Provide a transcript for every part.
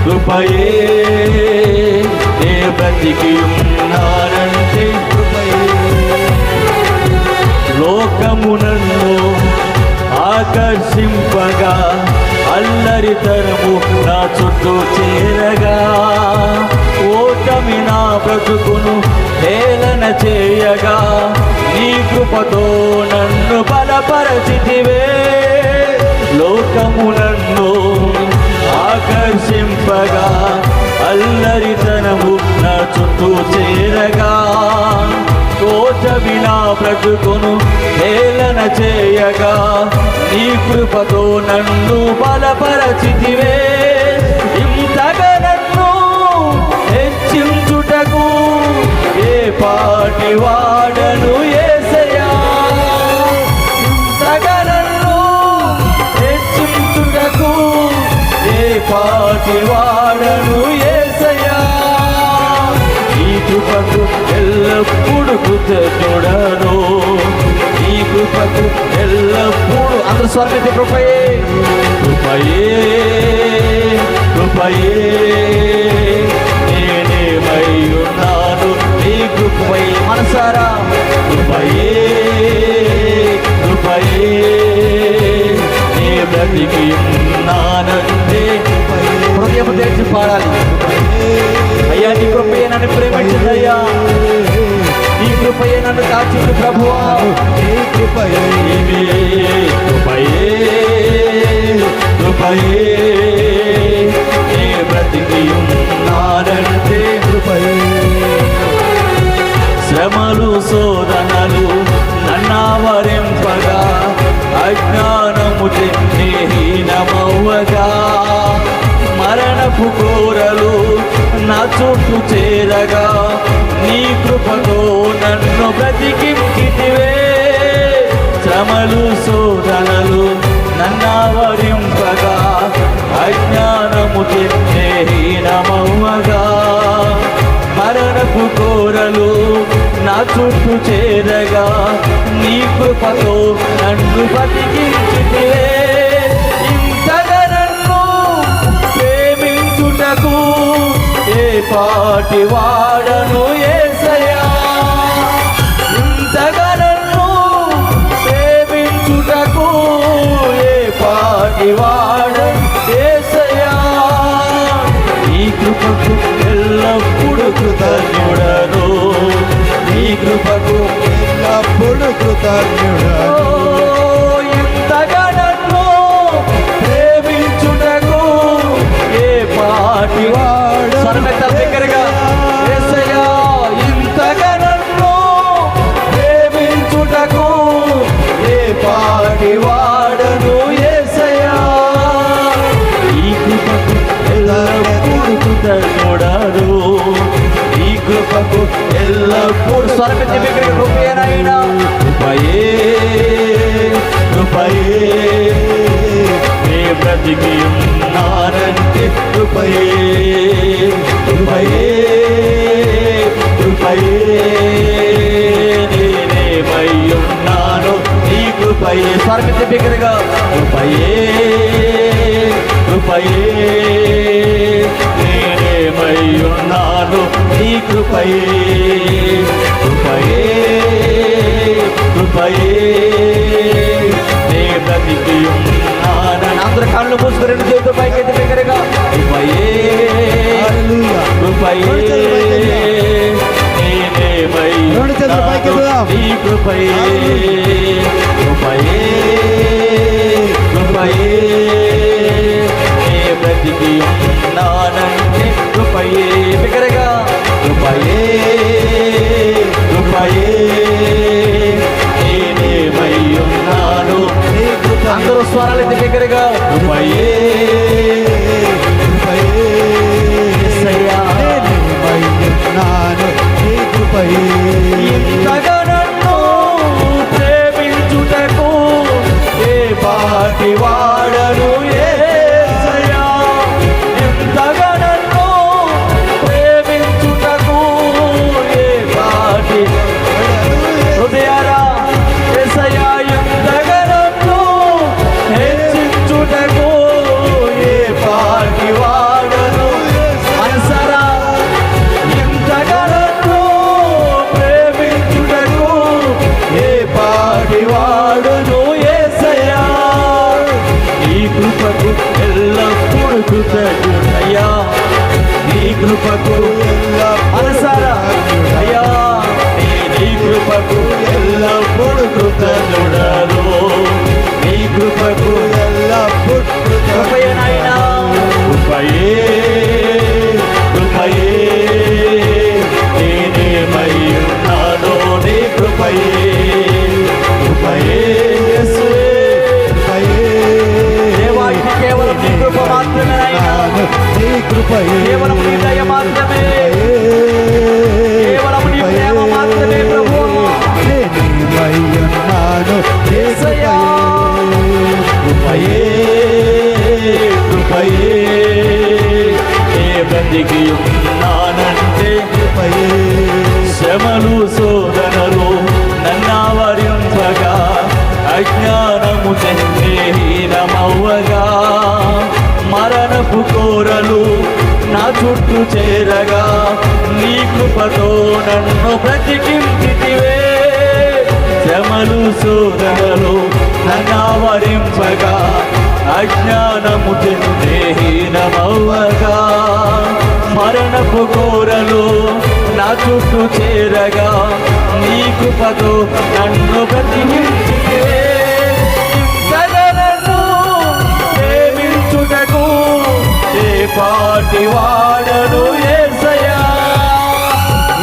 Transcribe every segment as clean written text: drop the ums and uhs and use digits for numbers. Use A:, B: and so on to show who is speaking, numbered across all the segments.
A: కృపయే నే బ్రతికి ఉన్నానంటే కృపయే. లోకము నన్ను ఆకర్షింపగా అల్లరితరము నా చుట్టూ చేరగా ఓటమి నా బ్రతుకును హేళన చేయగా నీ కృపతో నన్ను బలపరచితివే. లోకము నన్ను ఆకర్షింపగా అల్లరితనము నా చుట్టూ చేరగా ఓటమి నా బ్రతుకును హేళన చేయగా నీ కృపతో నన్ను బలపరచితివే. ఇంతగా నన్ను హెచ్చించుటకు ఏ పాటి వాడను యేసయ్యా. ఇంతగా నన్ను హెచ్చించుటకు ఏ పాటి వాడను యేసయ్యా. ఈ కృపకు ఎల్లప్పుడు కృతజ్ఞుడను, ఈ కృపకు ఎల్లప్పుడు అందరూ స్వర్గతి కృపయే కృపయే కృపయే నేనేమై ఉన్నాను నీ కృపై. మనసారా కృపయే కృపయే నే బ్రతికి ఉన్నానంటే హృదయం తెరిచి పాడాలి. అయ్యా నీ కృపయే నన్ను ప్రేమించిందయ్యా, నీ కృపయే నన్ను కాచింది ప్రభువా. నీ కృపయే కృపయే కృపయే నే బ్రతికి ఉన్నానంటే కృపయే. శ్రమలు శోధనలు నన్నావరింపగా అజ్ఞానము హీనమవ్వగా మరణపు కోరలు నా చుట్టూ చేరగా నీ కృపతో నన్ను బ్రతికించితివే. శ్రమలు శోధనలు నన్నావరింపగా అజ్ఞానము హీనమవ్వగా మరణపు కోరలు నా చుట్టూ చేరగా నీ కృపతో నన్ను బ్రతికించితివే. ఇంతగా నన్ను ప్రేమించుటకు ఏ పాటి వాడను యేసయ్యా. ఇంతగా నన్ను ప్రేమించుటకు ఏ పాటి వాడను యేసయ్యా. ఈ కృపకు ఎల్లప్పుడు కృతజ్ఞుడను, ఈ కృపకు ఎల్లప్పుడు కృతజ్ఞుడను. ఇంతగా నన్ను ప్రేమించుటకు ఏ పాటి వాడు సర్వత దగ్గరగా యేసయ్యా. ఇంతగా నన్ను ప్రేమించుటకు ఏ పాటి వాడను యేసయ్యా. ఈ కృపకు ఎల్లప్పుడు కృతజ్ఞుడను, ఈ కృపకు ఎల్లప్పుడు స్వరమెత్తి దగ్గరగా కృపయేనైనా కృపయే కృపయే నే బ్రతికి ఉన్నానంటే కృపయే కృపయే కృపయే నేనేమై ఉన్నాను నీ కృపయే. స్వరమెత్తి దగ్గరగా కృపయే కృపయే నేనేమై ఉన్నాను నీ కృపయే కృపయే కృపయే నే బ్రతికి ఉన్నానని. అందరూ కళ్ళు మూసుకు రెండు చేతులు పైకైతే దగ్గరగా కృపయే కృపయే నేనేమై నీ కృపయే కృపయే కృపయే నే బ్రతికి ఉన్నానంటే కృపయే బిగ్గరగా కృపయే కృపయే నేనేమై ఉన్నాను. అందరూ స్వరాలైతే బిగ్గరగా కృపయే కృపయే యేసయ్యా నేనేమై ఉన్నాను నీ కృపయే. ఇంతగా నన్ను ప్రేమించుటకు ఏ పాటి వాడను యేసయ్యా. ఇంతగా నన్ను ప్రేమించుటకు ఏ పాటి హృదయారా యేసయ్యా. ఇంతగా నన్ను హెచ్చించుటకు
B: నీ కృపయే,
A: కేవలం నీ దయ మాత్రమే, కేవలం నీ ప్రేమ మాత్రమే ప్రభువా.
B: నీవై ఉన్నాను యేసయ్యా,
A: కృపయే కృపయే నే బ్రతికి ఉన్నానంటే
B: కృపయే,
A: శ్రమలు శోధనలు నన్నావరించగా అజ్ఞానము హీనమవ్వగా మరణపు కోరలు నా చుట్టూ చేరగా నీ కృపతో నన్ను బ్రతికించితివే. శ్రమలు శోధనలు నన్నావరించగా అజ్ఞానము హీనమవ్వగా మరణపు కోరలు నా చుట్టూ చేరగా నీ కృపతో నన్ను బ్రతికించితివే. ఇంతగా ప్రేమించుటకు ఏ పాటి వాడను యేసయ్యా,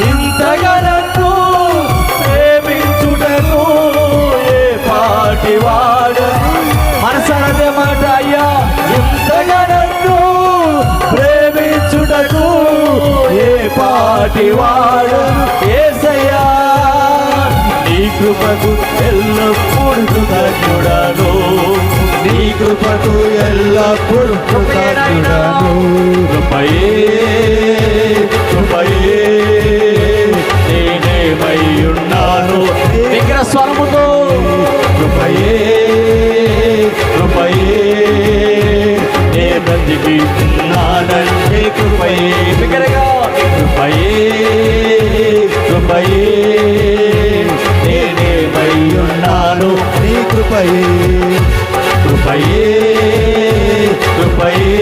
A: ఇంతగా నన్ను ప్రేమించుటకు ఏ పాటి వాడను. మనసనదే మాట అయ్యా, ఇంతగా నన్ను ప్రేమించుటకు ఏ పాటి వాడను యేసయ్యా. నీ కృపకు ఎల్లప్పుడు కృతజ్ఞుడను, నీ కృపకు ఎల్లప్పుడు కృతజ్ఞుడను. కృపయే కృపయే నేనేమై ఉన్నాను విగ్రహ స్వరముతో. కృపయే కృపయే నే బ్రతికి ఉన్నానంటే కృపయే. బిగ్గరగా కృపయే కృపయే నేనేమై ఉన్నాను
B: నీ కృపయే,
A: కృపయే కృపయే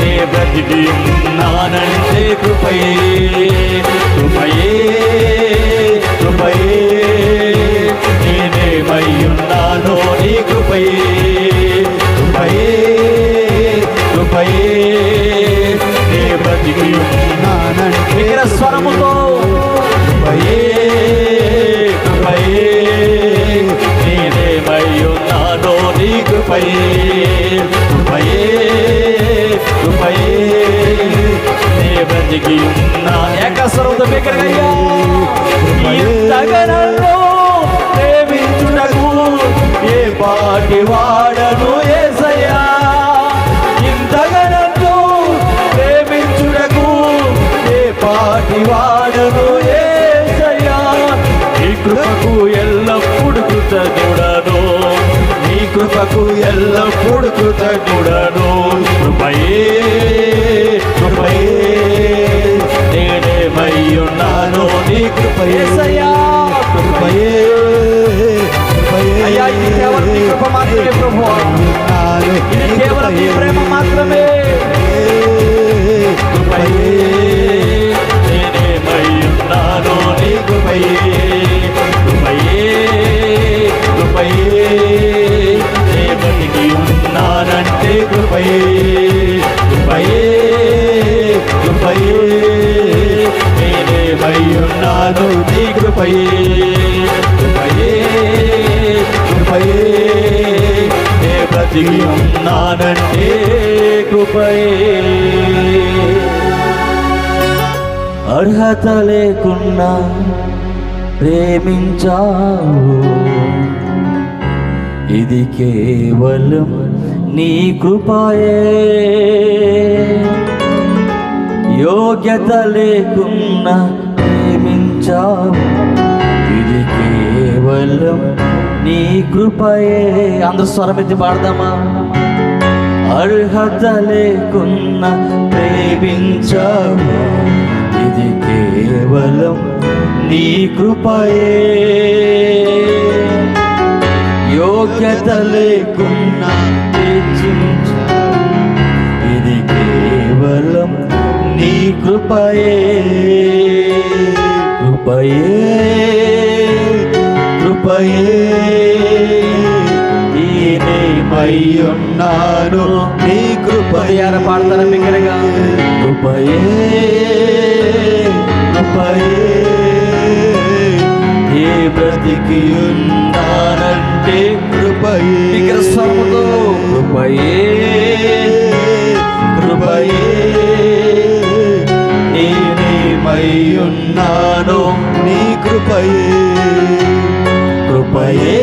A: నే బ్రతికి ఉన్నానంటే కృపయే. కృపయే కృపయే నేనేమై ఉన్నాను నీ కృపయే. కృపయే కృపయే నే బ్రతికి
B: ఉన్నానంటే
A: విగ్రహ స్వరముతో. కృపయే కృపయే నేనేమై ఉన్నాను నీ కృపయే. కృపయే కృపయే నే బ్రతికి ఉన్నా. ఏకస్వరంతో బిగ్గరగా ఇంతగా నన్ను ప్రేమించుటకు ఏ పాటి వాడను యేసయ్యా, ఇంతగా నన్ను ప్రేమించుటకు ఏ పాటి వాడను యేసయ్యా. నీ కృపకు ఎల్లప్పుడు కృతజ్ఞుడను, నీ కృపకు ఎల్లప్పుడు కృతజ్ఞుడను. కృపయే కృపయే నేనేమై ఉన్నాను నీ కృపయే. యేసయ్యా కృపయే
B: కృపయే,
A: అయ్యా ఇది కేవలం నీ కృప మాత్రమే ప్రభువా,
B: ఉన్నాను
A: ఇది కేవలం నీ ప్రేమ మాత్రమే. కృపయే నేనేమై ఉన్నాను నీ కృపయే. కృపయే కృపయే నే బ్రతికి ఉన్నానంటే కృపయే. కృపయే కృపయే నేనేమై ఉన్నాను నీ కృపయే. కృపయే కృపయే నే బ్రతికి ఉన్నానంటే కృపయే. అర్హత లేకున్నా ప్రేమించావు, ఇది కేవలం నీ కృపయే. యోగ్యత లేకున్నా ప్రేమించావు, ఇది కేవలం నీ కృపయే. అందరూ స్వరమెత్తి పాడదామా? అర్హత లేకున్నా ప్రేమించావు, ఇది కేవలం నీ కృపయే. యోగ్యత లేకున్నా హెచ్చించావు, ఇది కేవలం నీ కృపయే. కృపయే కృపయే నేనేమై ఉన్నాను నీ కృపయే. పాడతారా బిగ్గరగా? కృపయే కృపయే ఏ బ్రతికి ఉన్నానంటే
B: కృపయే.
A: బిగ్గర స్వరముతో కృపయే ఉన్నాను.
B: నీ కృపయే
A: కృపయే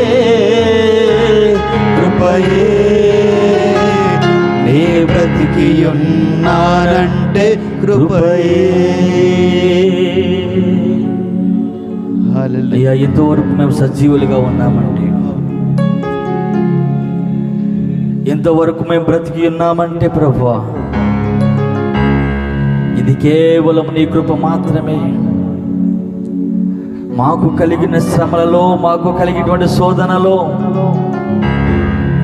B: కృపయే నీ బ్రతికి ఉన్నానంటే కృపయే. హల్లెలూయా.
A: అయ్యా, ఇంతవరకు మేము సజీవులుగా ఉన్నామంటే, ఇంతవరకు మేము బ్రతికి ఉన్నామంటే ప్రభువా, ఇది కేవలం నీ కృప మాత్రమే. మాకు కలిగిన శ్రమలలో, మాకు కలిగినటువంటి శోధనలో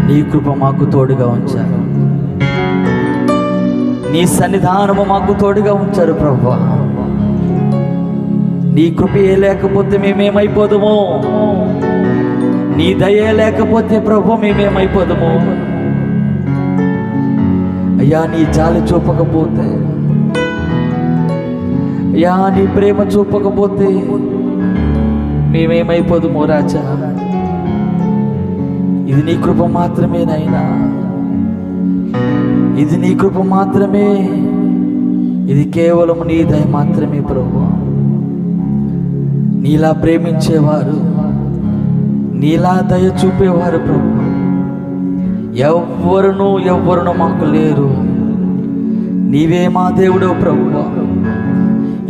A: నీ కృప మాకు తోడుగా ఉంచారు. నీ సన్నిధానము మాకు తోడుగా ఉంచారు ప్రభువా. నీ కృపయే లేకపోతే మేమేమైపోదుము, నీ దయే లేకపోతే ప్రభు మేమేమైపోదుము. అయ్యా, నీ జాలి చూపకపోతే, అయ్యా నీ ప్రేమ చూపకపోతే మేమేమైపోదుము రాజా. ఇది నీ కృప మాత్రమే నాయనా, ఇది నీ కృప మాత్రమే, ఇది కేవలం నీ దయ మాత్రమే ప్రభు. నీలా ప్రేమించేవారు, నీలా దయ చూపేవారు ప్రభు ఎవ్వరును మాకు లేరు. నీవే మా దేవుడు ప్రభు.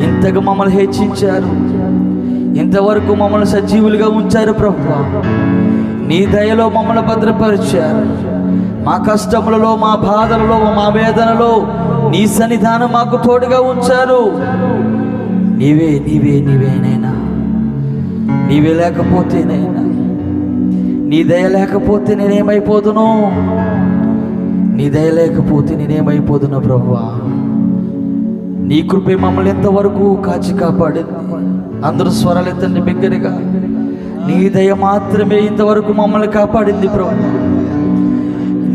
A: ఇంతగా మమ్మల్ని హెచ్చించారు, ఇంతవరకు మమ్మల్ని సజీవులుగా ఉంచారు ప్రభు. నీ దయలో మమ్మల్ని భద్రపరిచారు. మా కష్టములలో, మా బాధలలో, మా వేదనలో నీ సన్నిధానం మాకు తోడుగా ఉంచారు. నీవే నీవే నీవేనైనా, నీవే లేకపోతేనైనా, నీ దయ లేకపోతే నేనేమైపోదును, నీ దయ లేకపోతే నేనేమైపోదును ప్రభువా. నీ కృపే మమ్మల్ని ఎంతవరకు కాచి కాపాడింది. అందరూ స్వరాలు ఎత్తండి బిగ్గరగా. నీ దయ మాత్రమే ఇంతవరకు మమ్మల్ని కాపాడింది ప్రభు.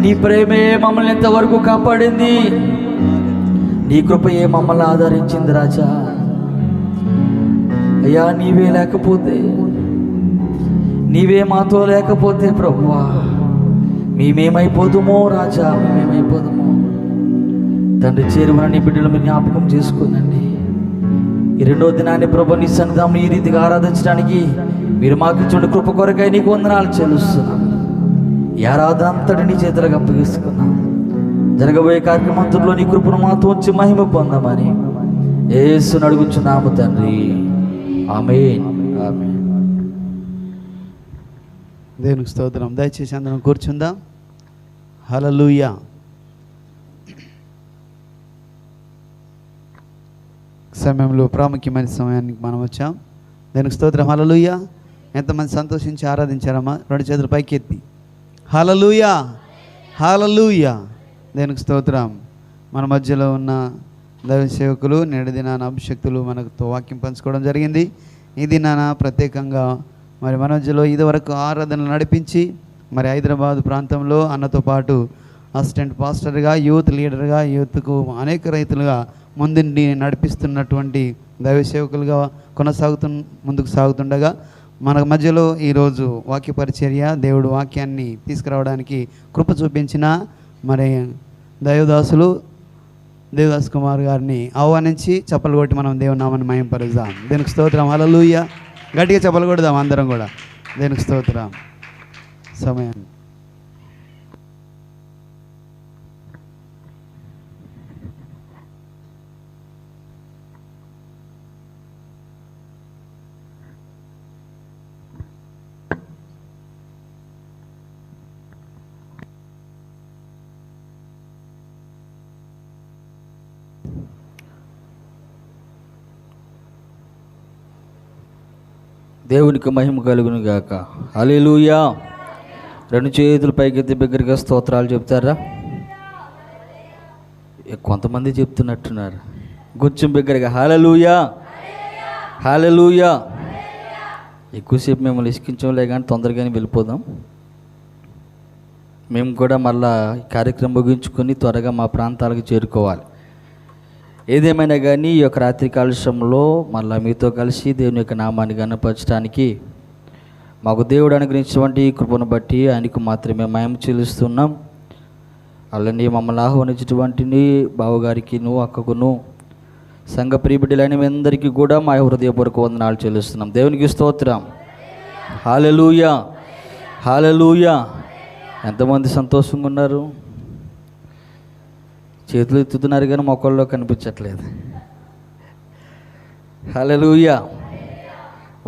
A: నీ ప్రేమే మమ్మల్ని ఎంతవరకు కాపాడింది. నీ కృపయే మమ్మల్ని ఆదరించింది రాజా. అయ్యా, నీవే లేకపోతే, నీవే మాతో లేకపోతే ప్రభువా మేమేమైపోదుమో రాజా, మేమేమైపోదుమో. తండ్రి, చేరువన నీ బిడ్డలు మీరు జ్ఞాపకం చేసుకోనండి. ఈ రెండో దినాన్ని ప్రభు నీ సన్నిధానం ఈ రీతిగా ఆరాధించడానికి మీరు మాకు ఇచ్చిన కృప కొరకై నీకు వందనాలు చెల్లిస్తున్నాం. ఈ ఆరాధన అంతటి నీ చేతులకు అప్పగిస్తున్నాం. జరగబోయే కార్యక్రమంలో నీ కృపను మాతో ఉంచి మహిమ పొందమని యేసుని అడుగుచున్నాము తండ్రి. ఆమేన్, ఆమేన్.
B: దేవునికి స్తోత్రం. దయచేసి అందరం కూర్చుందాం. హల్లెలూయా. సమయంలో ప్రాముఖ్యమైన సమయానికి మనం వచ్చాం. దేవునికి స్తోత్రం. హల్లెలూయా. ఎంతమంది సంతోషించి ఆరాధించారమ్మా? రెండు చేతులు పైకి ఎత్తి హల్లెలూయా, హల్లెలూయా. దేవునికి స్తోత్రం. మన మధ్యలో ఉన్న దైవ సేవకులు నేడు దినాన అభిషక్తులు మనతో వాక్యం పంచుకోవడం జరిగింది. ఈ దినాన ప్రత్యేకంగా మరి మన మధ్యలో ఇదివరకు ఆరాధనలు నడిపించి మరి హైదరాబాద్ ప్రాంతంలో అన్నతో పాటు అసిస్టెంట్ పాస్టర్గా, యూత్ లీడర్గా, యూత్కు అనేక రైతులుగా ముందుండి నడిపిస్తున్నటువంటి దైవ సేవకులుగా ముందుకు సాగుతుండగా మన మధ్యలో ఈరోజు వాక్య పరిచర్య, దేవుడు వాక్యాన్ని తీసుకురావడానికి కృప చూపించిన మరి దేవదాసులు దేవదాస్ కుమార్ గారిని ఆహ్వానించి చప్పలు కొట్టి మనం దేవుని నామాన్ని మహిమపరుద్దాం. దేవునికి స్తోత్రం. హల్లెలూయా. గట్టిగా చప్పలు కొడదాం అందరం కూడా. దేవునికి స్తోత్రం. సమయాన్ని
A: దేవునికి మహిమ కలుగును గాక. హల్లెలూయా. రెండు చేతులు పైకెత్తి బిగ్గరగా స్తోత్రాలు చెప్తారా? కొంతమంది చెప్తున్నట్టున్నారు. కొంచెం బిగ్గరగా హల్లెలూయా, హల్లెలూయా. ఎక్కువసేపు మిమ్మల్ని ఇసుకించంలే కానీ తొందరగానే వెళ్ళిపోదాం. మేము కూడా మళ్ళా కార్యక్రమం ముగించుకొని త్వరగా మా ప్రాంతాలకు చేరుకోవాలి. ఏదేమైనా కానీ ఈ యొక్క రాత్రి కాలుష్యంలో మళ్ళీ మీతో కలిసి దేవుని యొక్క నామాన్ని గణపరచడానికి మాకు దేవుడు అనుగ్రహించినటువంటి కృపను బట్టి ఆయనకు మాత్రమే మహిమ చెల్లిస్తున్నాం. అలానే మమ్మల్ని ఆహ్వానించినటువంటి బావగారికి, అక్కకును, సంఘ ప్రియబిడ్డలైన మీ అందరికీ కూడా మా హృదయపూర్వక వందనాలు చెల్లిస్తున్నాం. దేవునికి స్తోత్రం. హల్లెలూయా, హల్లెలూయా. ఎంతమంది సంతోషంగా ఉన్నారు? చేతులు ఎత్తుతున్నారు కానీ మొక్కల్లో కనిపించట్లేదు. హల్లెలూయా.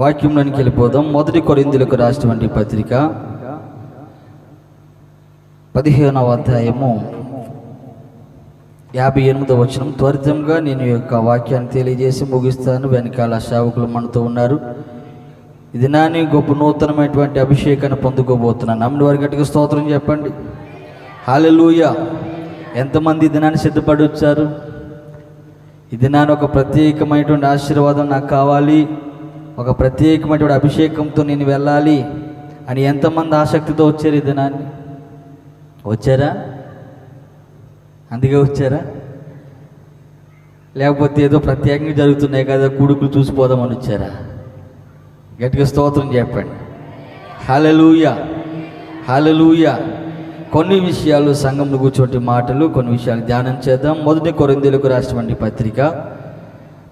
A: వాక్యంలోనికి వెళ్ళిపోదాం. 1 కొరింథీయులకు రాసినటువంటి పత్రిక 15వ అధ్యాయము 58వ వచనం. త్వరితంగా నేను ఈ యొక్క వాక్యాన్ని తెలియజేసి ముగిస్తాను. వెనకాల సేవకులు మనతో ఉన్నారు. ఇది నాని గొప్ప నూతనమైనటువంటి అభిషేకాన్ని పొందుకోబోతున్నాను. నమ్మిన వారి గట్టిగా స్తోత్రం చెప్పండి. హల్లెలూయా. ఎంతమంది ఈ దినాన్ని సిద్ధపడి వచ్చారు? ఈ దినాన్ని ఒక ప్రత్యేకమైనటువంటి ఆశీర్వాదం నాకు కావాలి, ఒక ప్రత్యేకమైనటువంటి అభిషేకంతో నేను వెళ్ళాలి అని ఎంతమంది ఆసక్తితో వచ్చారు? ఈ దినాన్ని వచ్చారా? అందుకే వచ్చారా? లేకపోతే ఏదో ప్రత్యేకంగా జరుగుతున్నాయి కదా కొడుకులు చూసిపోదామని వచ్చారా? గట్టిగా స్తోత్రం చెప్పండి. హల్లెలూయా, హల్లెలూయా. కొన్ని విషయాలు సంఘంలో కూర్చోటి మాటలు, కొన్ని విషయాలు ధ్యానం చేద్దాం. 1 కొరింథీయులకు రాసినటువంటి పత్రిక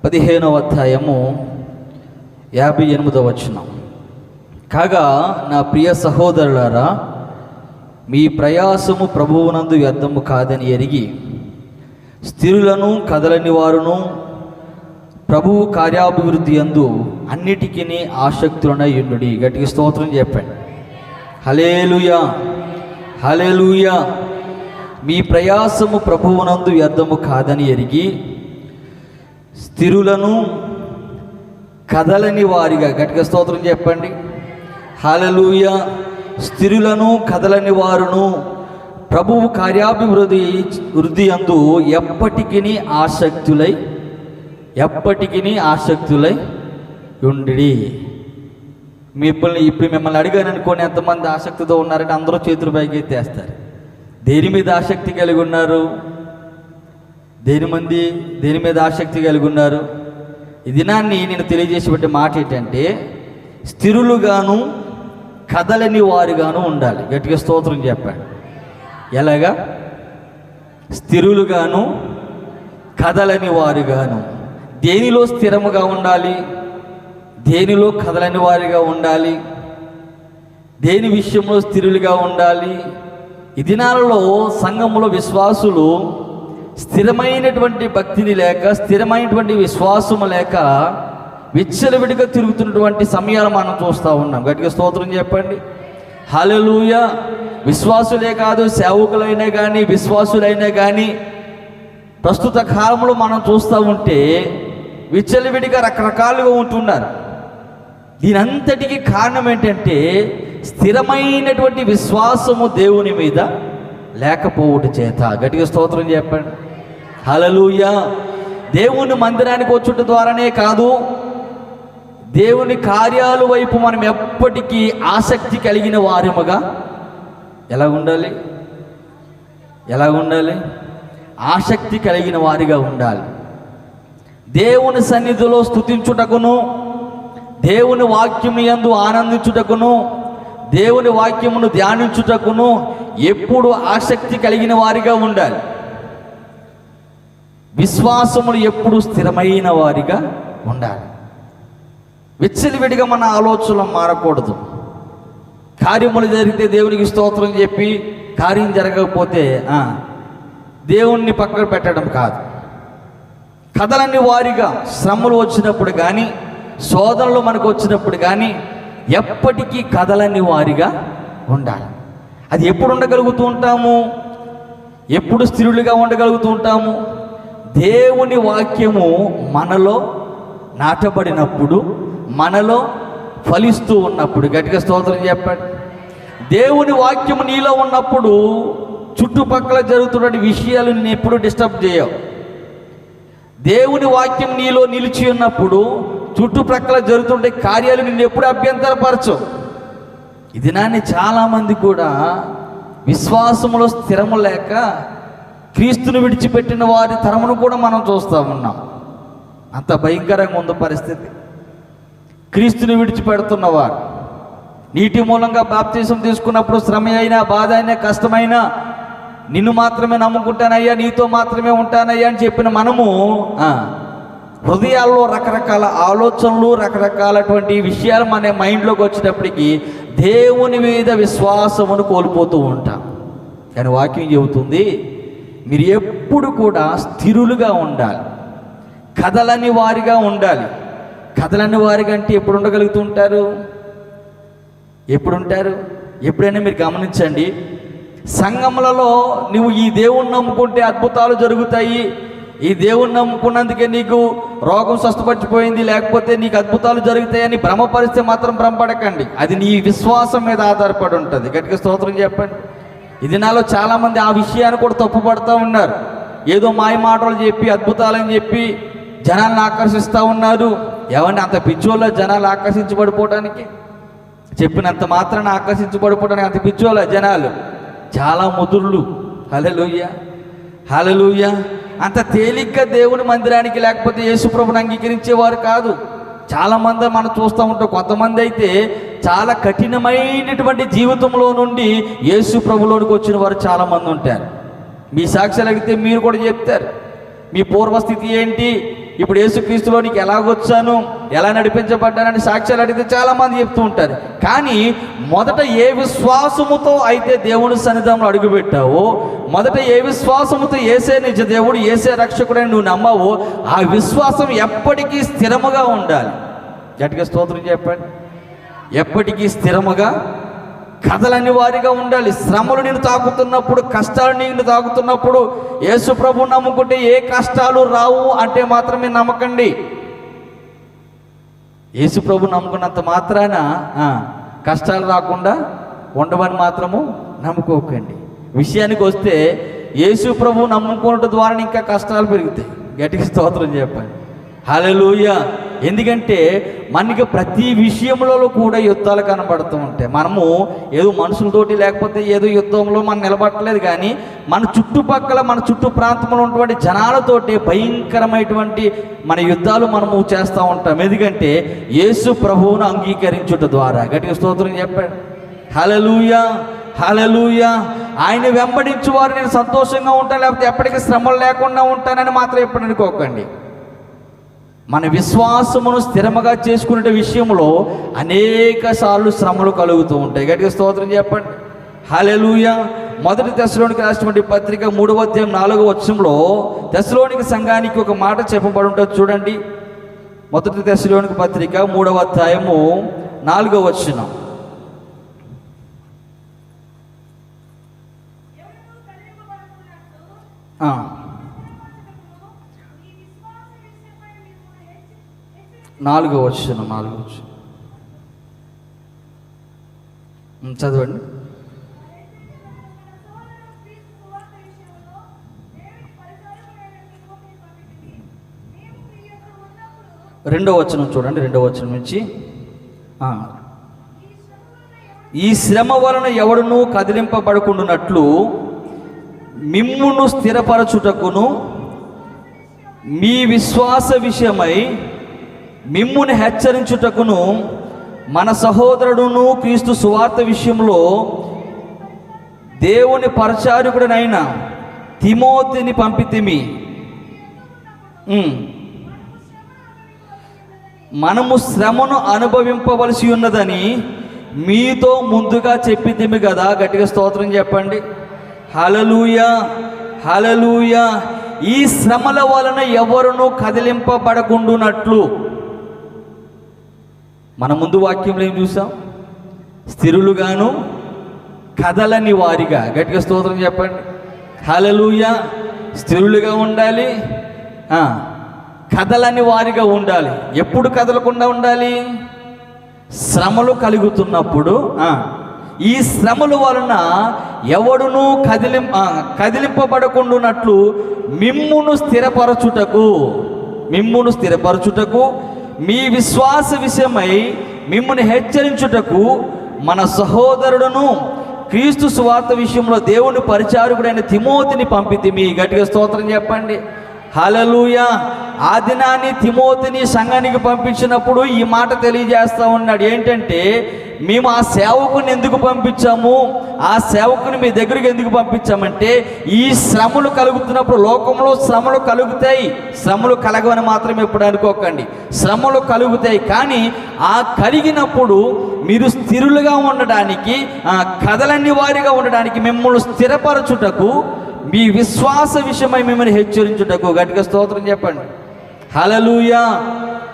A: 15వ అధ్యాయము 58వ వచనం. కాగా నా ప్రియ సహోదరులారా, మీ ప్రయాసము ప్రభువునందు వ్యర్థము కాదని ఎరిగి స్థిరులను కదలని వారును ప్రభువు కార్యాభివృద్ధి యందు అన్నిటికీ ఆసక్తులనై యుండుడి. గట్టిగా స్తోత్రం చెప్పండి. హల్లెలూయా, హల్లెలూయా. మీ ప్రయాసము ప్రభువునందు వ్యర్థము కాదని ఎరిగి స్థిరులను కదలని వారిగా, గట్టిగా స్తోత్రం చెప్పండి. హల్లెలూయా. స్థిరులను కదలని వారును ప్రభువు కార్యాభివృద్ధి యందు ఎప్పటికీ ఆసక్తులై ఉండి. మిమ్మల్ని అడిగాను అనుకోని ఎంతమంది ఆసక్తితో ఉన్నారంటే అందరూ చేతులు పైకి ఎత్తేస్తారు. దేని మీద ఆసక్తి కలిగి ఉన్నారు? దేని మీద ఆసక్తి కలిగి ఉన్నారు? ఈ దినాన్ని నేను తెలియజేసేటువంటి మాట ఏంటంటే, స్థిరులుగాను కదలని వారుగాను ఉండాలి. గట్టిగా స్తోత్రం చెప్పండి. ఎలాగా? స్థిరులుగాను కదలని వారుగాను. దేనిలో స్థిరముగా ఉండాలి? దేనిలో కదలని వారిగా ఉండాలి? దేని విషయంలో స్థిరులుగా ఉండాలి? ఈ దినాలలో సంఘంలో విశ్వాసులు స్థిరమైనటువంటి భక్తిని లేక, స్థిరమైనటువంటి విశ్వాసము లేక విచ్చలవిడిగా తిరుగుతున్నటువంటి సమయాలు మనం చూస్తూ ఉన్నాం. గట్టిగా స్తోత్రం చెప్పండి. హల్లెలూయా. విశ్వాసులే కాదు, సేవకులైనా కానీ, విశ్వాసులైనా కానీ ప్రస్తుత కాలంలో మనం చూస్తూ ఉంటే విచ్చలవిడిగా రకరకాలుగా ఉంటున్నారు. దీనంతటికీ కారణం ఏంటంటే, స్థిరమైనటువంటి విశ్వాసము దేవుని మీద లేకపోవుట చేత. గట్టిగా స్తోత్రం చెప్పండి. హల్లెలూయా. దేవుని మందిరానికి వచ్చుట ద్వారానే కాదు, దేవుని కార్యాల వైపు మనం ఎప్పటికీ ఆసక్తి కలిగిన వారముగా ఎలా ఉండాలి? ఆసక్తి కలిగిన వారిగా ఉండాలి. దేవుని సన్నిధిలో స్తుతించుటకును, దేవుని వాక్యము యందు ఆనందించుటకును, దేవుని వాక్యమును ధ్యానించుటకును ఎప్పుడు ఆసక్తి కలిగిన వారిగా ఉండాలి. విశ్వాసములు ఎప్పుడు స్థిరమైన వారిగా ఉండాలి. విచ్చలవిడిగా మన ఆలోచనలు మారకూడదు. కార్యములు జరిగితే దేవునికి స్తోత్రం చెప్పి, కార్యం జరగకపోతే దేవుణ్ణి పక్కన పెట్టడం కాదు. కదలని వారిగా శ్రమలు వచ్చినప్పుడు కానీ, శోధనలు మనకు వచ్చినప్పుడు కానీ ఎప్పటికీ కదలని వారిగా ఉండాలి. అది ఎప్పుడు ఉండగలుగుతూ ఉంటాము? ఎప్పుడు స్థిరులుగా ఉండగలుగుతూ ఉంటాము? దేవుని వాక్యము మనలో నాటబడినప్పుడు, మనలో ఫలిస్తూ ఉన్నప్పుడు. గట్టిగా స్తోత్రం చెప్పండి. దేవుని వాక్యము నీలో ఉన్నప్పుడు చుట్టుపక్కల జరుగుతున్న విషయాలు నేను ఎప్పుడు డిస్టర్బ్ చేయవు. దేవుని వాక్యం నీలో నిలిచి ఉన్నప్పుడు చుట్టుప్రక్కల జరుగుతుండే కార్యాలు నిన్ను ఎప్పుడు అభ్యంతరపరచవు. ఈ దినాన్ని చాలామంది కూడా విశ్వాసములో స్థిరము లేక క్రీస్తును విడిచిపెట్టిన వారి తరమును కూడా మనం చూస్తూ ఉన్నాం. అంత భయంకరంగా ఉంది పరిస్థితి. క్రీస్తుని విడిచిపెడుతున్నవారు, నీటి మూలంగా బాప్తీసం తీసుకున్నప్పుడు శ్రమ అయినా, బాధ అయినా, కష్టమైనా నిన్ను మాత్రమే నమ్ముకుంటానయ్యా, నీతో మాత్రమే ఉంటానయ్యా అని చెప్పిన మనము హృదయాల్లో రకరకాల ఆలోచనలు, రకరకాలటువంటి విషయాలు మన మైండ్లోకి వచ్చేటప్పటికి దేవుని మీద విశ్వాసమును కోల్పోతూ ఉంటాం. కానీ వాక్యం చెబుతుంది, మీరు ఎప్పుడు కూడా స్థిరులుగా ఉండాలి, కదలని వారిగా ఉండాలి. కదలని వారిగా అంటే ఎప్పుడు ఉండగలుగుతుంటారు? ఎప్పుడుంటారు? ఎప్పుడైనా మీరు గమనించండి, సంఘములలో నువ్వు ఈ దేవుణ్ణి నమ్ముకుంటే అద్భుతాలు జరుగుతాయి, ఈ దేవుణ్ణి నమ్ముకున్నందుకే నీకు రోగం స్వస్థపడిపోయింది, లేకపోతే నీకు అద్భుతాలు జరుగుతాయని భ్రమపరిస్తే మాత్రం భ్రమపడకండి. అది నీ విశ్వాసం మీద ఆధారపడి ఉంటుంది. గట్టిగా స్తోత్రం చెప్పండి. ఇది నాలో చాలామంది ఆ విషయాన్ని కూడా తప్పుపడుతూ ఉన్నారు. ఏదో మాయ మాటలు చెప్పి, అద్భుతాలని చెప్పి జనాలను ఆకర్షిస్తూ ఉన్నారు. ఏమంటే అంత పిచ్చోళ్ళ జనాలు ఆకర్షించబడిపోవడానికి? చెప్పినంత మాత్రాన ఆకర్షించబడిపోవడానికి అంత పిచ్చోళ్ళ జనాలు? చాలా ముదురులు. హల్లెలూయా, హల్లెలూయా. అంత తేలిగ్గా దేవుని మందిరానికి లేకపోతే యేసుప్రభుని అంగీకరించేవారు కాదు. చాలామంది మనం చూస్తూ ఉంటాం. కొంతమంది అయితే చాలా కఠినమైనటువంటి జీవితంలో నుండి యేసుప్రభులోనికి వచ్చిన వారు చాలామంది ఉంటారు. మీ సాక్ష్యాలు అడిగితే మీరు కూడా చెప్తారు, మీ పూర్వస్థితి ఏంటి, ఇప్పుడు యేసుక్రీస్తులోనికి ఎలాగొచ్చాను, ఎలా నడిపించబడ్డానని సాక్ష్యాలు అడిగితే చాలామంది చెప్తూ ఉంటారు. కానీ మొదట ఏ విశ్వాసముతో అయితే దేవుని సన్నిధానంలో అడుగుపెట్టావో, మొదట ఏ విశ్వాసముతో యేసే నిజ దేవుడు, యేసే రక్షకుడని నువ్వు నమ్మావో, ఆ విశ్వాసం ఎప్పటికీ స్థిరముగా ఉండాలి. గట్టిగా స్తోత్రం చెప్పండి. ఎప్పటికీ స్థిరముగా, కదలని వారిగా ఉండాలి. శ్రమలు నిన్ను తాకుతున్నప్పుడు, కష్టాలు నిన్ను తాకుతున్నప్పుడు యేసు ప్రభువు నమ్ముకుంటే ఏ కష్టాలు రావు అంటే మాత్రమే నమ్మకండి. యేసు ప్రభు నమ్ముకున్నంత మాత్రాన కష్టాలు రాకుండా ఉండవని మాత్రము నమ్ముకోకండి. విషయానికి వస్తే యేసు ప్రభు నమ్ముకోవడం ద్వారా ఇంకా కష్టాలు పెరుగుతాయి. గట్టిగా స్తోత్రం చెప్పండి. హల్లెలూయా. ఎందుకంటే మనకి ప్రతి విషయంలో కూడా యుద్ధాలు కనబడుతూ ఉంటాయి. మనము ఏదో మనుషులతోటి లేకపోతే ఏదో యుద్ధంలో మనం నిలబడలేదు, కానీ మన చుట్టుపక్కల, మన చుట్టూ ప్రాంతంలో ఉన్నటువంటి జనాలతోటి భయంకరమైనటువంటి మన యుద్ధాలు మనము చేస్తూ ఉంటాం. ఎందుకంటే యేసు ప్రభువును అంగీకరించుట ద్వారా. గట్టిగా స్తోత్రం చెప్పండి. హల్లెలూయా, హల్లెలూయా. ఆయన వెంబడించు వారు నేను సంతోషంగా ఉంటాను, లేకపోతే ఎప్పటికీ శ్రమలు లేకుండా ఉంటానని మాత్రం ఎప్పుడు అనుకోకండి. మన విశ్వాసమును స్థిరముగా చేసుకునే విషయంలో అనేక సార్లు శ్రమలు కలుగుతూ ఉంటాయి. గట్టిగా స్తోత్రం చెప్పండి. హల్లెలూయా. మొదటి తెస్సలోనికి రాసినటువంటి పత్రిక 3వ అధ్యాయం 4వ వచనంలో తెస్సలోనికి సంఘానికి ఒక మాట చెప్పబడి ఉంటుంది. చూడండి, మొదటి తెస్సలోనికి పత్రిక 3వ అధ్యాయము 4వ వచనం. నాలుగో వచనం చదవండి. రెండో వచనం చూడండి, రెండో వచనం నుంచి. ఈ శ్రమ వలన ఎవడునూ కదిలింపబడకుండునట్లు మిమ్మును స్థిరపరచుటకును మీ విశ్వాస విషయమై మిమ్ముని హెచ్చరించుటకును మన సహోదరుడును క్రీస్తు సువార్త విషయంలో దేవుని పరిచారకుడనైన తిమోతిని పంపితిమి. మనము శ్రమను అనుభవింపవలసి ఉన్నదని మీతో ముందుగా చెప్పితిమి కదా. గట్టిగా స్తోత్రం చెప్పండి. హల్లెలూయా, హల్లెలూయా. ఈ శ్రమల వలన ఎవరునూ కదిలింపబడకుండునట్లు. మన ముందు వాక్యంలో ఏం చూసాం? స్థిరులుగాను కదలని వారిగా. గట్టిగా స్తోత్రం చెప్పండి. హల్లెలూయా. స్థిరులుగా ఉండాలి, కదలని వారిగా ఉండాలి. ఎప్పుడు కదలకుండా ఉండాలి? శ్రమలు కలుగుతున్నప్పుడు. ఈ శ్రమల వలన ఎవడునూ కదిలింపబడకుండునట్లు మిమ్మును స్థిరపరచుటకు మీ విశ్వాస విషయమై మిమ్ముని హెచ్చరించుటకు మన సహోదరుడును క్రీస్తు సువార్త విషయంలో దేవుని పరిచారకుడైన తిమోతిని పంపితిమి. గట్టిగా స్తోత్రం చెప్పండి. హల్లెలూయా. ఆ దినాన్ని తిమోతిని సంఘానికి పంపించినప్పుడు ఈ మాట తెలియజేస్తా ఉన్నాడు. ఏంటంటే, మేము ఆ సేవకుని ఎందుకు పంపించాము, ఆ సేవకుని మీ దగ్గరికి ఎందుకు పంపించామంటే, ఈ శ్రమలు కలుగుతున్నప్పుడు, లోకంలో శ్రమలు కలుగుతాయి, శ్రమలు కలగవని మాత్రం ఎప్పుడు అనుకోకండి, శ్రమలు కలుగుతాయి. కానీ ఆ కలిగినప్పుడు మీరు స్థిరులుగా ఉండడానికి, కదలని వారిగా ఉండడానికి, మిమ్మల్ని స్థిరపరచుటకు, మీ విశ్వాస విషయమై మిమ్మల్ని హెచ్చరించుటకు. గట్టిగా స్తోత్రం చెప్పండి. హల్లెలూయా.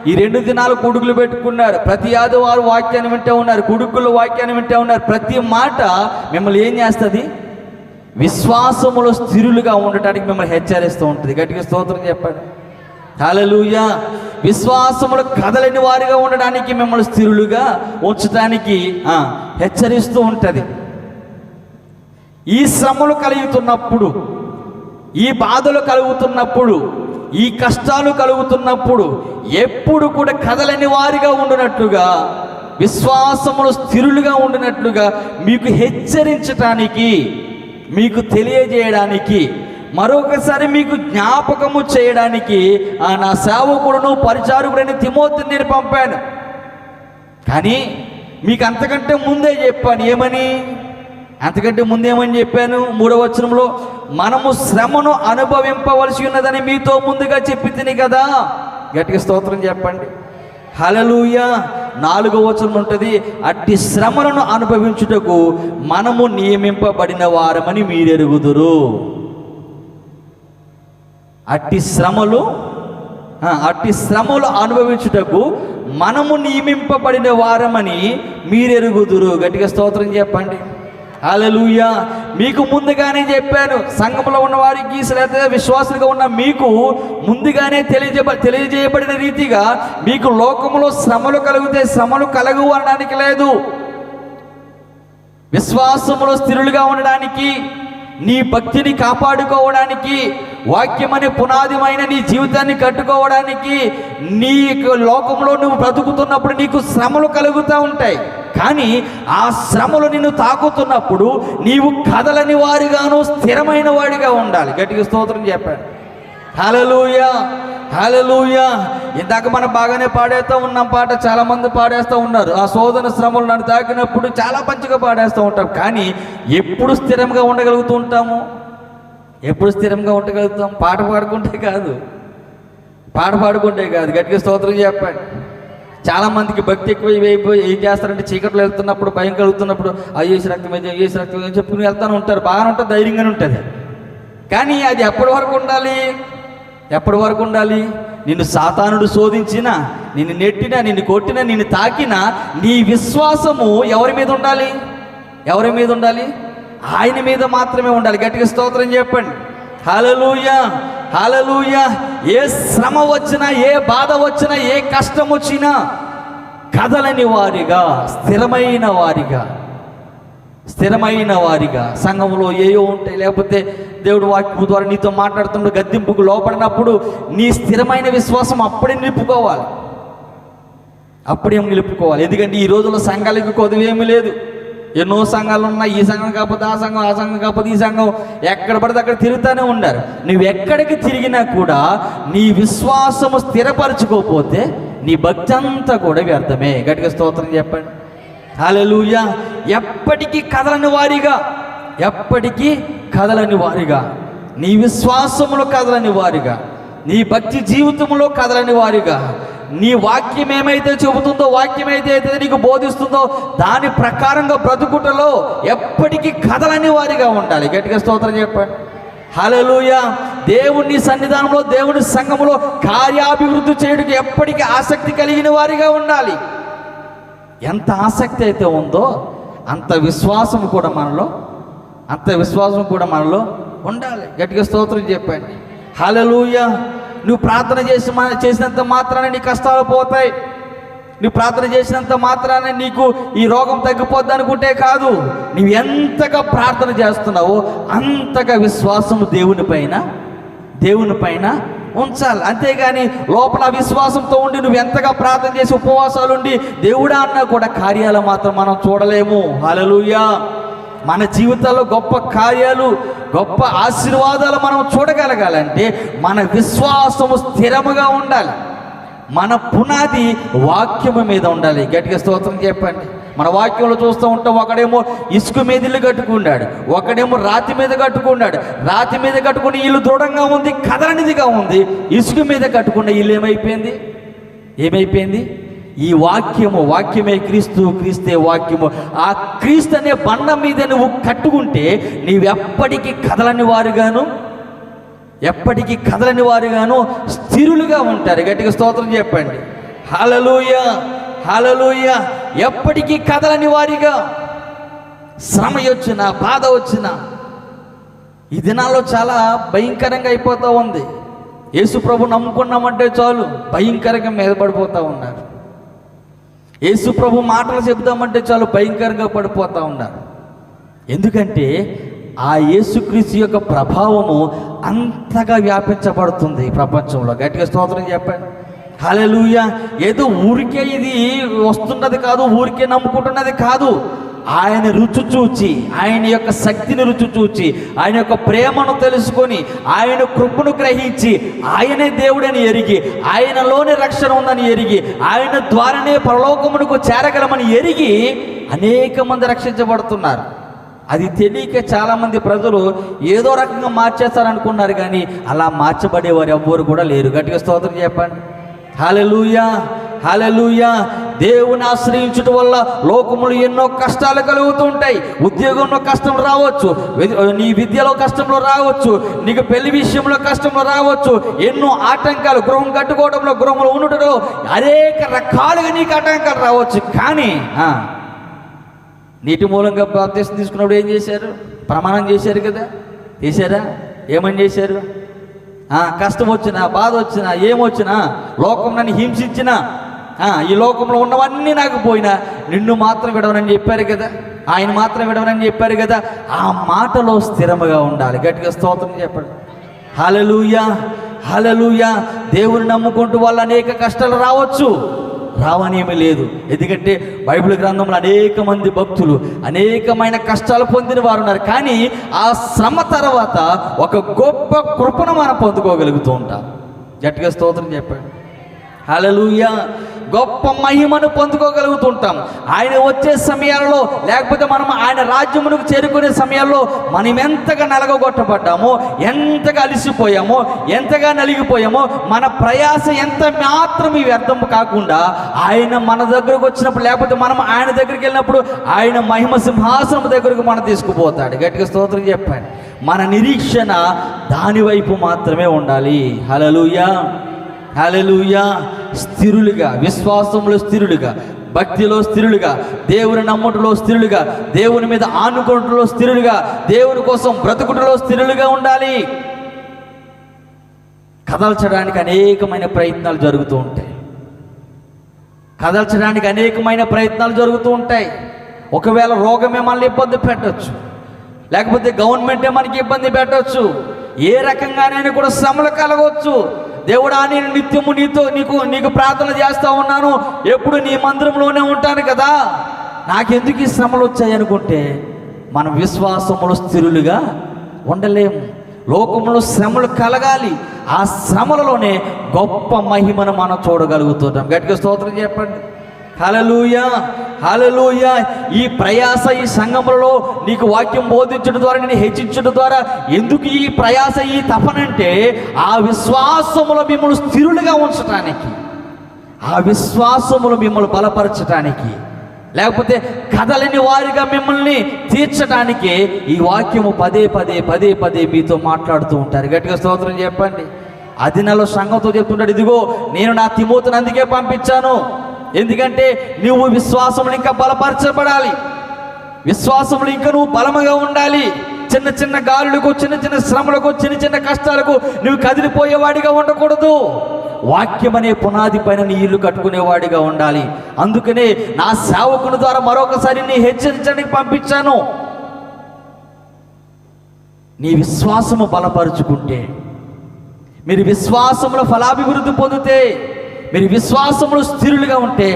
A: ఈ 2 దినాలు కొడుకులు పెట్టుకున్నారు. ప్రతి ఆదివారం వాక్యాన్ని వింటూ ఉన్నారు, కొడుకులు వాక్యాన్ని వింటూ ఉన్నారు. ప్రతి మాట మిమ్మల్ని ఏం చేస్తుంది? విశ్వాసములో స్థిరులుగా ఉండటానికి మిమ్మల్ని హెచ్చరిస్తూ ఉంటుంది. గట్టిగా స్తోత్రం చెప్పండి. హల్లెలూయా. విశ్వాసములు కదలని వారిగా ఉండడానికి, మిమ్మల్ని స్థిరులుగా ఉంచడానికి హెచ్చరిస్తూ ఉంటుంది. ఈ శ్రమలు కలుగుతున్నప్పుడు, ఈ బాధలు కలుగుతున్నప్పుడు, ఈ కష్టాలు కలుగుతున్నప్పుడు ఎప్పుడు కూడా కదలని వారిగా ఉండినట్లుగా, విశ్వాసములు స్థిరులుగా ఉండినట్లుగా మీకు హెచ్చరించటానికి, మీకు తెలియజేయడానికి, మరొకసారి మీకు జ్ఞాపకము చేయడానికి నా సేవకుడును పరిచారకుడైన తిమోతిని నేను పంపాను. కానీ మీకు అంతకంటే ముందే చెప్పాను. ఏమని? అంతకంటే ముందేమని చెప్పాను? 3వ వచనంలో, మనము శ్రమను అనుభవింపవలసి ఉన్నదని మీతో ముందుగా చెప్పి తిని కదా. గట్టిగా స్తోత్రం చెప్పండి. హల్లెలూయా. 4వ వచనం ఉంటుంది, అట్టి శ్రమలను అనుభవించుటకు మనము నియమింపబడిన వారమని మీరెరుగుదురు. అట్టి శ్రమలు అనుభవించుటకు మనము నియమింపబడిన వారమని మీరెరుగుదురు. గట్టిగా స్తోత్రం చెప్పండి. హల్లెలూయా. మీకు ముందుగానే చెప్పాను, సంఘంలో ఉన్న వారికి, లేదా విశ్వాసులుగా ఉన్న మీకు ముందుగానే తెలియజేయబడిన రీతిగా, మీకు లోకంలో శ్రమలు కలిగితే శ్రమలు కలగవు అనడానికి లేదు. విశ్వాసములో స్థిరులుగా ఉండడానికి, నీ భక్తిని కాపాడుకోవడానికి, వాక్యమనే పునాదిమైన నీ జీవితాన్ని కట్టుకోవడానికి, నీ లోకంలో నువ్వు బ్రతుకుతున్నప్పుడు నీకు శ్రమలు కలుగుతూ ఉంటాయి. కానీ ఆ శ్రమలు నిన్ను తాకుతున్నప్పుడు నీవు కదలని వారిగాను స్థిరమైన వాడిగా ఉండాలి. గట్టిగా స్తోత్రం చెప్పాడు. హల్లెలూయా. హల్లెలూయా. ఇందాక మనం బాగానే పాడేస్తూ ఉన్నాం పాట, చాలామంది పాడేస్తూ ఉన్నారు. ఆ శోధన శ్రమలు నన్ను తాకినప్పుడు చాలా మంచిగా పాడేస్తూ ఉంటాం. కానీ ఎప్పుడు స్థిరంగా ఉండగలుగుతూ ఉంటాము? ఎప్పుడు స్థిరంగా ఉండగలుగుతాం? పాట పాడుకుంటే కాదు. గట్టిగా స్తోత్రం చెప్పండి. చాలామందికి భక్తి ఎక్కువ అయిపోయి ఏం చేస్తారంటే, చీకట్లో వెళ్తున్నప్పుడు, భయం కలుగుతున్నప్పుడు, యేసు రక్తం అని చెప్పుకుని వెళ్తాను ఉంటారు. బాగానే ఉంటుంది, ధైర్యంగానే ఉంటుంది. కానీ అది ఎప్పటి వరకు ఉండాలి? నిన్ను సాతానుడు శోధించినా, నిన్ను నెట్టినా, నిన్ను కొట్టినా, నిన్ను తాకినా, నీ విశ్వాసము ఎవరి మీద ఉండాలి? ఆయన మీద మాత్రమే ఉండాలి. గట్టిగా స్తోత్రం చెప్పండి. హల్లెలూయా. హల్లెలూయా. ఏ శ్రమ వచ్చినా, ఏ బాధ వచ్చినా, ఏ కష్టం వచ్చినా కదలని వారిగా, స్థిరమైన వారిగా సంఘంలో ఏయో ఉంటాయి. లేకపోతే దేవుడు వాక్యం ద్వారా నీతో మాట్లాడుతున్నప్పుడు గద్దింపుకు లోపడినప్పుడు నీ స్థిరమైన విశ్వాసం అప్పుడే నిలుపుకోవాలి. ఎందుకంటే ఈ రోజుల్లో సంఘాలకి కొదువేమీ లేదు. ఎన్నో సంఘాలు ఉన్నాయి. ఈ సంఘం కాకపోతే ఆ సంఘం, ఆ సంఘం కాకపోతే ఈ సంఘం, ఎక్కడ పడితే అక్కడ తిరుగుతూనే ఉన్నారు. నువ్వు ఎక్కడికి తిరిగినా కూడా నీ విశ్వాసము స్థిరపరచుకోకపోతే నీ భక్తి అంతా కూడా వ్యర్థమే. గట్టిగా స్తోత్రం చెప్పండి. హల్లెలూయా. ఎప్పటికీ కదలని వారిగా, నీ విశ్వాసములో కదలని వారిగా, నీ భక్తి జీవితంలో కదలని వారిగా, నీ వాక్యం ఏమైతే చెబుతుందో, వాక్యం అయితే నీకు బోధిస్తుందో దాని ప్రకారంగా బ్రతుకుటలో ఎప్పటికీ కదలని వారిగా ఉండాలి. గట్టిగా స్తోత్రం చెప్పండి. హల్లెలూయా. దేవుని సన్నిధానంలో, దేవుని సంఘములో కార్యాభివృద్ధి చేయడానికి ఎప్పటికీ ఆసక్తి కలిగిన వారిగా ఉండాలి. ఎంత ఆసక్తి అయితే ఉందో అంత విశ్వాసం కూడా మనలో ఉండాలి. గట్టిగా స్తోత్రం చెప్పండి. హల్లెలూయా. నువ్వు ప్రార్థన చేసినంత మాత్రాన నీ కష్టాలు పోతాయి. నువ్వు ప్రార్థన చేసినంత మాత్రాన నీకు ఈ రోగం తగ్గిపోద్ది అనుకుంటే కాదు. నువ్వు ఎంతగా ప్రార్థన చేస్తున్నావో అంతగా విశ్వాసం దేవుని పైన ఉంచాలి. అంతేగాని లోపల విశ్వాసంతో ఉండి నువ్వు ఎంతగా ప్రార్థన చేసి ఉపవాసాలు ఉండి దేవుడా అన్నా కూడా కార్యాలు మాత్రం మనం చూడలేము. హల్లెలూయా. మన జీవితాల్లో గొప్ప కార్యాలు, గొప్ప ఆశీర్వాదాలు మనం చూడగలగాలంటే మన విశ్వాసము స్థిరముగా ఉండాలి. మన పునాది వాక్యము మీద ఉండాలి. గట్టిగా స్తోత్రం చెప్పండి. మన వాక్యంలో చూస్తూ ఉంటాం, ఒకడేమో ఇసుక మీద ఇల్లు కట్టుకున్నాడు, ఒకడేమో రాతి మీద కట్టుకున్నాడు. రాతి మీద కట్టుకుని ఇల్లు దృఢంగా ఉంది, కదలనిదిగా ఉంది. ఇసుక మీద కట్టుకున్న ఇల్లు ఏమైపోయింది? ఈ వాక్యమే క్రీస్తు, క్రీస్తే వాక్యము. ఆ క్రీస్తు అనే బండ మీద నువ్వు కట్టుకుంటే నీవెప్పటికీ కదలని వారుగాను స్థిరులుగా ఉంటారు. గట్టిగా స్తోత్రం చెప్పండి. హల్లెలూయా, హల్లెలూయా. ఎప్పటికీ కదలని వారిగా, శ్రమ వచ్చినా, బాధ వచ్చినా. ఈ దినాల్లో చాలా భయంకరంగా అయిపోతూ ఉంది. యేసు ప్రభు నమ్ముకున్నామంటే చాలు భయంకరంగా మీద పడిపోతూ ఉన్నారు. యేసు ప్రభు మాటలు చెబుతామంటే చాలు భయంకరంగా పడిపోతూ ఉన్నారు. ఎందుకంటే ఆ యేసుక్రీస్తు యొక్క ప్రభావము అంతగా వ్యాపించబడుతుంది ప్రపంచంలో. గట్టిగా స్తోత్రం చెప్పండి. హల్లెలూయా. ఏదో ఊరికే ఇది వస్తున్నది కాదు, ఊరికే నమ్ముకుంటున్నది కాదు. ఆయన రుచి చూచి, ఆయన యొక్క శక్తిని రుచి చూచి, ఆయన యొక్క ప్రేమను తెలుసుకొని, ఆయన కృపను గ్రహించి, ఆయనే దేవుడని ఎరిగి, ఆయనలోనే రక్షణ ఉందని ఎరిగి, ఆయన ద్వారానే పరలోకమునకు చేరగలమని ఎరిగి అనేక మంది రక్షించబడుతున్నారు. అది తెలియక చాలామంది ప్రజలు ఏదో రకంగా మార్చేస్తారనుకున్నారు, కానీ అలా మార్చబడేవారు ఎవ్వరు కూడా లేరు. గట్టిగా స్తోత్రం చెప్పండి. హల్లెలూయా, హల్లెలూయా. దేవుని ఆశ్రయించడం వల్ల లోకములు ఎన్నో కష్టాలు కలుగుతూ ఉంటాయి. ఉద్యోగంలో కష్టం రావచ్చు, నీ విద్యలో కష్టంలో రావచ్చు, నీకు పెళ్లి విషయంలో కష్టంలో రావచ్చు, ఎన్నో ఆటంకాలు, గృహం కట్టుకోవడంలో, గృహంలో ఉండటంలో అనేక రకాలుగా నీకు ఆటంకాలు రావచ్చు. కానీ నీటి మూలంగా బాప్తిస్మం తీసుకున్నప్పుడు ఏం చేశారు? ప్రమాణం చేశారు కదా, చేశారా? ఏమని చేశారు? కష్టం వచ్చినా, బాధ వచ్చినా, ఏమొచ్చినా, లోకం నన్ను హింసించినా, ఈ లోకంలో ఉన్నవన్నీ నాకు పోయినా నిన్ను మాత్రం విడవనని చెప్పారు కదా, ఆయన మాత్రం విడవనని చెప్పారు కదా. ఆ మాటలో స్థిరముగా ఉండాలి. గట్టిగా స్తోత్రం చెప్పండి. హల్లెలూయా, హల్లెలూయా. దేవుని నమ్ముకుంటూ వాళ్ళు అనేక కష్టాలు రావచ్చు, రావనేమీ లేదు. ఎందుకంటే బైబిల్ గ్రంథంలో అనేక మంది భక్తులు అనేకమైన కష్టాలు పొందిన వారు ఉన్నారు. కానీ ఆ శ్రమ తర్వాత ఒక గొప్ప కృపను మనం పొందుకోగలుగుతూ ఉంటాం. గట్టిగా స్తోత్రం చెప్పండి. హల్లెలూయా. గొప్ప మహిమను పొందుకోగలుగుతుంటాం. ఆయన వచ్చే సమయాల్లో, లేకపోతే మనం ఆయన రాజ్యమునకు చేరుకునే సమయాల్లో మనం ఎంతగా నలగొట్టబడ్డామో, ఎంతగా అలిసిపోయామో, ఎంతగా నలిగిపోయామో, మన ప్రయాస ఎంత మాత్రం వ్యర్థం కాకుండా ఆయన మన దగ్గరకు వచ్చినప్పుడు, లేకపోతే మనం ఆయన దగ్గరికి వెళ్ళినప్పుడు ఆయన మహిమ సింహాసనం దగ్గరకు మనం తీసుకుపోతాడు. గట్టిగా స్తోత్రం చెప్పండి. మన నిరీక్షణ దాని వైపు మాత్రమే ఉండాలి. హల్లెలూయా, హల్లెలూయా. స్థిరులుగా, విశ్వాసంలో స్థిరులుగా, భక్తిలో స్థిరులుగా, దేవుని నమ్ముటలో స్థిరులుగా, దేవుని మీద ఆనుకోవడంలో స్థిరులుగా, దేవుని కోసం బ్రతుకుటలో స్థిరులుగా ఉండాలి. కదల్చడానికి అనేకమైన ప్రయత్నాలు జరుగుతూ ఉంటాయి. ఒకవేళ రోగమే మనల్ని ఇబ్బంది పెట్టవచ్చు, లేకపోతే గవర్నమెంటే మనకి ఇబ్బంది పెట్టవచ్చు, ఏ రకంగానైనా కూడా శ్రమలు కలగవచ్చు. దేవుడా, నేను నిత్యము నీకు ప్రార్థన చేస్తూ ఉన్నాను, ఎప్పుడు నీ మందిరంలోనే ఉంటాను కదా, నాకెందుకు ఈ శ్రమలు వచ్చాయి అనుకుంటే మనం విశ్వాసములో స్థిరులుగా ఉండలేము. లోకంలో శ్రమలు కలగాలి. ఆ శ్రమలలోనే గొప్ప మహిమను మనం చూడగలుగుతుంటాం. గట్టిగా స్తోత్రం చెప్పండి. హల్లెలూయా, హల్లెలూయా. ఈ ప్రయాస ఈ సంఘములలో నీకు వాక్యం బోధించడం ద్వారా, నేను హెచ్చించడం ద్వారా ఎందుకు ఈ ప్రయాస, ఈ తపనంటే ఆ విశ్వాసములో మిమ్మల్ని స్థిరులుగా ఉంచటానికి, ఆ విశ్వాసములు మిమ్మల్ని బలపరచటానికి, లేకపోతే కదలని వారిగా మిమ్మల్ని తీర్చడానికి ఈ వాక్యము పదే పదే మీతో మాట్లాడుతూ ఉంటారు. గట్టిగా స్తోత్రం చెప్పండి. అది నెలలో సంఘంతో చెప్తుంటాడు, ఇదిగో నేను నా తిమోతిని అందుకే పంపించాను. ఎందుకంటే నువ్వు విశ్వాసములు ఇంకా బలపరచబడాలి, విశ్వాసములు ఇంకా నువ్వు బలముగా ఉండాలి. చిన్న చిన్న గాలులకు, చిన్న చిన్న శ్రమలకు, చిన్న చిన్న కష్టాలకు నువ్వు కదిలిపోయేవాడిగా ఉండకూడదు. వాక్యం అనే పునాది పైన నీ ఇల్లు కట్టుకునేవాడిగా ఉండాలి. అందుకనే నా సేవకుని ద్వారా మరొకసారి నీ హెచ్చరించడానికి పంపించాను. నీ విశ్వాసము బలపరుచుకుంటే, మీరు విశ్వాసములో ఫలాభివృద్ధి పొందితే, మీరు విశ్వాసములో స్థిరులుగా ఉంటే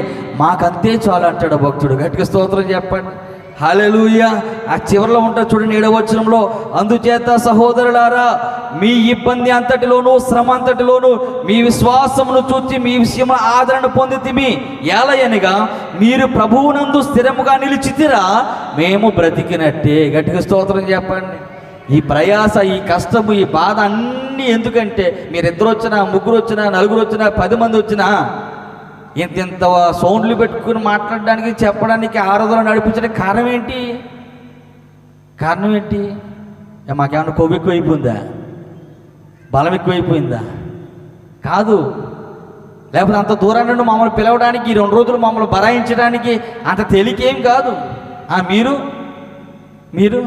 A: మాకంతే చాలు అంటాడు భక్తుడు. గట్టిగా స్తోత్రం చెప్పండి. హల్లెలూయా. ఆ చివరిలో ఉంటుంది చూడండి 7వ వచనంలో, అందుచేత సహోదరులారా మీ ఇబ్బంది అంతటిలోనూ శ్రమ అంతటిలోనూ మీ విశ్వాసమును చూచి మీ విషయంలో ఆదరణ పొందితిమి. ఏలయనగా మీరు ప్రభువునందు స్థిరముగా నిలిచితిరా మేము బ్రతికినట్టే. గట్టిగా స్తోత్రం చెప్పండి. ఈ ప్రయాస, ఈ కష్టము, ఈ బాధ అన్నీ ఎందుకంటే మీరిద్దరు వచ్చినా, ముగ్గురు వచ్చినా, నలుగురు వచ్చినా, 10 మంది వచ్చినా ఇంత సౌండ్లు పెట్టుకుని మాట్లాడడానికి, చెప్పడానికి, ఆరాధన నడిపించడానికి కారణం ఏంటి? కారణం ఏంటి? మాకేమన్నా కొవ్వు ఎక్కువైపోయిందా? బలం ఎక్కువైపోయిందా? కాదు. లేకపోతే అంత దూరం నుండి మమ్మల్ని పిలవడానికి, 2 రోజులు మమ్మల్ని బరాయించడానికి అంత తేలికేం కాదు. మీరు మీరు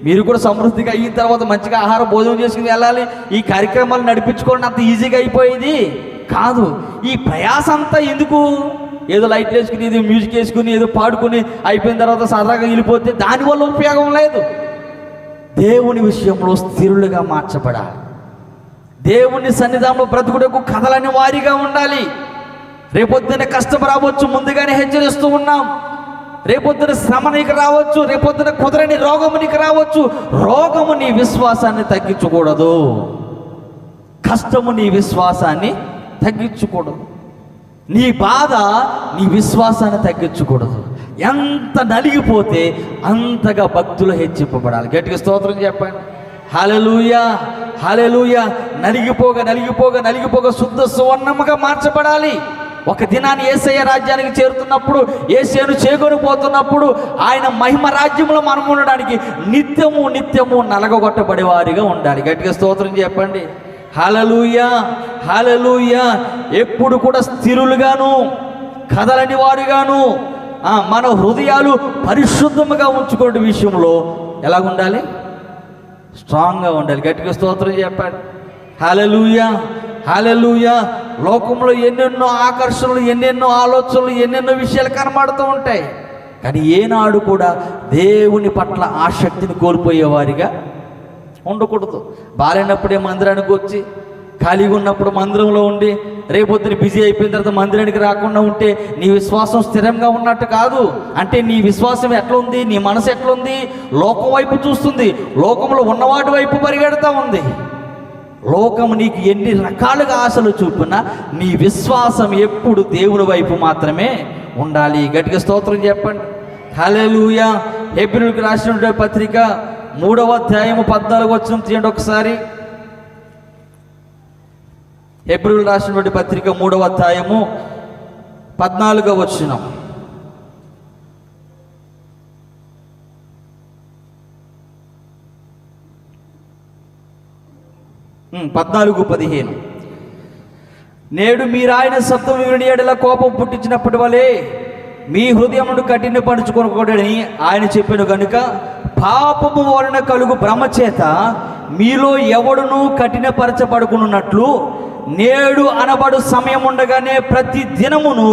A: మీరు కూడా సమృద్ధిగా అయిన తర్వాత మంచిగా ఆహార భోజనం చేసుకుని వెళ్ళాలి, ఈ కార్యక్రమాలు నడిపించుకోవడం అంత ఈజీగా అయిపోయేది కాదు. ఈ ప్రయాస అంతా ఎందుకు? ఏదో లైట్లు వేసుకుని, ఏదో మ్యూజిక్ వేసుకుని, ఏదో పాడుకుని అయిపోయిన తర్వాత సరదాగా వెళ్ళిపోతే దానివల్ల ఉపయోగం లేదు. దేవుని విషయంలో స్థిరులుగా మార్చబడాలి. దేవుని సన్నిధానంలో బ్రతుకుటకు కదలని వారిగా ఉండాలి. రేపొద్దున కష్టం రావచ్చు, ముందుగానే హెచ్చరిస్తూ ఉన్నాం. రేపొద్దున శ్రమ నీకు రావచ్చు, రేపొద్దున కుదరని రోగము నీకు రావచ్చు. రోగము నీ విశ్వాసాన్ని తగ్గించకూడదు, కష్టము నీ విశ్వాసాన్ని తగ్గించకూడదు, నీ బాధ నీ విశ్వాసాన్ని తగ్గించకూడదు. ఎంత నలిగిపోతే అంతగా భక్తులు హెచ్చింపబడాలి. గట్టిగా స్తోత్రం చెప్పండి. హల్లెలూయా, హల్లెలూయా. నలిగిపోగా నలిగిపోగా నలిగిపోగా శుద్ధ సువర్ణముగా మార్చబడాలి. ఒక దినాన్ని యేసయ్య రాజ్యానికి చేరుతున్నప్పుడు, యేసయ్యను చేకొనిపోతున్నప్పుడు ఆయన మహిమ రాజ్యంలో మనం ఉండడానికి నిత్యము నిత్యము నలగొట్టబడే వారిగా ఉండాలి. గట్టిగా స్తోత్రం చెప్పండి. హల్లెలూయా, హల్లెలూయా. ఎప్పుడు కూడా స్థిరులుగాను కదలని వారుగాను మన హృదయాలు పరిశుద్ధముగా ఉంచుకునే విషయంలో ఎలాగుండాలి? స్ట్రాంగ్గా ఉండాలి. గట్టిగా స్తోత్రం చెప్పండి. హల్లెలూయా, హల్లెలూయా. లోకంలో ఎన్నెన్నో ఆకర్షణలు, ఎన్నెన్నో ఆలోచనలు, ఎన్నెన్నో విషయాలు కనబడుతూ ఉంటాయి. కానీ ఏనాడు కూడా దేవుని పట్ల ఆసక్తిని కోల్పోయేవారిగా ఉండకూడదు. బాలేనప్పుడే మందిరానికి వచ్చి, ఖాళీగా ఉన్నప్పుడు మందిరంలో ఉండి, రేపొద్దున బిజీ అయిపోయిన తర్వాత మందిరానికి రాకుండా ఉంటే నీ విశ్వాసం స్థిరంగా ఉన్నట్టు కాదు. అంటే నీ విశ్వాసం ఎట్లుంది? నీ మనసు ఎట్లుంది? లోకం వైపు చూస్తుంది, లోకంలో ఉన్నవాటి వైపు పరిగెడతా ఉంది. లోకం నీకు ఎన్ని రకాలుగా ఆశలు చూపినా నీ విశ్వాసం ఎప్పుడు దేవుని వైపు మాత్రమే ఉండాలి. గట్టిగా స్తోత్రం చెప్పండి. హల్లెలూయా. హెబ్రీయులకు రాసినటువంటి పత్రిక 3వ అధ్యాయము 14వ వచనం తీయండి ఒకసారి. హెబ్రీయులకు రాసినటువంటి పత్రిక 3వ అధ్యాయము 14వ వచనం. 14:15. నేడు మీరాయన శబ్దం విని ఎడల కోపం పుట్టించినప్పటి వలె మీ హృదయమును కఠినపరుచుకొనకూడదని ఆయన చెప్పాను గనుక పాపము వలన కలుగు భ్రమ చేత మీలో ఎవడునూ కఠినపరచబడుకున్నట్లు నేడు అనబడు సమయం ఉండగానే ప్రతి దినమును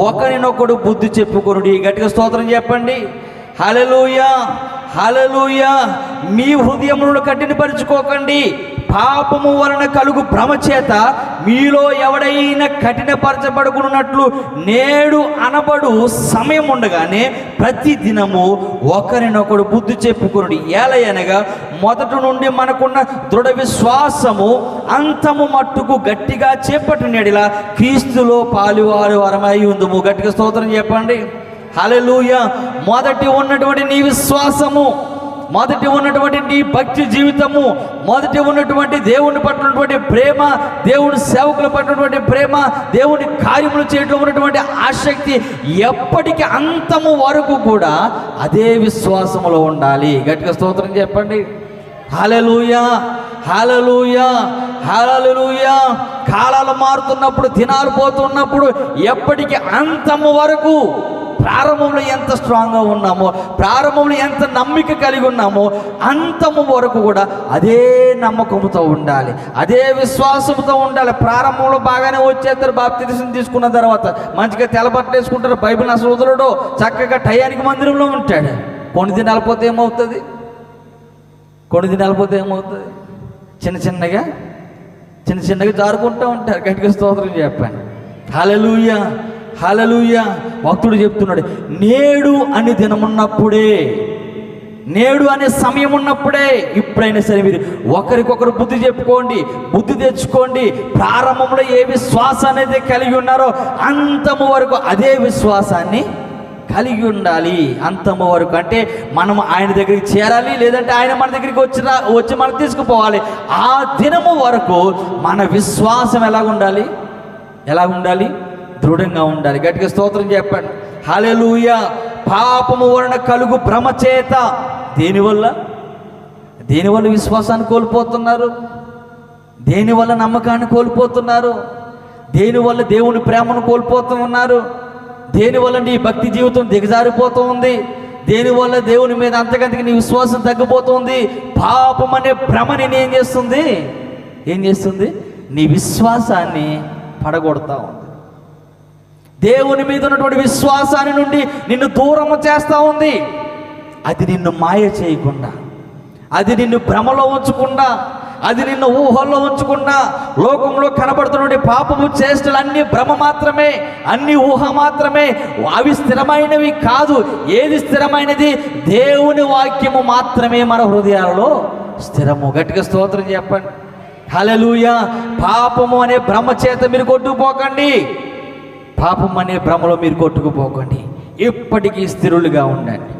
A: ఒకరినొకడు బుద్ధి చెప్పుకొనుడి. గట్టిగా స్తోత్రం చెప్పండి. హల్లెలూయా, హల్లెలూయా. మీ హృదయములను కఠినపరుచుకోకండి. పాపము వలన కలుగు భ్రమ చేత మీలో ఎవడైనా కఠినపరచబడుకున్నట్లు నేడు అనబడు సమయం ఉండగానే ప్రతి దినము ఒకరినొకడు బుద్ధి చెప్పుకొనుడి. ఏలయనగా మొదటి నుండి మనకున్న దృఢ విశ్వాసము అంతము మట్టుకు గట్టిగా చేపట్టినడిలా క్రీస్తులో పాలువారు వరమై ఉందుము. గట్టిగా స్తోత్రం చెప్పండి. హల్లెలూయా. మొదటి ఉన్నటువంటి నీ విశ్వాసము, మొదటి ఉన్నటువంటి నీ భక్తి జీవితము, మొదటి ఉన్నటువంటి దేవుని పట్టినటువంటి ప్రేమ, దేవుని సేవకుల పట్టినటువంటి ప్రేమ, దేవుని కార్యములు చేయడంలో ఉన్నటువంటి ఆసక్తి ఎప్పటికీ అంతము వరకు కూడా అదే విశ్వాసములో ఉండాలి. గట్టిగా స్తోత్రం చెప్పండి. హల్లెలూయా, హల్లెలూయా, హల్లెలూయా. కాలాలు మారుతున్నప్పుడు, దినాలు పోతున్నప్పుడు ఎప్పటికీ అంతము వరకు ప్రారంభంలో ఎంత స్ట్రాంగ్గా ఉన్నామో, ప్రారంభంలో ఎంత నమ్మిక కలిగి ఉన్నామో అంతము వరకు కూడా అదే నమ్మకంతో ఉండాలి, అదే విశ్వాసంతో ఉండాలి. ప్రారంభంలో బాగానే వచ్చేస్తారు, బాప్తిసం తీసుకున్న తర్వాత మంచిగా తెల్లబట్టలు వేసుకుంటారు, బైబిల్ అసలు వదలడు, చక్కగా టయానికి మందిరంలో ఉంటాడు. కొన్ని దినాలు పోతే ఏమవుతుంది? కొన్ని దినాలు పోతే ఏమవుతుంది? చిన్న చిన్నగా జారుకుంటూ ఉంటారు. గట్టిగా స్తోత్రం చెప్పండి. హల్లెలూయా, హల్లెలూయా. భక్తుడు చెప్తున్నాడు, నేడు అని దినమున్నప్పుడే, నేడు అనే సమయం ఉన్నప్పుడే, ఇప్పుడైనా సరే మీరు ఒకరికొకరు బుద్ధి చెప్పుకోండి, బుద్ధి తెచ్చుకోండి. ప్రారంభంలో ఏ విశ్వాసాన్ని అయితే కలిగి ఉన్నారో అంతము వరకు అదే విశ్వాసాన్ని కలిగి ఉండాలి. అంతము వరకు అంటే మనం ఆయన దగ్గరికి చేరాలి, లేదంటే ఆయన మన దగ్గరికి వచ్చి మనం తీసుకుపోవాలి. ఆ దినము వరకు మన విశ్వాసం ఎలా ఉండాలి? దృఢంగా ఉండాలి. గట్టిగా స్తోత్రం చెప్పండి. హల్లెలూయా. పాపము వలన కలుగు భ్రమ చేత దేనివల్ల విశ్వాసాన్ని కోల్పోతున్నారు? దేనివల్ల నమ్మకాన్ని కోల్పోతున్నారు? దేనివల్ల దేవుని ప్రేమను కోల్పోతూ ఉన్నారు? దేనివల్ల నీ భక్తి జీవితం దిగజారిపోతూ ఉంది? దేనివల్ల దేవుని మీద అంతకంతకి నీ విశ్వాసం తగ్గిపోతుంది? పాపం అనే భ్రమ నేను ఏం చేస్తుంది? నీ విశ్వాసాన్ని పడగొడతా ఉంది. దేవుని మీద ఉన్నటువంటి విశ్వాసాన్ని నుండి నిన్ను దూరము చేస్తూ ఉంది. అది నిన్ను మాయ చేయకుండా, అది నిన్ను భ్రమలో ఉంచకుండా, అది నిన్ను ఊహల్లో ఉంచకుండా, లోకంలో కనబడుతున్న పాపము చేష్టలు అన్ని భ్రమ మాత్రమే, అన్ని ఊహ మాత్రమే. అవి స్థిరమైనవి కాదు. ఏది స్థిరమైనది? దేవుని వాక్యము మాత్రమే మన హృదయాలలో స్థిరము. గట్టిగా స్తోత్రం చెప్పండి. హల్లెలూయా. పాపము అనే భ్రమ చేత మీరు కొట్టుకుపోకండి. పాపం అనే భ్రమలో మీరు కొట్టుకుపోకండి. ఎప్పటికీ స్థిరులుగా ఉండండి,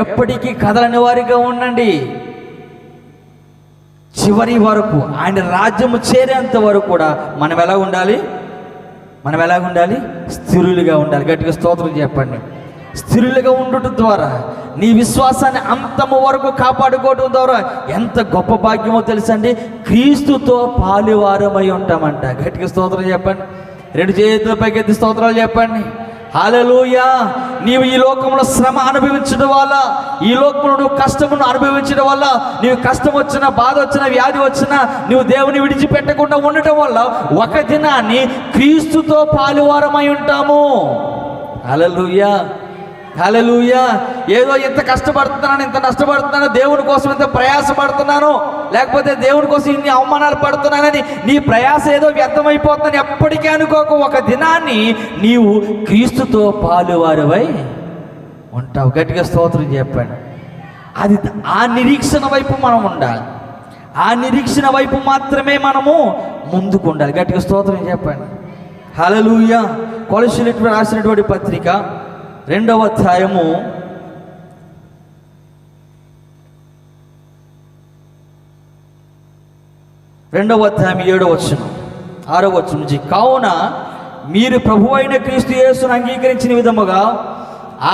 A: ఎప్పటికీ కదలని వారిగా ఉండండి. చివరి వరకు ఆయన రాజ్యము చేరేంత వరకు కూడా మనం ఎలా ఉండాలి? స్థిరులుగా ఉండాలి. గట్టిగా స్తోత్రం చెప్పండి. స్థిరులుగా ఉండటం ద్వారా, నీ విశ్వాసాన్ని అంతము వరకు కాపాడుకోవడం ద్వారా ఎంత గొప్ప భాగ్యమో తెలుసండి. క్రీస్తుతో పాలువారమై ఉంటామంట. గట్టిగా స్తోత్రం చెప్పండి. 2 చేతుల పైకెత్తి స్తోత్రాలు చెప్పండి. హల్లెలూయా. నీవు ఈ లోకంలో శ్రమ అనుభవించడం వల్ల, ఈ లోకంలో నువ్వు కష్టమును అనుభవించడం వల్ల, నీవు కష్టం వచ్చినా, బాధ వచ్చినా, వ్యాధి వచ్చినా నువ్వు దేవుని విడిచిపెట్టకుండా ఉండటం వల్ల ఒక దినాన్ని క్రీస్తుతో పాలువారమై ఉంటాము. హల్లెలూయా. హల్లెలూయా. ఏదో ఇంత కష్టపడుతున్నాను, ఇంత నష్టపడుతున్నాను, దేవుని కోసం ఇంత ప్రయాసపడుతున్నాను, లేకపోతే దేవుని కోసం ఇన్ని అవమానాలు పడుతున్నానని నీ ప్రయాస ఏదో వ్యర్థమైపోతుందని ఎప్పటికీ అనుకోకు. ఒక దినాన్ని నీవు క్రీస్తుతో పాలువారివై ఉంటావు. గట్టిగా స్తోత్రం చెప్పండి. అది ఆ నిరీక్షణ వైపు మనం ఉండాలి. ఆ నిరీక్షణ వైపు మాత్రమే మనము ముందుకు ఉండాలి. గట్టిగా స్తోత్రం చెప్పండి. హల్లెలూయా. కొలస్సీయులకు రాసినటువంటి పత్రిక 2వ అధ్యాయము 7వ వచనం 6వ వచనం నుంచి, కావున మీరు ప్రభువైన క్రీస్తు యేసును అంగీకరించిన విధముగా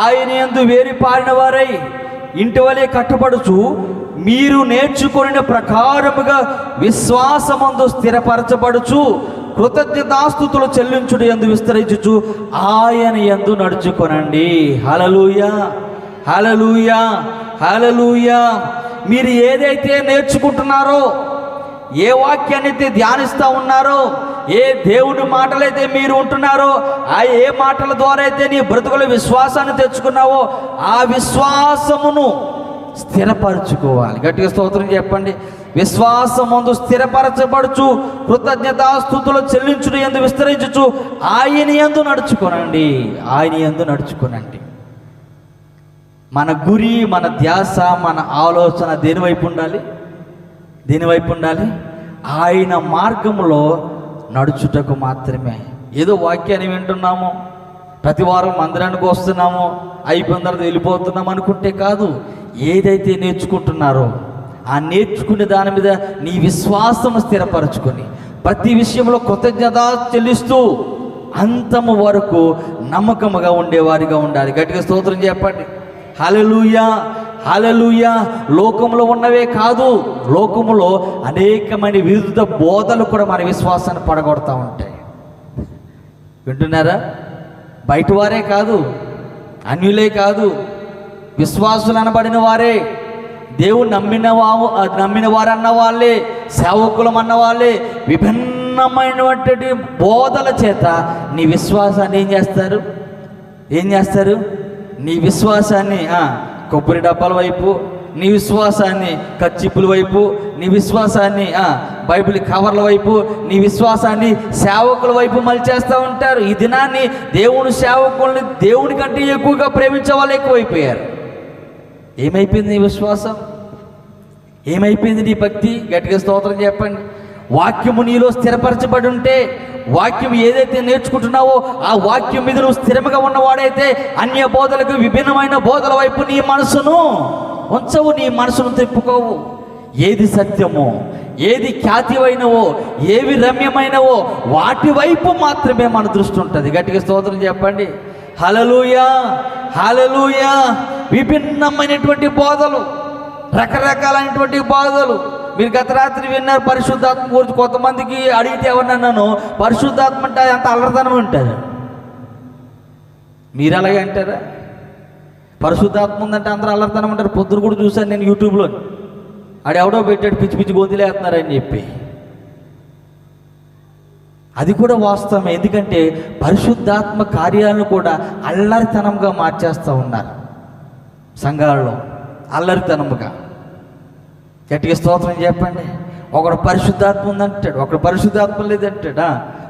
A: ఆయన యందు వేరుపారిన వారై ఇంటి వలె కట్టుబడుచు, మీరు నేర్చుకొనిన ప్రకారముగా విశ్వాసమందు స్థిరపరచబడుచు, కృతజ్ఞతాస్తుతులు చెల్లించుడు యందు విస్తరించుచు ఆయన యందు నడుచుకొనండి. హల్లెలూయా. హల్లెలూయా. హల్లెలూయా. మీరు ఏదైతే నేర్చుకుంటున్నారో, ఏ వాక్యాన్ని అయితే ధ్యానిస్తూ ఉన్నారో, ఏ దేవుని మాటలైతే మీరు ఉంటున్నారో, ఆ ఏ మాటల ద్వారా అయితే నీ బ్రతుకుల విశ్వాసాన్ని తెచ్చుకున్నావో ఆ విశ్వాసమును స్థిరపరచుకోవాలి. గట్టిగా స్తోత్రం చెప్పండి. విశ్వాసమందు స్థిరపరచబడుచు, కృతజ్ఞతాస్తుతులు చెల్లించుడు యందు విస్తరించుచు ఆయన యందు నడుచుకోనండి. ఆయన యందు నడుచుకోనండి. మన గురి, మన ధ్యాస, మన ఆలోచన దేనివైపు ఉండాలి? ఆయన మార్గంలో నడుచుటకు మాత్రమే. ఏదో వాక్యాన్ని వింటున్నాము, ప్రతి వారం మందిరానికి వస్తున్నాము, అయిపోయిన తర్వాత వెళ్ళిపోతున్నాం అనుకుంటే కాదు. ఏదైతే నేర్చుకుంటున్నారో ఆ నేర్చుకునే దాని మీద నీ విశ్వాసం స్థిరపరచుకొని ప్రతి విషయంలో కృతజ్ఞత చెల్లిస్తూ అంతము వరకు నమ్మకముగా ఉండేవారిగా ఉండాలి. గట్టిగా స్తోత్రం చెప్పండి. హల్లెలూయా. హల్లెలూయా. లోకంలో ఉన్నవే కాదు, లోకములో అనేకమైన విరుద్ధ బోధలు కూడా మన విశ్వాసాన్ని పడగొడతా ఉంటాయి. వింటున్నారా? బయట వారే కాదు, అన్యులే కాదు, విశ్వాసులు అనబడిన వారే, దేవుడు నమ్మిన వారు అన్న వాళ్ళే, సేవకులం అన్న వాళ్ళే విభిన్నమైనటువంటి బోధల చేత నీ విశ్వాసాన్ని ఏం చేస్తారు? నీ విశ్వాసాన్ని కొబ్బరి డబ్బాల వైపు, నీ విశ్వాసాన్ని కచ్చిపుల వైపు, నీ విశ్వాసాన్ని బైబిల్ కవర్ల వైపు, నీ విశ్వాసాన్ని సేవకుల వైపు మలిచేస్తూ ఉంటారు. ఈ దినాన్ని దేవుని సేవకుల్ని దేవుని కంటే ఎక్కువగా ప్రేమించే వాళ్ళు ఎక్కువైపోయారు. ఏమైపోయింది నీ విశ్వాసం? ఏమైపోయింది నీ భక్తి? గట్టిగా స్తోత్రం చెప్పండి. వాక్యము నీలో స్థిరపరచబడి ఉంటే, వాక్యం ఏదైతే నేర్చుకుంటున్నావో ఆ వాక్యం మీద నువ్వు స్థిరముగా ఉన్నవాడైతే అన్య బోధలకు, విభిన్నమైన బోధల వైపు నీ మనసును ఉంచవు, నీ మనసును తిప్పుకోవు. ఏది సత్యమో, ఏది ఖ్యాతివైనవో, ఏవి రమ్యమైనవో వాటి వైపు మాత్రమే మన దృష్టి ఉంటుంది. గట్టిగా స్తోత్రం చెప్పండి. హల్లెలూయా, హల్లెలూయా. విభిన్నమైనటువంటి బోధలు, రకరకాలైనటువంటి బోధలు. మీరు గత రాత్రి విన్నారు పరిశుద్ధాత్మ గురించి. కొంతమందికి అడిగితే ఎవరినన్నాను, పరిశుద్ధాత్మ అంటే అంత అల్లరితనం ఉంటుంది. మీరు అలాగే అంటారా? పరిశుద్ధాత్మ ఉందంటే అందరూ అల్లరితనం ఉంటారు. పొద్దున కూడా చూశాను నేను యూట్యూబ్లో, ఆడెవడో పెట్టాడు పిచ్చి పిచ్చి గొంతులేస్తున్నారని చెప్పి. అది కూడా వాస్తవమే. ఎందుకంటే పరిశుద్ధాత్మ కార్యాలను కూడా అల్లరితనంగా మార్చేస్తూ ఉన్నారు సంఘాలలో, అల్లరితనముగా. గట్టిగా స్తోత్రం చెప్పండి. ఒకడు పరిశుద్ధాత్మ ఉందంటాడు, ఒకడు పరిశుద్ధాత్మ లేదంటాడు,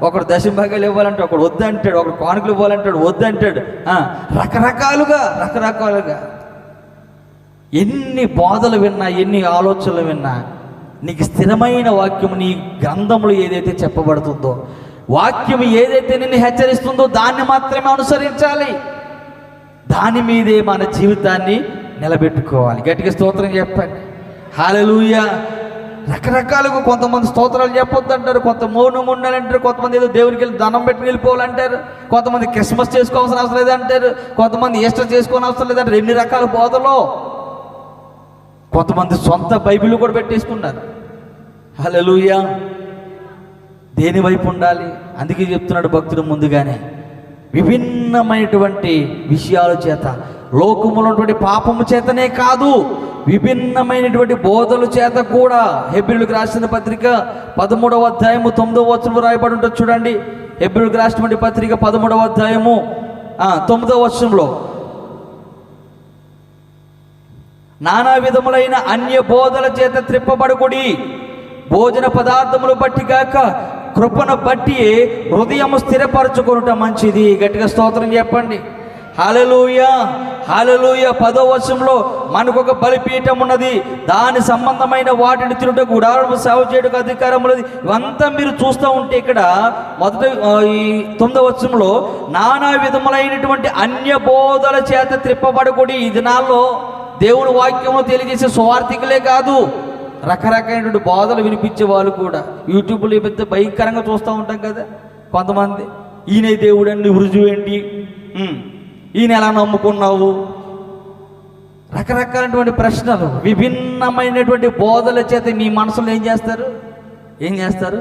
A: ఒకడు దశభాగాలు ఇవ్వాలంటే ఒకడు వద్దంటాడు, ఒకడు కానుకలు ఇవ్వాలంటాడు వద్దంటాడు. రకరకాలుగా ఎన్ని బోధలు విన్నా, ఎన్ని ఆలోచనలు విన్నా, నీకు స్థిరమైన వాక్యం నీ గ్రంథములు ఏదైతే చెప్పబడుతుందో, వాక్యం ఏదైతే నిన్ను హెచ్చరిస్తుందో దాన్ని మాత్రమే అనుసరించాలి. దాని మీదే మన జీవితాన్ని నిలబెట్టుకోవాలి. గట్టిగా స్తోత్రం చెప్పండి. హల్లెలూయా. రకరకాలుగా కొంతమంది స్తోత్రాలు చెప్పొద్దు అంటారు, కొంత మౌనం ఉండాలంటారు, కొంతమంది ఏదో దేవునికి వెళ్ళి దండం పెట్టి వెళ్ళిపోవాలంటారు, కొంతమంది క్రిస్మస్ చేసుకోవాల్సిన అవసరం లేదంటారు, కొంతమంది ఈస్టర్ చేసుకోవాల్సిన అవసరం లేదంటారు. ఎన్ని రకాల బోధలో. కొంతమంది సొంత బైబిల్ కూడా పెట్టేసుకున్నారు. హల్లెలూయా. దేని వైపు ఉండాలి? అందుకే చెప్తున్నాడు భక్తుడు ముందుగానే, విభిన్నమైనటువంటి విషయాల చేత, లోకములో ఉన్నటువంటి పాపము చేతనే కాదు, విభిన్నమైనటువంటి బోధల చేత కూడా. హెబ్రీయులకు రాసిన పత్రిక 13వ అధ్యాయము 9వ వచనంలో రాయబడి ఉంటుంది చూడండి. హెబ్రీయులకు రాసినటువంటి పత్రిక 13వ అధ్యాయము 9వ వచనంలో, నానా విధములైన అన్య బోధల చేత త్రిప్పబడుకుడి, భోజన పదార్థములు బట్టి కాక కృపను బట్టి హృదయము స్థిరపరచుకొనుట మంచిది. గట్టిగా స్తోత్రం చెప్పండి. హల్లెలూయా, హల్లెలూయా. 10వ వచనంలో మనకు ఒక బలిపీఠం ఉన్నది, దాని సంబంధమైన వాటిని తినుటకు, గుడారము సేవ చేయడానికి అధికారం ఉన్నది. ఇవంతా మీరు చూస్తూ ఉంటే ఇక్కడ మొదటి ఈ 9వ వచనంలో నానా విధములైనటువంటి అన్య బోధల చేత త్రిప్పబడకూడి. ఈ దినాల్లో దేవుని వాక్యము తెలియజేసే సువార్థికులే కాదు, రకరకాలైనటువంటి బోధలు వినిపించే వాళ్ళు కూడా. యూట్యూబ్లో పెద్ద భయంకరంగా చూస్తూ ఉంటాం కదా కొంతమంది. ఈయన దేవుడని రుజువు ఏంటి, ఈయన ఎలా నమ్ముకున్నావు, రకరకాలైనటువంటి ప్రశ్నలు, విభిన్నమైనటువంటి బోధల చేత మీ మనసులో ఏం చేస్తారు?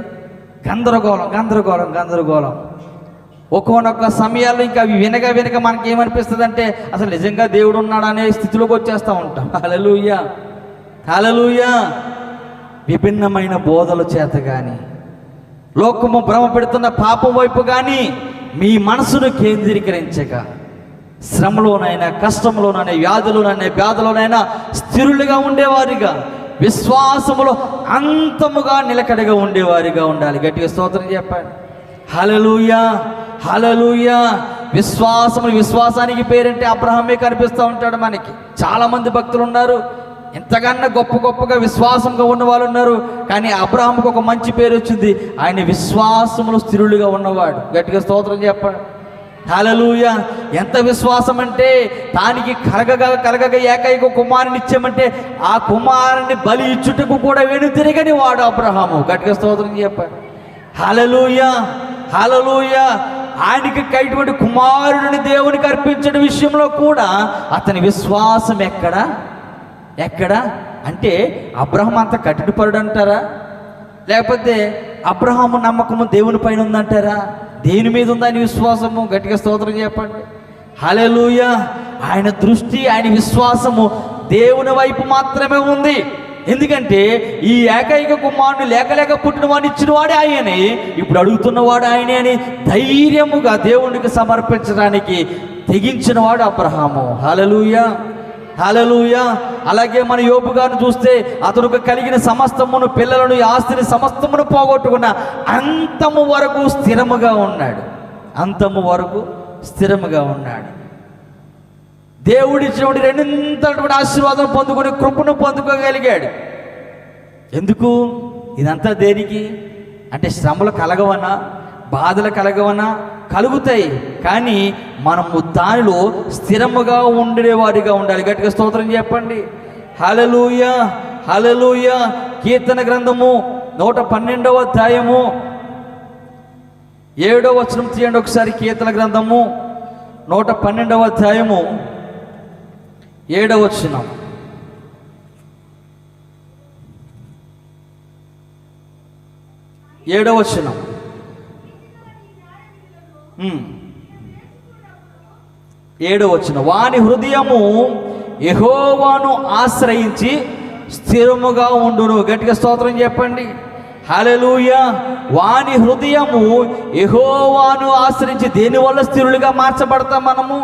A: గందరగోళం. ఒక్కొక్క సమయాల్లో ఇంకా అవి వినక మనకి ఏమనిపిస్తుంది అంటే అసలు నిజంగా దేవుడు ఉన్నాడు అనే స్థితిలోకి వచ్చేస్తూ ఉంటాం. హల్లెలూయా, హల్లెలూయా. విభిన్నమైన బోధల చేత కానీ, లోకము భ్రమ పెడుతున్న పాపం వైపు కానీ మీ మనసును కేంద్రీకరించక, శ్రమలోనైనా, కష్టంలోనైనా, వ్యాధిలోనైనా, బాధలోనైనా స్థిరులుగా ఉండేవారిగా, విశ్వాసములో అంతముగా నిలకడగా ఉండేవారిగా ఉండాలి. గట్టిగా స్తోత్రం చెప్పండి. హల్లెలూయా, హల్లెలూయా. విశ్వాసానికి పేరంటే అబ్రహామే కనిపిస్తూ ఉంటాడు మనకి. చాలామంది భక్తులు ఉన్నారు, ఎంతకన్నా గొప్పగా విశ్వాసంగా ఉన్న వాళ్ళు ఉన్నారు. కానీ అబ్రహాముకు ఒక మంచి పేరు వచ్చింది, ఆయన విశ్వాసములో స్థిరులుగా ఉన్నవాడు. గట్టిగా స్తోత్రం చెప్పండి. హల్లెలూయా. ఎంత విశ్వాసం అంటే తానికి కలగగా ఏకైక కుమారుని ఇచ్చామంటే ఆ కుమారుని బలి ఇచ్చుటకు కూడా వెనుతిరగని వాడు అబ్రహాము. గట్టిగా స్తోత్రం చెప్పండి. హల్లెలూయా, హల్లెలూయా. ఆయనకి కైటువంటి కుమారుడిని దేవునికి అర్పించడం విషయంలో కూడా అతని విశ్వాసం ఎక్కడ అంటే అబ్రహాం అంత కఠినపరుడు అంటారా, లేకపోతే అబ్రహాము నమ్మకము దేవుని పైన ఉందంటారా? దేని మీద ఉందా ఆయన విశ్వాసము? గట్టిగా స్తోత్రం చెప్పండి. హల్లెలూయా. ఆయన దృష్టి, ఆయన విశ్వాసము దేవుని వైపు మాత్రమే ఉంది. ఎందుకంటే ఈ ఏకైక కుమారుని లేక పుట్టిన వాడిని ఇచ్చిన వాడే ఆయనే, ఇప్పుడు అడుగుతున్నవాడు ఆయనే అని ధైర్యముగా దేవునికి సమర్పించడానికి తెగించిన వాడు అబ్రహాము. హల్లెలూయా, హల్లెలూయా. అలాగే మన యోబు గారిని చూస్తే అతను కలిగిన సమస్తమును, పిల్లలను, ఆస్తిని సమస్తమును పోగొట్టుకున్న అంతము వరకు స్థిరముగా ఉన్నాడు. అంతము వరకు స్థిరముగా ఉన్నాడు. దేవుడిచ్చినటువంటి రెండింతటువంటి ఆశీర్వాదం పొందుకొని కృపను పొందుకోగలిగాడు. ఎందుకు ఇదంతా దేనికి అంటే శ్రమలు కలగవనా, బాధలు కలగవనా? కలుగుతాయి, కానీ మనము దానిలో స్థిరముగా ఉండేవారిగా ఉండాలి. గట్టిగా స్తోత్రం చెప్పండి. హల్లెలూయా, హల్లెలూయా. కీర్తన గ్రంథము 112వ అధ్యాయము 7వ వచనం తీయండి ఒకసారి. కీర్తన గ్రంథము 112వ అధ్యాయము 7వ వచనం. ఏడవ వచనం. ఏడవ వచనం. వాని హృదయము యెహోవాను ఆశ్రయించి స్థిరముగా ఉండును. గట్టిగా స్తోత్రం చెప్పండి. హల్లెలూయా. వాని హృదయము యెహోవాను ఆశ్రయించి. దేనివల్ల స్థిరులుగా మార్చబడతాం మనము?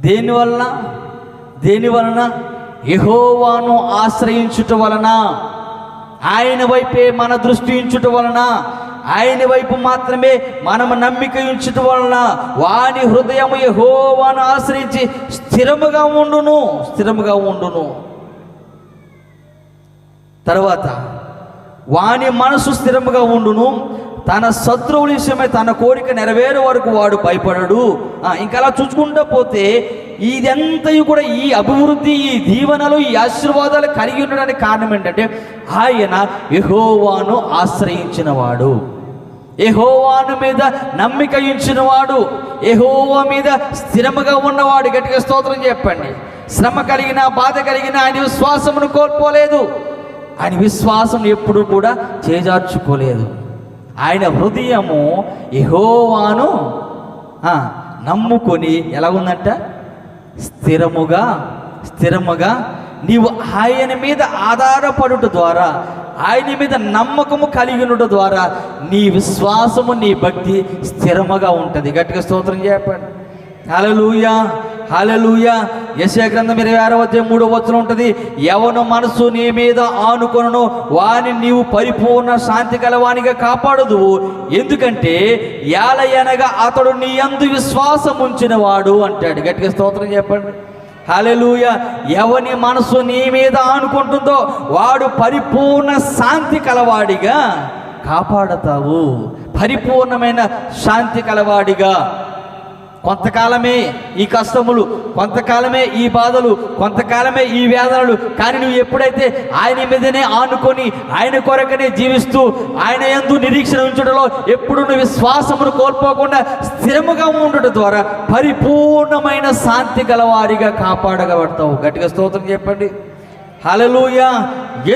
A: దేని వలన? యెహోవాను ఆశ్రయించుట వలన, ఆయన వైపే మన దృష్టి ఉంచుట వలన, ఆయన వైపు మాత్రమే మనము నమ్మిక ఉంచుట వలన వాని హృదయము యెహోవాను ఆశ్రయించి స్థిరముగా ఉండును. తర్వాత వాని మనసు స్థిరముగా ఉండును. తన శత్రువుల విషయమై తన కోరిక నెరవేరే వరకు వాడు భయపడడు. ఇంకా అలా చూసుకుంటూ పోతే ఇదంతయు కూడా, ఈ అభివృద్ధి, ఈ దీవెనలు, ఈ ఆశీర్వాదాలు కలిగి ఉండడానికి కారణం ఏంటంటే ఆయన యెహోవాను ఆశ్రయించినవాడు, యెహోవాను మీద నమ్మిక ఉంచినవాడు, యెహోవా మీద స్థిరముగా ఉన్నవాడు. గట్టిగా స్తోత్రం చెప్పండి. శ్రమ కలిగిన, బాధ కలిగిన ఆయన విశ్వాసమును కోల్పోలేదు. ఆయన విశ్వాసం ఎప్పుడు కూడా చేజార్చుకోలేదు. ఆయన హృదయము యెహోవాను నమ్ముకొని ఎలా ఉందంట? స్థిరముగా నీవు ఆయన మీద ఆధారపడుట ద్వారా, ఆయన మీద నమ్మకము కలిగినట ద్వారా నీ విశ్వాసము, నీ భక్తి స్థిరముగా ఉంటుంది. గట్టిగా స్తోత్రం చెప్పండి. హల్లెలూయా, హల్లెలూయా. యెషయా గ్రంథం 26వ అధ్యాయం 3వ వచనం ఉంటుంది. ఎవను మనసు నీ మీద ఆనుకొనును వాని నీవు పరిపూర్ణ శాంతి కలవానిగా కాపాడదువు. ఎందుకంటే యాలయనగా అతడు నీ యందు విశ్వాసం ఉంచిన వాడు అంటాడు. గట్టిగా స్తోత్రం చెప్పండి. హల్లెలూయా. ఎవని మనసు నీ మీద ఆనుకుంటుందో వాడు పరిపూర్ణ శాంతి కలవాడిగా కాపాడతావు. పరిపూర్ణమైన శాంతి కలవాడిగా. కొంతకాలమే ఈ కష్టములు, కొంతకాలమే ఈ బాధలు, కొంతకాలమే ఈ వేదనలు, కానీ నువ్వు ఎప్పుడైతే ఆయన మీదనే ఆనుకొని ఆయన కొరకనే జీవిస్తూ ఆయన యందు నిరీక్షణ ఉంచడంలో ఎప్పుడు నువ్వు విశ్వాసమును కోల్పోకుండా స్థిరముగా ఉండటం ద్వారా పరిపూర్ణమైన శాంతి గలవారిగా కాపాడగబడతావు. గట్టిగా స్తోత్రం చెప్పండి. హల్లెలూయా.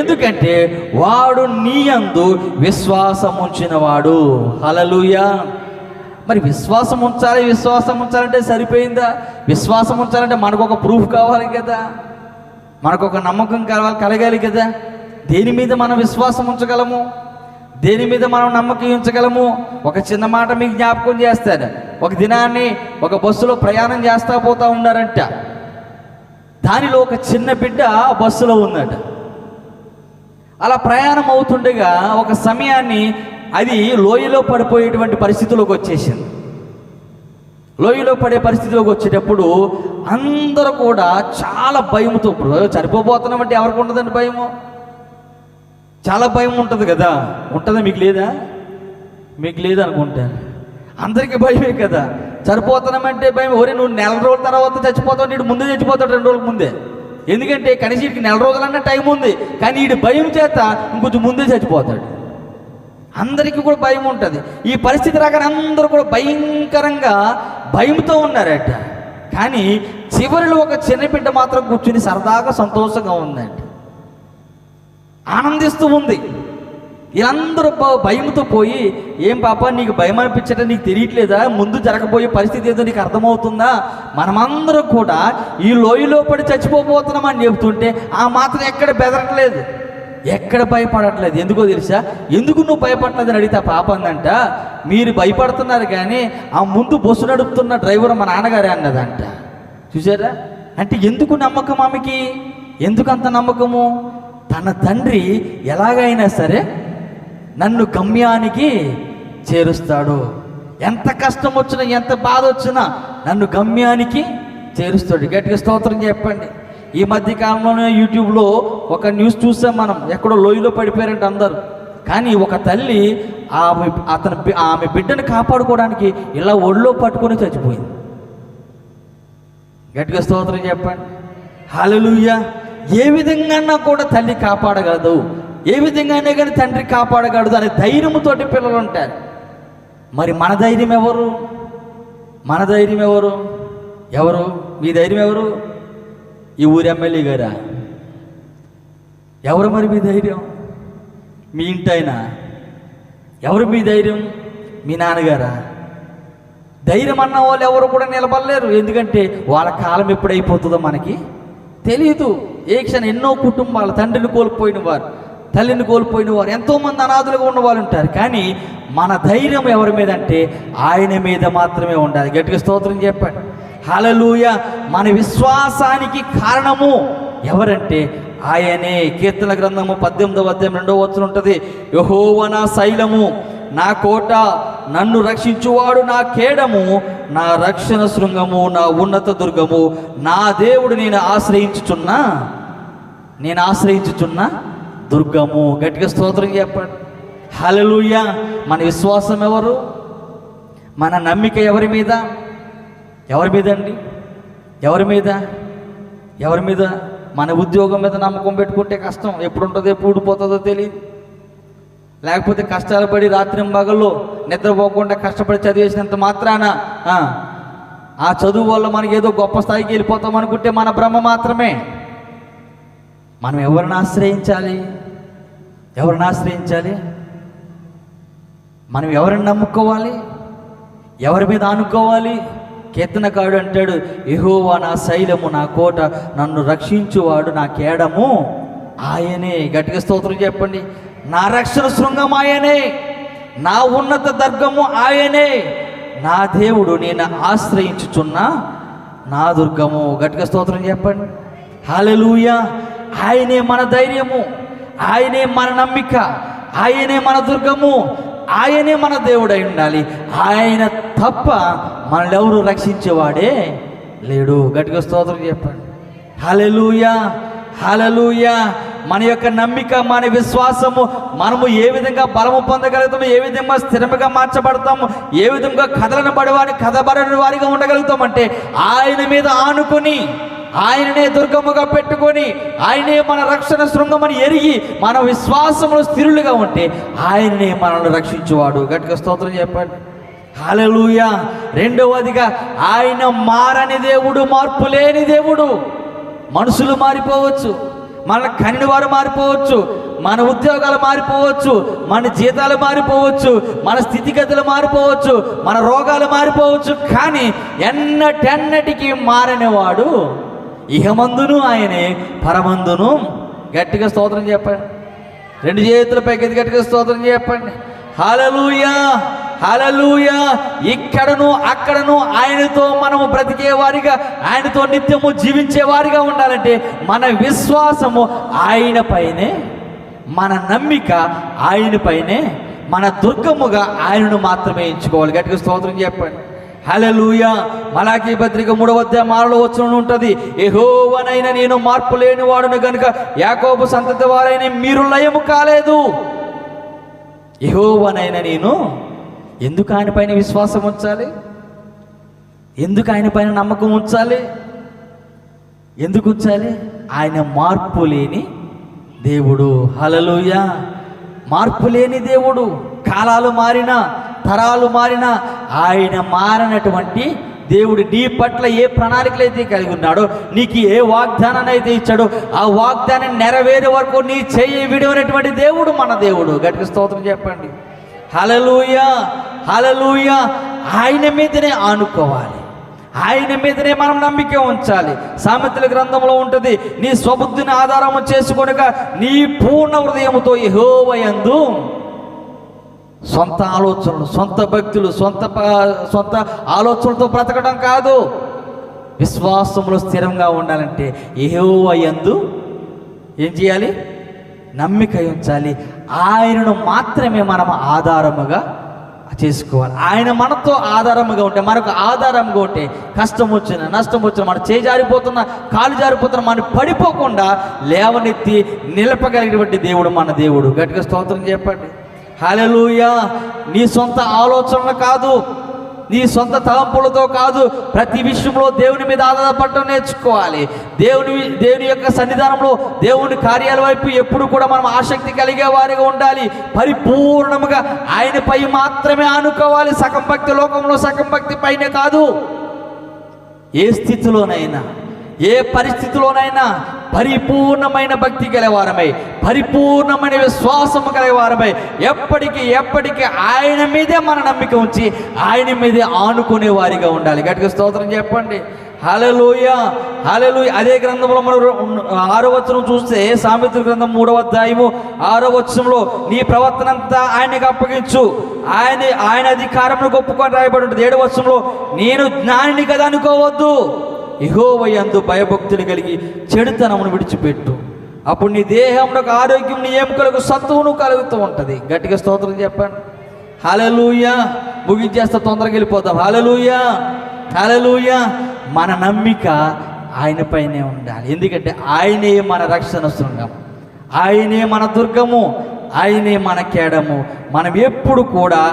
A: ఎందుకంటే వాడు నీ యందు విశ్వాసం ఉంచినవాడు. హల్లెలూయా. మరి విశ్వాసం ఉంచాలంటే సరిపోయిందా? విశ్వాసం ఉంచాలంటే మనకు ఒక ప్రూఫ్ కావాలి కదా, మనకు ఒక నమ్మకం కలగాలి కదా. దేని మీద మనం విశ్వాసం ఉంచగలము, దేని మీద మనం నమ్మకం ఉంచగలము? ఒక చిన్న మాట మీకు జ్ఞాపకం చేస్తాను. ఒక దినాన్ని ఒక బస్సులో ప్రయాణం చేస్తా పోతా ఉన్నారంట. దానిలో ఒక చిన్న బిడ్డ బస్సులో ఉందట. అలా ప్రయాణం అవుతుండగా ఒక సమయాన్ని అది లోయలో పడిపోయేటువంటి పరిస్థితిలోకి వచ్చేసింది. లోయలో పడే పరిస్థితిలోకి వచ్చేటప్పుడు అందరూ కూడా చాలా భయంతో, ఇప్పుడు చనిపోతున్నామంటే ఎవరికి ఉండదండి భయము? చాలా భయం ఉంటుంది కదా. ఉంటుందా? మీకు లేదా? మీకు లేదనుకుంటాను. అందరికీ భయమే కదా. చనిపోతున్నామంటే భయం. ఒరే నువ్వు నెల రోజుల తర్వాత చచ్చిపోతావు, వీడు ముందే చచ్చిపోతాడు, 2 రోజుల ముందే. ఎందుకంటే కనీసం వీడికి నెల రోజులన్నా టైం ఉంది, కానీ వీడి భయం చేత ఇంకొంచెం ముందే చచ్చిపోతాడు. అందరికీ కూడా భయం ఉంటుంది. ఈ పరిస్థితి రాగానే అందరూ కూడా భయంకరంగా భయంతో ఉన్నారట. కానీ చివరిలో ఒక చిన్న బిడ్డ మాత్రం కూర్చుని సరదాగా సంతోషంగా ఉందంట, ఆనందిస్తూ ఉంది. వీళ్ళందరూ భయంతో పోయి, ఏం పాప నీకు భయం అనిపించట నీకు తెలియట్లేదా? ముందు జరగబోయే పరిస్థితి ఏదో నీకు అర్థమవుతుందా? మనమందరం కూడా ఈ లోయలో పడి చచ్చిపోతున్నామని చెబుతుంటే ఆ మాత్రం ఎక్కడ బెదరట్లేదు, ఎక్కడ భయపడట్లేదు. ఎందుకో తెలుసా? ఎందుకు నువ్వు భయపడలేదని అడిగితే ఆ పాప అందంట, మీరు భయపడుతున్నారు కానీ ఆ ముందు బస్సు నడుపుతున్న డ్రైవర్ మా నాన్నగారే అన్నదంట. చూసారా? అంటే ఎందుకు నమ్మకం ఆమెకి? ఎందుకంత నమ్మకము? తన తండ్రి ఎలాగైనా సరే నన్ను గమ్యానికి చేరుస్తాడు. ఎంత కష్టం వచ్చినా, ఎంత బాధ వచ్చినా నన్ను గమ్యానికి చేరుస్తాడు. గట్టిగా స్తోత్రం చెప్పండి. ఈ మధ్య కాలంలోనే యూట్యూబ్లో ఒక న్యూస్ చూసాం మనం. ఎక్కడో లోయలో పడిపోయారంట అందరు. కానీ ఒక తల్లి ఆమె బిడ్డను కాపాడుకోవడానికి ఇలా ఒళ్ళో పట్టుకొని చచ్చిపోయింది. గట్టిగా స్తోత్రం చెప్పండి. హల్లెలూయా. ఏ విధంగా కూడా తల్లి కాపాడగలదు, ఏ విధంగానే కానీ తండ్రి కాపాడగలదు అనే ధైర్యంతోటి పిల్లలు ఉంటారు. మరి మన ధైర్యం ఎవరు? మన ధైర్యం ఎవరు? ఎవరు మీ ధైర్యం? ఎవరు? ఈ ఊరి ఎమ్మెల్యే గారా? ఎవరు మరి మీ ధైర్యం? మీ ఇంటైనా? ఎవరు మీ ధైర్యం? మీ నాన్నగారా? ధైర్యం అన్న వాళ్ళు ఎవరు కూడా నిలబడలేరు. ఎందుకంటే వాళ్ళ కాలం ఎప్పుడైపోతుందో మనకి తెలియదు. ఏ క్షణం ఎన్నో కుటుంబాలు తండ్రిని కోల్పోయిన వారు, తల్లిని కోల్పోయిన వారు, ఎంతోమంది అనాథులుగా ఉన్న వాళ్ళు ఉంటారు. కానీ మన ధైర్యం ఎవరి మీద అంటే ఆయన మీద మాత్రమే ఉండాలి. గట్టిగా స్తోత్రం చెప్పండి. హల్లెలూయా. మన విశ్వాసానికి కారణము ఎవరంటే ఆయనే. కీర్తన గ్రంథము 18వ అధ్యాయం 2వ వచనం ఉంటుంది. యెహోవా నా శైలము, నా కోట, నన్ను రక్షించువాడు, నా కేడము, నా రక్షణ శృంగము, నా ఉన్నత దుర్గము, నా దేవుడు నేను ఆశ్రయించుచున్న దుర్గము. గట్టిగా స్తోత్రం చెప్పండి. హల్లెలూయా. మన విశ్వాసం ఎవరు? మన నమ్మిక ఎవరి మీద? ఎవరి మీద అండి? ఎవరి మీద? ఎవరి మీద? మన ఉద్యోగం మీద నమ్మకం పెట్టుకుంటే కష్టం. ఎప్పుడు ఉంటుందో, ఎప్పుడు ఊడిపోతుందో తెలియదు. లేకపోతే కష్టాలు పడి రాత్రింబగళ్ళు నిద్రపోకుండా కష్టపడి చదివేసినంత మాత్రాన ఆ చదువు వల్ల మనకి ఏదో గొప్ప స్థాయికి వెళ్ళిపోతాం అనుకుంటే మన భ్రమ మాత్రమే. మనం ఎవరిని ఆశ్రయించాలి? ఎవరిని ఆశ్రయించాలి? మనం ఎవరిని నమ్ముకోవాలి? ఎవరి మీద ఆనుకోవాలి? కీర్తనకారుడు అంటాడు, యెహోవా నా శైలము, నా కోట, నన్ను రక్షించువాడు, నా కేడము ఆయనే. గట్టిగా స్తోత్రం చెప్పండి. నా రక్షణ శృంగం ఆయనే, నా ఉన్నత దుర్గము ఆయనే, నా దేవుడు నేను ఆశ్రయించుచున్న నా దుర్గము. గట్టిగా స్తోత్రం చెప్పండి. హల్లెలూయా. ఆయనే మన ధైర్యము, ఆయనే మన నమ్మిక, ఆయనే మన దుర్గము, ఆయనే మన దేవుడై ఉండాలి. ఆయన తప్ప మనల్ని ఎవరు రక్షించేవాడే లేడు. గట్టిగా స్తోత్రం చెప్పండి. హల్లెలూయా. హల్లెలూయా. మన యొక్క నమ్మిక, మన విశ్వాసము, మనము ఏ విధంగా బలము పొందగలుగుతాము, ఏ విధంగా స్థిరముగా మార్చబడతాము, ఏ విధంగా కదబడని వారిగా ఉండగలుగుతామంటే ఆయన మీద ఆనుకొని, ఆయననే దుర్గముగా పెట్టుకొని, ఆయనే మన రక్షణ శృంగమని ఎరిగి మన విశ్వాసములు స్థిరులుగా ఉంటే ఆయననే మనల్ని రక్షించువాడు. గట్టిగా స్తోత్రం చెప్పండి. హల్లెలూయా. రెండవదిగా ఆయన మారని దేవుడు, మార్పు లేని దేవుడు. మనుషులు మారిపోవచ్చు, మన కనిన వారు మారిపోవచ్చు, మన ఉద్యోగాలు మారిపోవచ్చు, మన జీతాలు మారిపోవచ్చు, మన స్థితిగతులు మారిపోవచ్చు, మన రోగాలు మారిపోవచ్చు. కానీ ఎన్నటెన్నటికీ మారనివాడు ఇహమందును ఆయనే, పరమందును. గట్టిగా స్తోత్రం చెప్పండి. రెండు చేతుల పైకి గట్టిగా స్తోత్రం చెప్పండి. హల్లెలూయా. హల్లెలూయా. ఇక్కడను అక్కడను ఆయనతో మనము బ్రతికే వారిగా, ఆయనతో నిత్యము జీవించే వారిగా ఉండాలంటే మన విశ్వాసము ఆయన పైనే, మన నమ్మిక ఆయన పైనే, మన దుర్గముగా ఆయనను మాత్రమే ఎంచుకోవాలి. గట్టిగా స్తోత్రం చెప్పండి. హల్లెలూయా. మలాకీ పత్రిక 3వ అధ్యాయం 6వ వచనం ఉంటుంది. యెహోవానైన నేను మార్పు లేని వాడును గనుక యాకోబు సంతతి వారైన మీరు లయము కాలేదు. యెహోవానైన నేను ఎందుకు ఆయన పైన విశ్వాసం ఉంచాలి? ఎందుకు ఆయన పైన నమ్మకం ఉంచాలి? ఎందుకు ఉంచాలి? ఆయన మార్పు లేని దేవుడు. హల్లెలూయా. మార్పు లేని దేవుడు. కాలాలు మారినా, తరాలు మారినా ఆయన మారినటువంటి దేవుడు నీ పట్ల ఏ ప్రణాళికలు అయితే కలిగి ఉన్నాడో, నీకు ఏ వాగ్దానాన్ని అయితే ఇచ్చాడో ఆ వాగ్దానం నెరవేరే వరకు నీ చెయ్యి విడవనటువంటి దేవుడు మన దేవుడు. గట్టిగా స్తోత్రం చెప్పండి. హల్లెలూయా. హల్లెలూయా. ఆయన మీదనే ఆనుకోవాలి, ఆయన మీదనే మనం నమ్మిక ఉంచాలి. సామెతల గ్రంథంలో ఉంటుంది, నీ స్వబుద్ధిని ఆధారము చేసుకొనక నీ పూర్ణ హృదయముతో యెహోవా యందు. సొంత ఆలోచనలు, సొంత భక్తులు, సొంత ఆలోచనలతో బ్రతకడం కాదు. విశ్వాసంలో స్థిరంగా ఉండాలంటే యెహోవా యందు ఏం చేయాలి? నమ్మిక ఉంచాలి. ఆయనను మాత్రమే మనం ఆధారముగా చేసుకోవాలి. ఆయన మనతో ఆధారముగా ఉంటే, మనకు ఆధారముగా ఉంటే కష్టం వచ్చిన నష్టం వచ్చిన, మన చేయి జారిపోతున్నా కాలు జారిపోతున్నా మనం పడిపోకుండా లేవనెత్తి నిలపగలిగినటువంటి దేవుడు మన దేవుడు. గట్టిగా స్తోత్రం చెప్పండి. హల్లెలూయా. నీ సొంత ఆలోచనలు కాదు, నీ సొంత తలంపులతో కాదు, ప్రతి విషయంలో దేవుని మీద ఆధారపడటం నేర్చుకోవాలి. దేవుని యొక్క సన్నిధానంలో దేవుని కార్యాల వైపు ఎప్పుడు కూడా మనం ఆసక్తి కలిగే వారిగా ఉండాలి. పరిపూర్ణముగా ఆయనపై మాత్రమే ఆనుకోవాలి. సగం భక్తి లోకంలో సగం భక్తి పైన కాదు. ఏ స్థితిలోనైనా ఏ పరిస్థితిలోనైనా పరిపూర్ణమైన భక్తి గలవారమై, పరిపూర్ణమైన విశ్వాసము గలవారమై ఎప్పటికీ ఆయన మీదే మన నమ్మిక ఉంచి ఆయన మీదే ఆనుకునే వారిగా ఉండాలి. గట్టిగా స్తోత్రం చెప్పండి. హల్లెలూయా, హల్లెలూయా. అదే గ్రంథంలో మనం 6వ వచనం చూస్తే, సామెతల గ్రంథం 3వ అధ్యాయము 6వ వచనంలో నీ ప్రవర్తన అంతా ఆయనకు అప్పగించు, ఆయన అధికారంలో గొప్పకొని రాయబడి ఉంటుంది. 7వ వచనంలో నేను జ్ఞానిని కదా అనుకోవద్దు, యెహోవా యందు భయభక్తులు కలిగి చెడుతనమును విడిచిపెట్టు, అప్పుడు నీ దేహంలో ఆరోగ్యం, నీ ఎముకలకు సత్తువును కలుగుతూ ఉంటుంది. గట్టిగా స్తోత్రం చెప్పండి. హల్లెలూయా. ముగించేస్తా, తొందరగా వెళ్ళిపోతాం. హల్లెలూయా, హల్లెలూయా. మన నమ్మిక ఆయనపైనే ఉండాలి. ఎందుకంటే ఆయనే మన రక్షణ శృంగం, ఆయనే మన దుర్గము, ఆయనే మన కేడము. మనం ఎప్పుడు కూడా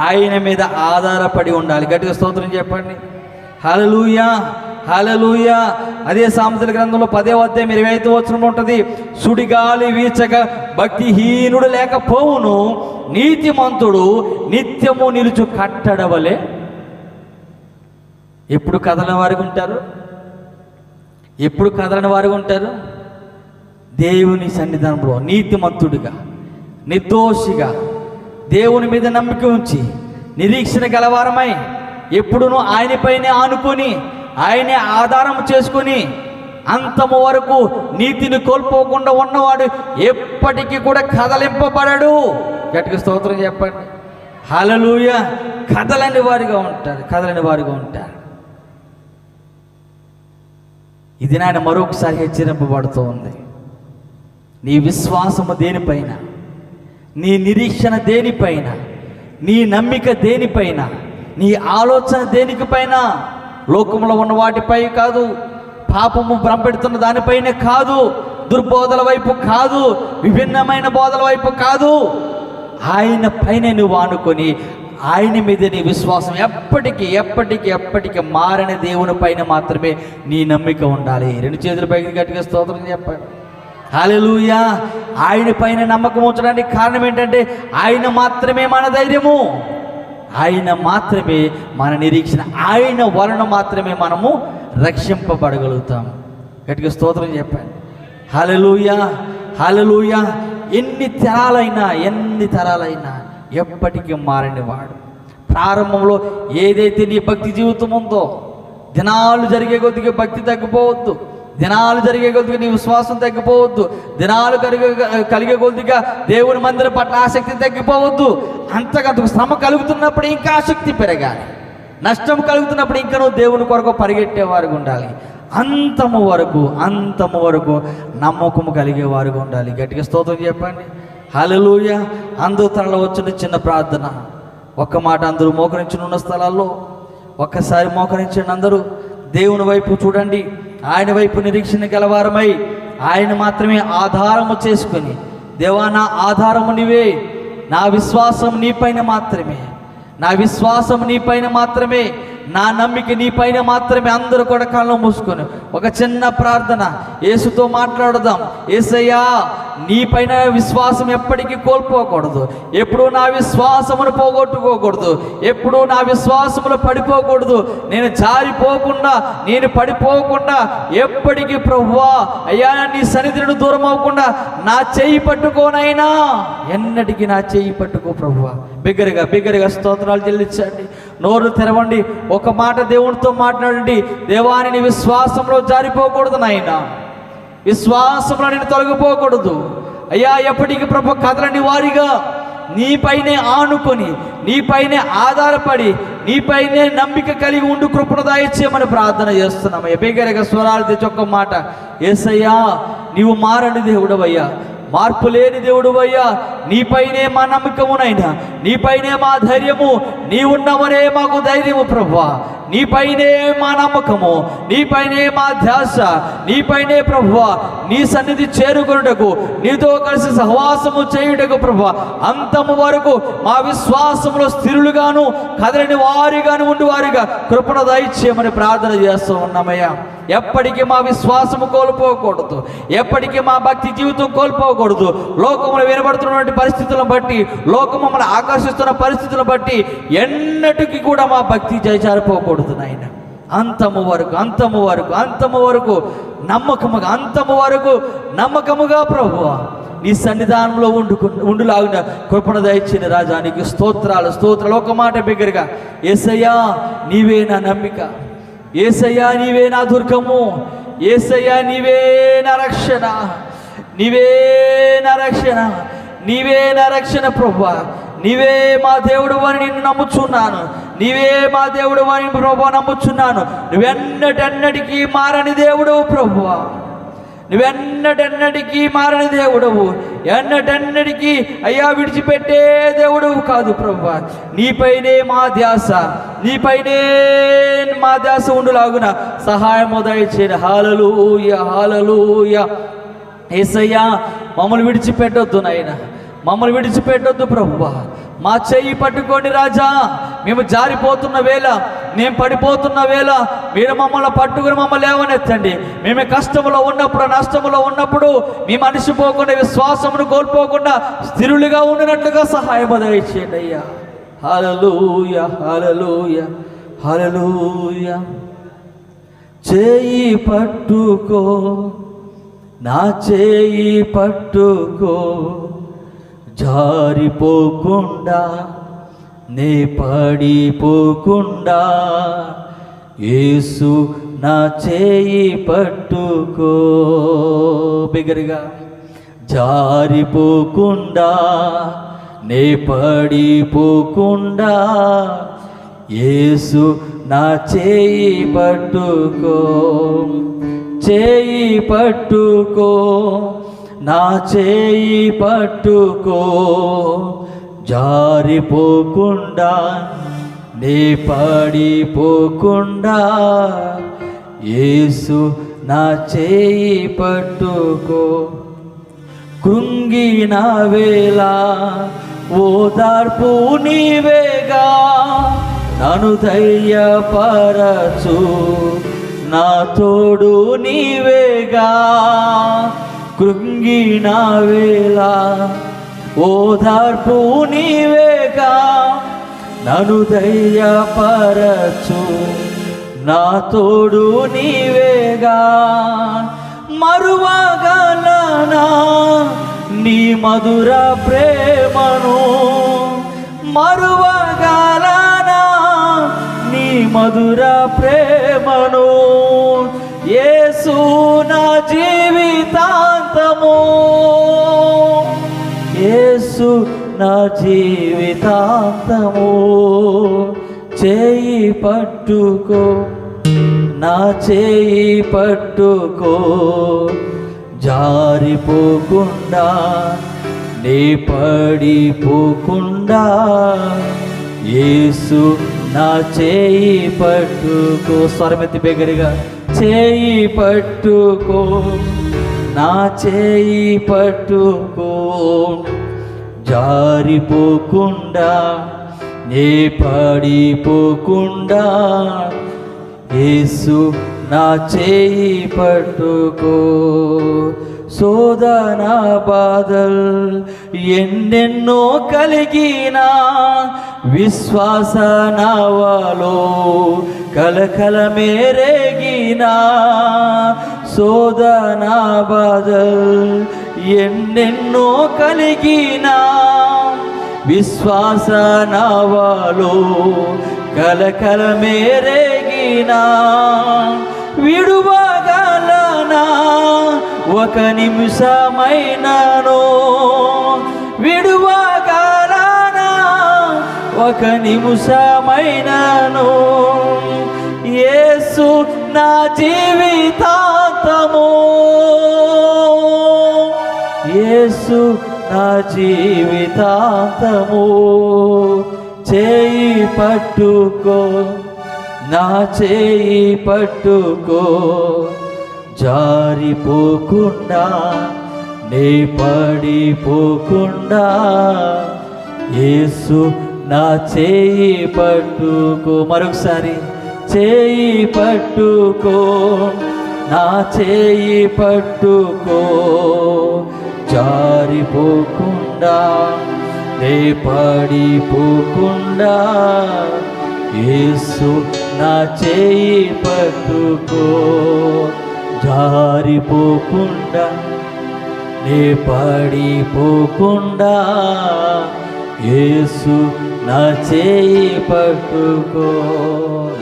A: ఆయన మీద ఆధారపడి ఉండాలి. గట్టిగా స్తోత్రం చెప్పండి. హల్లెలూయా, హల్లెలూయా. అదే సామెతల గ్రంథంలో 10వ అధ్యాయం 25వ వచనం ఉంటుంది. సుడిగాలి వీచక భక్తిహీనుడు లేకపోవును, నీతిమంతుడు నిత్యము నిలుచు కట్టడవలే. ఎప్పుడు కదలని వారికి ఉంటారు, ఎప్పుడు కదలని వారికి ఉంటారు. దేవుని సన్నిధానంలో నీతిమంతుడిగా, నిర్దోషిగా, దేవుని మీద నమ్మిక ఉంచి నిరీక్షణ గలవారమై ఎప్పుడునూ ఆయనపైనే ఆనుకొని ఆయనే ఆధారం చేసుకొని అంతము వరకు నీతిని కోల్పోకుండా ఉన్నవాడు ఎప్పటికీ కూడా కదలింపబడడు. గట్టిగా స్తోత్రం చెప్పండి. హల్లెలూయా. కదలని వారిగా ఉంటారు, కదలని వారిగా ఉంటారు. ఇది నాయన మరొకసారి హెచ్చరింపబడుతూ ఉంది. నీ విశ్వాసము దేనిపైన, నీ నిరీక్షణ దేనిపైన, నీ నమ్మిక దేనిపైన, నీ ఆలోచన దేనికిపైన? లోకంలో ఉన్న వాటిపై కాదు, పాపము భ్రమపెడుతున్న దానిపైన కాదు, దుర్బోధల వైపు కాదు, విభిన్నమైన బోధల వైపు కాదు, ఆయన పైన నువ్వు ఆనుకొని ఆయన మీద నీ విశ్వాసం ఎప్పటికీ మారని దేవుని పైన మాత్రమే నీ నమ్మిక ఉండాలి. 2 చేతుల పైకి గట్టిగా స్తోత్రం చెప్పండి. హల్లెలూయా. ఆయన పైన నమ్మకం ఉంచడానికి కారణం ఏంటంటే ఆయన మాత్రమే మన ధైర్యము, ఆయన మాత్రమే మన నిరీక్షణ, ఆయన వలన మాత్రమే మనము రక్షింపబడగలుగుతాం. గట్టిగా స్తోత్రం చెప్పండి. హల్లెలూయా, హల్లెలూయా. ఎన్ని తరాలైనా ఎప్పటికీ మారని వాడు. ప్రారంభంలో ఏదైతే నీ భక్తి జీవితం ఉందో, దినాలు జరిగే కొద్దిగా భక్తి తగ్గిపోవద్దు, దినాలు జరిగే కొద్దిగా నీ విశ్వాసం తగ్గిపోవద్దు, దినాలు కలిగే కొద్దిగా దేవుని మందిరం పట్ల ఆసక్తి తగ్గిపోవద్దు. అంతకంతకు శ్రమ కలుగుతున్నప్పుడు ఇంకా ఆసక్తి పెరగాలి, నష్టం కలుగుతున్నప్పుడు ఇంకా నువ్వు దేవుని కొరకు పరిగెట్టేవారుగా ఉండాలి. అంతము వరకు నమ్మకము కలిగేవారుగా ఉండాలి. గట్టిగా స్తోత్రం చెప్పండి. హల్లెలూయా. అందరూ తనలో వచ్చిన చిన్న ప్రార్థన, ఒక్క మాట, అందరూ మోకరించి ఉన్న స్థలాల్లో ఒక్కసారి మోకరించండి. అందరూ దేవుని వైపు చూడండి, ఆయన వైపు నిరీక్షణ గలవారమై ఆయన మాత్రమే ఆధారము చేసుకొని, దేవా నా ఆధారము నీవే, నా విశ్వాసం నీపైన మాత్రమే, నా విశ్వాసం నీపైన మాత్రమే, నా నమ్మిక నీపైన మాత్రమే. అందరూ కూడా కళ్ళు మూసుకొని ఒక చిన్న ప్రార్థన యేసుతో మాట్లాడదాం. యేసయ్యా, నీపైన విశ్వాసం ఎప్పటికీ కోల్పోకూడదు, ఎప్పుడూ నా విశ్వాసమును పోగొట్టుకోకూడదు, ఎప్పుడూ నా విశ్వాసములు పడిపోకూడదు, నేను జారిపోకుండా, నేను పడిపోకుండా ఎప్పటికీ ప్రభువా అయ్యా నీ సన్నిధిని దూరం అవ్వకుండా నా చెయ్యి పట్టుకోనైనా, ఎన్నటికీ నా చెయ్యి పట్టుకో ప్రభువా. బిగ్గరగా స్తోత్రాలు చెల్లించండి. నోరు తెరవండి, ఒక మాట దేవునితో మాట్లాడండి. దేవాని నీ విశ్వాసంలో జారిపోకూడదు నాయనా, విశ్వాసంలో నేను తొలగిపోకూడదు అయ్యా. ఎప్పటికీ ప్రభు కదలని వారిగా, నీపైనే ఆనుకొని, నీపైనే ఆధారపడి, నీపైనే నమ్మిక కలిగి ఉండు కృపను దయచేయమని ప్రార్థన చేస్తున్నాం. బిగ్గరగా స్వరాలు తెచ్చి ఒక్క మాట, యేసయ్యా నీవు మారని దేవుడవయ్యా, మార్పు లేని దేవుడువయ్యా, నీపైనే మా నమ్మకమునైనా, నీపైనే మా ధైర్యము, నీవున్నావనే మాకు ధైర్యము ప్రభువా, నీపైనే మా నమ్మకము, నీపైనే మా ధ్యాస, నీపైనే ప్రభువా, నీ సన్నిధి చేరుకొనుటకు, నీతో కలిసి సహవాసము చేయుటకు ప్రభువా, అంతము వరకు మా విశ్వాసములో స్థిరులుగాను కదలని వారిగాను ఉండువారిగా కృపను దయచేయమని ప్రార్థన చేస్తూ ఉన్నామయ్యా. ఎప్పటికీ మా విశ్వాసము కోల్పోకూడదు, ఎప్పటికీ మా భక్తి జీవితం కోల్పోకూడదు. లోకములు వినబడుతున్నటువంటి పరిస్థితులను బట్టి, లోకము మమ్మల్ని ఆకర్షిస్తున్న పరిస్థితులను బట్టి ఎన్నటికీ కూడా మా భక్తి జయచారిపోకూడదు నాయన. అంతము వరకు నమ్మకముగా ప్రభువా నీ సన్నిధానంలో ఉండులాగిన కృపణ దయచిన రాజానికి స్తోత్రాలు. ఒక మాట బిగ్గరగా, యేసయ్యా నీవే నా నమ్మిక, యేసయ్యా నీవే నా దుర్గము, యేసయ్యా నీవే నా రక్షణ, నీవే నా రక్షణ ప్రభువా, నీవే మా దేవుడు అని నిన్ను నమ్ముచున్నాను, నీవే మా దేవుడు అని ప్రభువా నమ్ముచున్నాను. నువ్వెన్నటెన్నటికీ మారని దేవుడవు ప్రభువా, నువ్వెన్నటెన్నటికీ మారని దేవుడవు, ఎన్నటెన్నటికీ అయ్యా విడిచిపెట్టే దేవుడవు కాదు ప్రభువా. నీపైనే మా ధ్యాస ఉండులాగున సహాయము దయచేయండి. హల్లెలూయా. యేసయ్యా మమ్మల్ని విడిచిపెట్టొద్దు నాయనా, మమ్మల్ని విడిచిపెట్టొద్దు ప్రభువా. మా చెయ్యి పట్టుకోండి రాజా, మేము జారిపోతున్న వేళ, మేము పడిపోతున్న వేళ మీరు మమ్మల్ని పట్టుకుని మమ్మల్ని లేవనెత్తండి. మేము కష్టంలో ఉన్నప్పుడు, నష్టంలో ఉన్నప్పుడు మీ మనిషి పోకుండా, విశ్వాసమును కోల్పోకుండా స్థిరులుగా ఉండినట్లుగా సహాయం దయచేయండి అయ్యా. హల్లెలూయా. చేయి పట్టుకో, నా చేయి పట్టుకో, జారిపోకుండా నే పడిపోకుండా, యేసు నా చేయి పట్టుకో. బిగ్గరగా, జారిపోకుండా నే పడిపోకుండా, యేసు నా చేయి పట్టుకో, చేయి పట్టుకో, నా చేయి పట్టుకో, జారిపోకుండా నే పడిపోకుండా, యేసు నా చేయి పట్టుకో. కృంగిన వేళ ఓదార్పు నీవేగా, నన్ను ధైర్యపరచు నా తోడు నీవేగా. కృంగిన వేళ ఓదార్పు నీవేగా, నన్ను ధైర్యపరచు నా తోడు నీవేగా. మరువగలనా నీ మధుర ప్రేమను, మరువగలనా నీ మధుర ప్రేమను, యేసు నా జీవితాంతము, యేసు నా జీవితాంతము. చేయి పట్టుకో, నా చేయి పట్టుకో, జారిపోకుండా నే పడిపోకుండా, యేసు నా చేయి పట్టుకో. స్వరమెత్తి బిగ్గరగా, చేయి పట్టుకో, నా చేయి పట్టుకో, జారిపోకుండా నే పడిపోకుండా, యేసు నా చేయి పట్టుకో. శోధన బాధల్ ఎన్నెన్నో కలిగినా, విశ్వాస నావలో కలకల మేరేగినా. శోధన బాధల్ ఎన్నెన్నో కలిగినా, విశ్వాస నావలో కలకల మేరేగినా. విడువగలనా ఒక నిమిషమైనను, విడువగలనా ఒక నిమిషమైనను యేసు నా జీవితాంతము, యేసు నా జీవితాంతము. చేయి పట్టుకో, నా చేయి పట్టుకో, జారిపోకుండా నే పడిపోకుండా, యేసు నా చేయి పట్టుకో. మరొకసారి, చేయి పట్టుకో, నా చేయి పట్టుకో, జారిపోకుండా నే పడిపోకుండా, యేసు నా చేయి పట్టుకో, జారిపోకుండా నే పడిపోకుండా, యేసు నా చేయి పట్టుకో.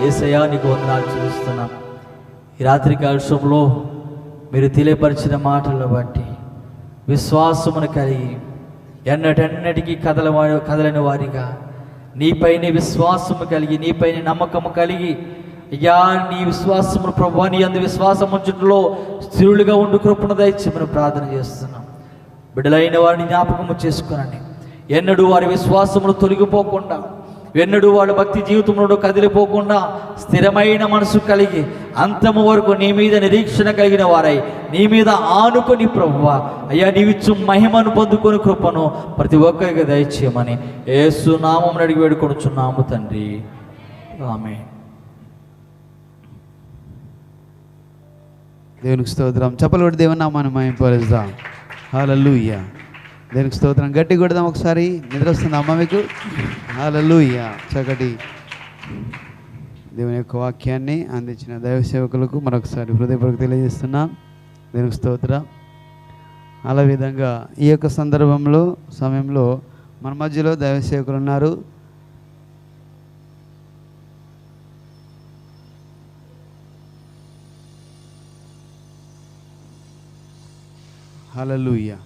A: యేసయ్యా నీకు వందనాలు చూస్తున్నాం. ఈ రాత్రి కాలశంలో మీరు తెలియపరిచిన మాటలను బట్టి విశ్వాసమును కలిగి ఎన్నటెన్నటికీ కదలని వారిగా నీపైన విశ్వాసము కలిగి, నీపైన నమ్మకము కలిగి, అయ్యా నీ విశ్వాసమును ప్రభువా, నీ అందు విశ్వాసం ఉంచుటలో స్థిరులుగా ఉండు కృపను దయచేయమని ప్రార్థన చేస్తున్నాం. బిడ్డలైన వారిని జ్ఞాపకము చేసుకునండి. ఎన్నడూ వారి విశ్వాసమును తొలగిపోకుండా, ఎన్నడూ వాళ్ళ భక్తి జీవితంలో కదిలిపోకుండా స్థిరమైన మనసు కలిగి అంతము వరకు నీ మీద నిరీక్షణ కలిగిన వారై నీ మీద ఆనుకొని ప్రభువా, అయ్యా నీవిచ్చు మహిమను పొందుకొని కృపను ప్రతి ఒక్కరికి దయచేయమని యేసు నామమున అడిగి వేడుకొనుచున్నాము తండ్రి, ఆమేన్.
B: దేవునికి స్తోత్రం. చప్పలు కొట్టి దేవుని నామాన్ని మహిమపరుద్దాం. హల్లెలూయా. దేవునికి స్తోత్రం. గట్టి కొడదాం ఒకసారి. నిద్ర వస్తుంది అమ్మ మీకు? హల్లెలూయా. చక్కటి దేవుని యొక్క వాక్యాన్ని అందించిన దైవ సేవకులకు మరొకసారి హృదయపూర్వక తెలియజేస్తున్నాం. దేవునికి స్తోత్రం. అలా విధంగా ఈ యొక్క సమయంలో మన మధ్యలో దైవ సేవకులు ఉన్నారు. హల్లెలూయా.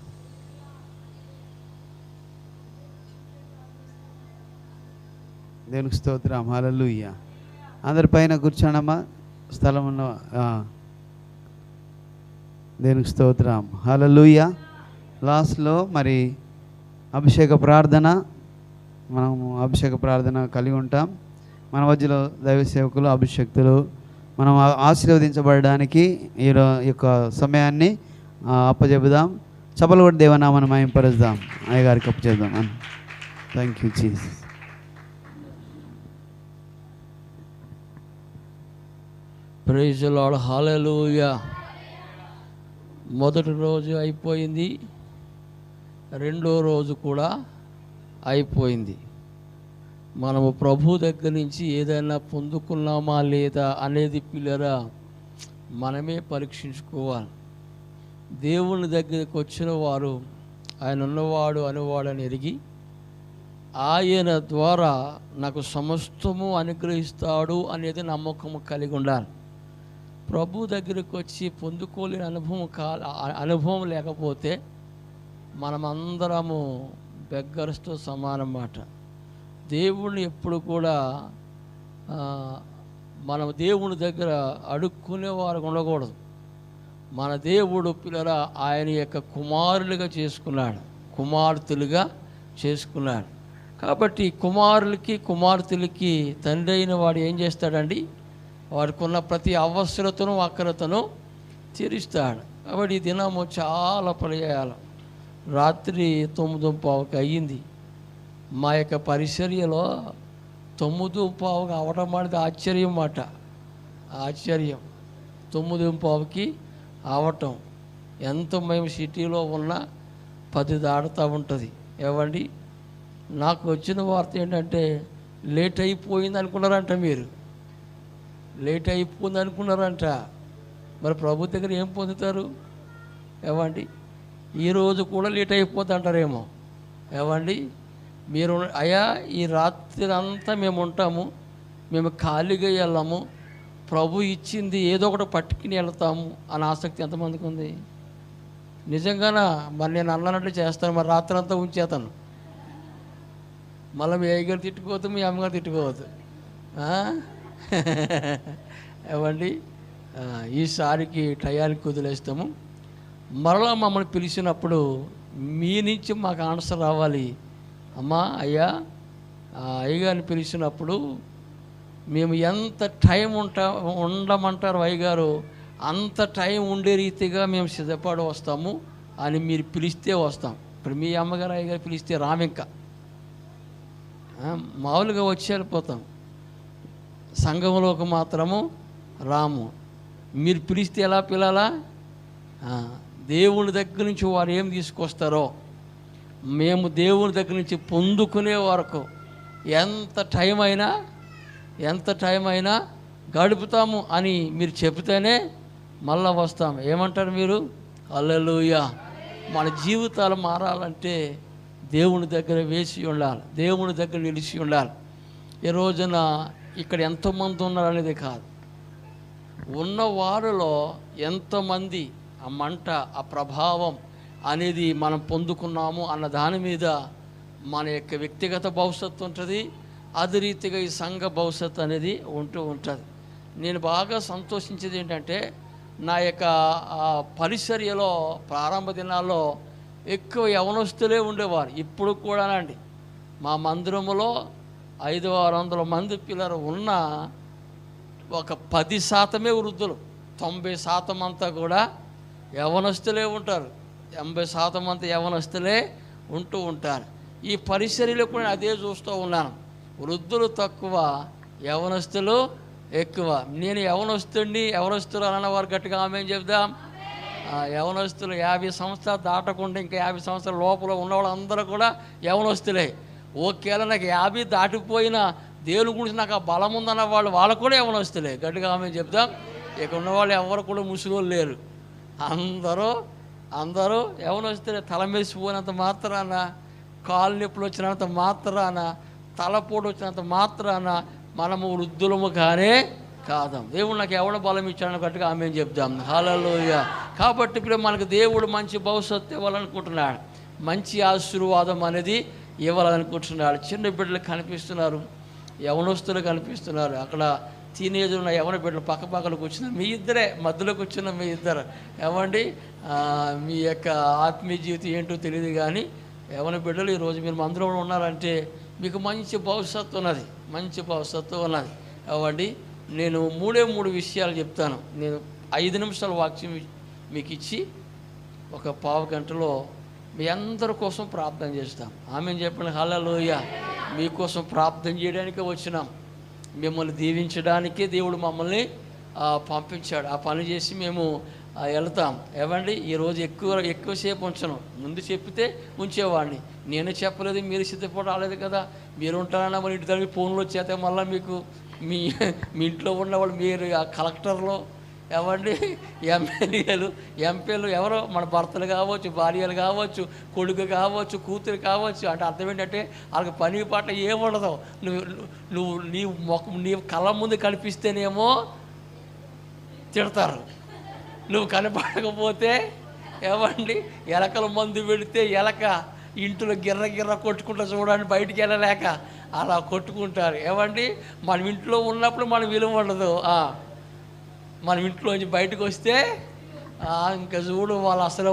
B: దేవునికి స్తోత్రం. హల్లెలూయా. అందరి పైన కూర్చోనమ్మా స్థలం ఉన్న. దేవునికి స్తోత్రం. హల్లెలూయా. లాస్ట్లో మరి అభిషేక ప్రార్థన, మనము అభిషేక ప్రార్థన కలిగి ఉంటాం. మన మధ్యలో దైవ సేవకులు, అభిషేక్తులు మనం ఆశీర్వదించబడడానికి ఈ యొక్క సమయాన్ని అప్పచెబుదాం. చప్పలు కూడా దేవనామాన్ని మహిమపరుద్దాం. అయ్యగారికి అప్పచెబుదాం. Thank you Jesus.
C: Praise the Lord. Hallelujah. మొదటి రోజు అయిపోయింది, రెండో రోజు కూడా అయిపోయింది. మనము ప్రభు దగ్గర నుంచి ఏదైనా పొందుకున్నామా లేదా అనేది పిల్లరా మనమే పరీక్షించుకోవాలి. దేవుని దగ్గరికి వచ్చిన వారు ఆయన ఉన్నవాడు అనువాడని ఎరిగి ఆయన ద్వారా నాకు సమస్తము అనుగ్రహిస్తాడు అనేది నమ్మకం కలిగి ఉండాలి. ప్రభు దగ్గరికి వచ్చి పొందుకోలేని అనుభవం లేకపోతే మనమందరము బెగ్గర్స్తో సమానం మాట. దేవుణ్ణి ఎప్పుడు కూడా మనం దేవుని దగ్గర అడుక్కునేవారు ఉండకూడదు. మన దేవుడు పిల్లరా ఆయన యొక్క కుమారులుగా చేసుకున్నాడు, కుమార్తెలుగా చేసుకున్నాడు. కాబట్టి కుమారులకి కుమార్తెలకి తండ్రి అయిన వాడు ఏం చేస్తాడండి? వాడికి ఉన్న ప్రతి అవసరతను అక్కరతను తీరుస్తాడు. కాబట్టి ఈ దినము చాలా పర్యాయాలు రాత్రి 9:15 అయ్యింది. మా యొక్క పరిచర్యలో 9:15 అవడం అనేది ఆశ్చర్యం మాట. ఆశ్చర్యం. 9:15 అవటం. ఎంత మేము సిటీలో ఉన్నా 10 దాడుతూ ఉంటుంది. ఏవండి, నాకు వచ్చిన వార్త ఏంటంటే లేట్ అయిపోయింది అనుకున్నారంట. మీరు లేట్ అయిపోయింది అనుకున్నారంట. మరి ప్రభు దగ్గర ఏం పొందుతారు? ఏవండి, ఈరోజు కూడా లేట్ అయిపోతుంది అంటారేమో. ఏవండి, మీరు అయ్యా ఈ రాత్రి అంతా మేము ఉంటాము, మేము ఖాళీగా వెళ్ళాము, ప్రభు ఇచ్చింది ఏదో ఒకటి పట్టుకుని వెళ్తాము అని ఆసక్తి ఎంతమందికి ఉంది? నిజంగానా? మరి నేను అన్నట్టు చేస్తాను. మరి రాత్రి అంతా ఉంచేతాను. మళ్ళీ మీ అయ్యగారు తిట్టుకోవద్దు, మీ అమ్మగారు తిట్టుకోవద్దు. ఏమండి, ఈసారికి టయానికి వదిలేస్తాము. మరలా మమ్మల్ని పిలిచినప్పుడు మీ నుంచి మాకు ఆన్సర్ రావాలి. అమ్మా అయ్యా, అయ్యగారిని పిలిచినప్పుడు మేము ఎంత టైం ఉండమంటారు అయ్యగారు, అంత టైం ఉండే రీతిగా మేము సిద్ధపడి వస్తాము అని మీరు పిలిస్తే వస్తాం. ఇప్పుడు మీ అమ్మగారు అయ్యగారు పిలిస్తే రామింకా, మామూలుగా వచ్చి వెళ్ళిపోతాం. సంఘంలోకి మాత్రము రాము. మీరు పిలిస్తే ఎలా పిలాలా? దేవుని దగ్గర నుంచి వారు ఏం తీసుకొస్తారో మేము దేవుని దగ్గర నుంచి పొందుకునే వరకు ఎంత టైం అయినా గడుపుతాము అని మీరు చెబితేనే మళ్ళా వస్తాం. ఏమంటారు మీరు? హల్లెలూయా. మన జీవితాలు మారాలంటే దేవుని దగ్గర వేసి ఉండాలి, దేవుని దగ్గర నిలిచి ఉండాలి. ఈ రోజున ఇక్కడ ఎంతమంది ఉన్నారనేది కాదు, ఉన్న వారిలో ఎంతమంది ఆ మంట, ఆ ప్రభావం అనేది మనం పొందుకున్నాము అన్న దాని మీద మన యొక్క వ్యక్తిగత భవిష్యత్తు ఉంటుంది. అదే రీతిగా ఈ సంఘ భవిష్యత్తు అనేది ఉంటుంది. నేను బాగా సంతోషించేది ఏంటంటే, నా యొక్క పరిచర్యలో ప్రారంభ దినాల్లో ఎక్కువ యవనస్తులే ఉండేవారు. ఇప్పుడు కూడానండి మా మందిరములో 500-600 మంది పిల్లలు ఉన్న ఒక 10% వృద్ధులు, 90% అంతా కూడా యవనస్తులే ఉంటారు. 80% అంతా యవనస్తులే ఉంటూ ఉంటారు. ఈ పరిచర్యలో కూడా అదే చూస్తూ ఉన్నాను. వృద్ధులు తక్కువ, యవనస్తులు ఎక్కువ. నేను యవనస్తులు అన్న వారు గట్టిగా ఆమేన్ చెప్దాం. యవనస్తులు 50 సంవత్సరాలు దాటకుండా ఇంకా 50 సంవత్సరాల లోపల ఉన్నవాళ్ళందరూ కూడా యవనస్తులే. ఓకేళ నాకు 50 దాటిపోయినా దేవుని గురించి నాకు ఆ బలం ఉందన్న వాళ్ళు కూడా యవనస్తులే. గట్టిగా ఆమేన్ చెప్దాం. ఇక ఉన్నవాళ్ళు ఎవరు కూడా ముసలోళ్ళు లేరు, అందరూ యవనస్తులే. తల మెసిపోయినంత మాత్రాన, కాలు నొప్పులు వచ్చినంత మాత్రాన, తలపోటు వచ్చినంత మాత్రాన మనము వృద్ధులము కాదాం. దేవుడు నాకు ఎవడ బలం ఇచ్చాడని గట్టిగా ఆమేన్ చెప్దాం. హల్లెలూయా. కాబట్టి ఇప్పుడు మనకు దేవుడు మంచి భవిష్యత్తు ఇవ్వాలనుకుంటున్నాడు, మంచి ఆశీర్వాదం అనేది ఇవ్వాలనుకుంటున్నాడు. చిన్న బిడ్డలు కనిపిస్తున్నారు, యవనస్తులు కనిపిస్తున్నారు. అక్కడ టీనేజ్ ఉన్న యవన బిడ్డలు పక్కపక్కన కూర్చున్న మీ ఇద్దరే, మధ్యలో కూర్చున్న మీ ఇద్దరు. ఏమండి, మీ యొక్క ఆత్మీయ జీవితం ఏంటో తెలియదు కానీ యవన బిడ్డలు ఈరోజు మీరు మందిరంలో ఉన్నారంటే మీకు మంచి భవిష్యత్తు ఉన్నది. అవ్వండి, నేను 3 విషయాలు చెప్తాను. నేను 5 నిమిషాల వాక్యం మీకు ఇచ్చి ఒక పావు గంటలో మీ అందరి కోసం ప్రార్థన చేస్తాం. ఆమేన్ చెప్పండి. హల్లెలూయా. మీకోసం ప్రార్థన చేయడానికే వచ్చినాం, మిమ్మల్ని దీవించడానికే దేవుడు మమ్మల్ని పంపించాడు. ఆ పని చేసి మేము వెళ్తాం. ఏమండి, ఈరోజు ఎక్కువసేపు ఉంచను. ముందు చెప్పితే ఉంచేవాడిని. నేనే చెప్పలేదు, మీరు సిద్ధపడి రాలేదు కదా. మీరు ఉంటారన్నా మన ఇంటి దగ్గర ఫోన్లు వచ్చేస్తే మళ్ళీ మీకు మీ ఇంట్లో ఉన్నవాళ్ళు, మీరు ఆ కలెక్టర్లు, ఏమండి ఎమ్మెల్యేలు, ఎంపీలు, ఎవరో మన భర్తలు కావచ్చు, భార్యలు కావచ్చు, కొడుకు కావచ్చు, కూతురు కావచ్చు. అంటే అర్థం ఏంటంటే వాళ్ళకి పని పాట ఏముండదు. నీ కళ్ళ ముందు కనిపిస్తేనేమో తిడతారు, నువ్వు కనపడకపోతే ఏమండి ఎలకల మందు పెడితే ఎలక ఇంట్లో గిర్ర కొట్టుకుంటూ చూడండి, బయటికి వెళ్ళలేక అలా కొట్టుకుంటారు. ఏమండి, మన ఇంట్లో ఉన్నప్పుడు మన విలువ ఉండదు. మనం ఇంట్లోంచి బయటకు వస్తే ఇంకా చూడు వాళ్ళు అసలు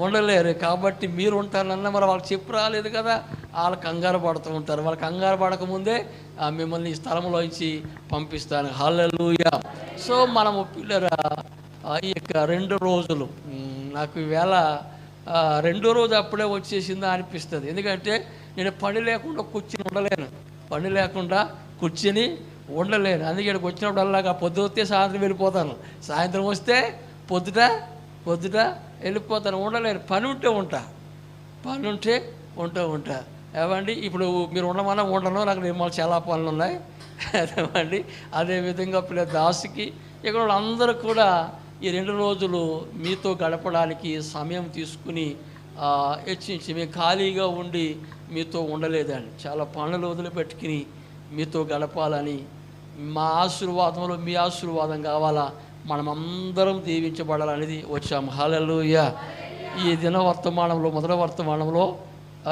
C: ఉండలేరు. కాబట్టి మీరు ఉంటారన్న మరి వాళ్ళకి చెప్పు రాలేదు కదా, వాళ్ళు కంగారు పడుతూ ఉంటారు. వాళ్ళు కంగారు పడకముందే మిమ్మల్ని ఈ స్థలంలోంచి పంపిస్తాను. హల్లెలూయా. సో మనము పిల్లరా ఈ యొక్క 2 రోజులు నాకు ఈవేళ 2వ రోజు అప్పుడే వచ్చేసిందా అనిపిస్తుంది. ఎందుకంటే నేను పని లేకుండా కూర్చుని ఉండలేను. అందుకే ఇక్కడికి వచ్చినప్పుడల్లాగా పొద్దుతే సాయంత్రం వెళ్ళిపోతాను, సాయంత్రం వస్తే పొద్దుట వెళ్ళిపోతాను. ఉండలేను. పని ఉంటే ఉంటా. ఏమండి, ఇప్పుడు మీరు ఉండమన్నా ఉండను, నాకు నిర్మల్ చాలా పనులు ఉన్నాయి. అదేమండి, అదేవిధంగా పిల్లల దాసుకి ఇక్కడ వాళ్ళందరూ కూడా ఈ 2 రోజులు మీతో గడపడానికి సమయం తీసుకుని హెచ్చించి, మేము ఖాళీగా ఉండి మీతో ఉండలేదండి. చాలా పనులు వదిలిపెట్టుకుని మీతో గడపాలని, మా ఆశీర్వాదంలో మీ ఆశీర్వాదం కావాలా, మనమందరం దీవించబడాలనేది వచ్చాము. హల్లెలూయా. ఈ దిన వర్తమానంలో, మొదటి వర్తమానంలో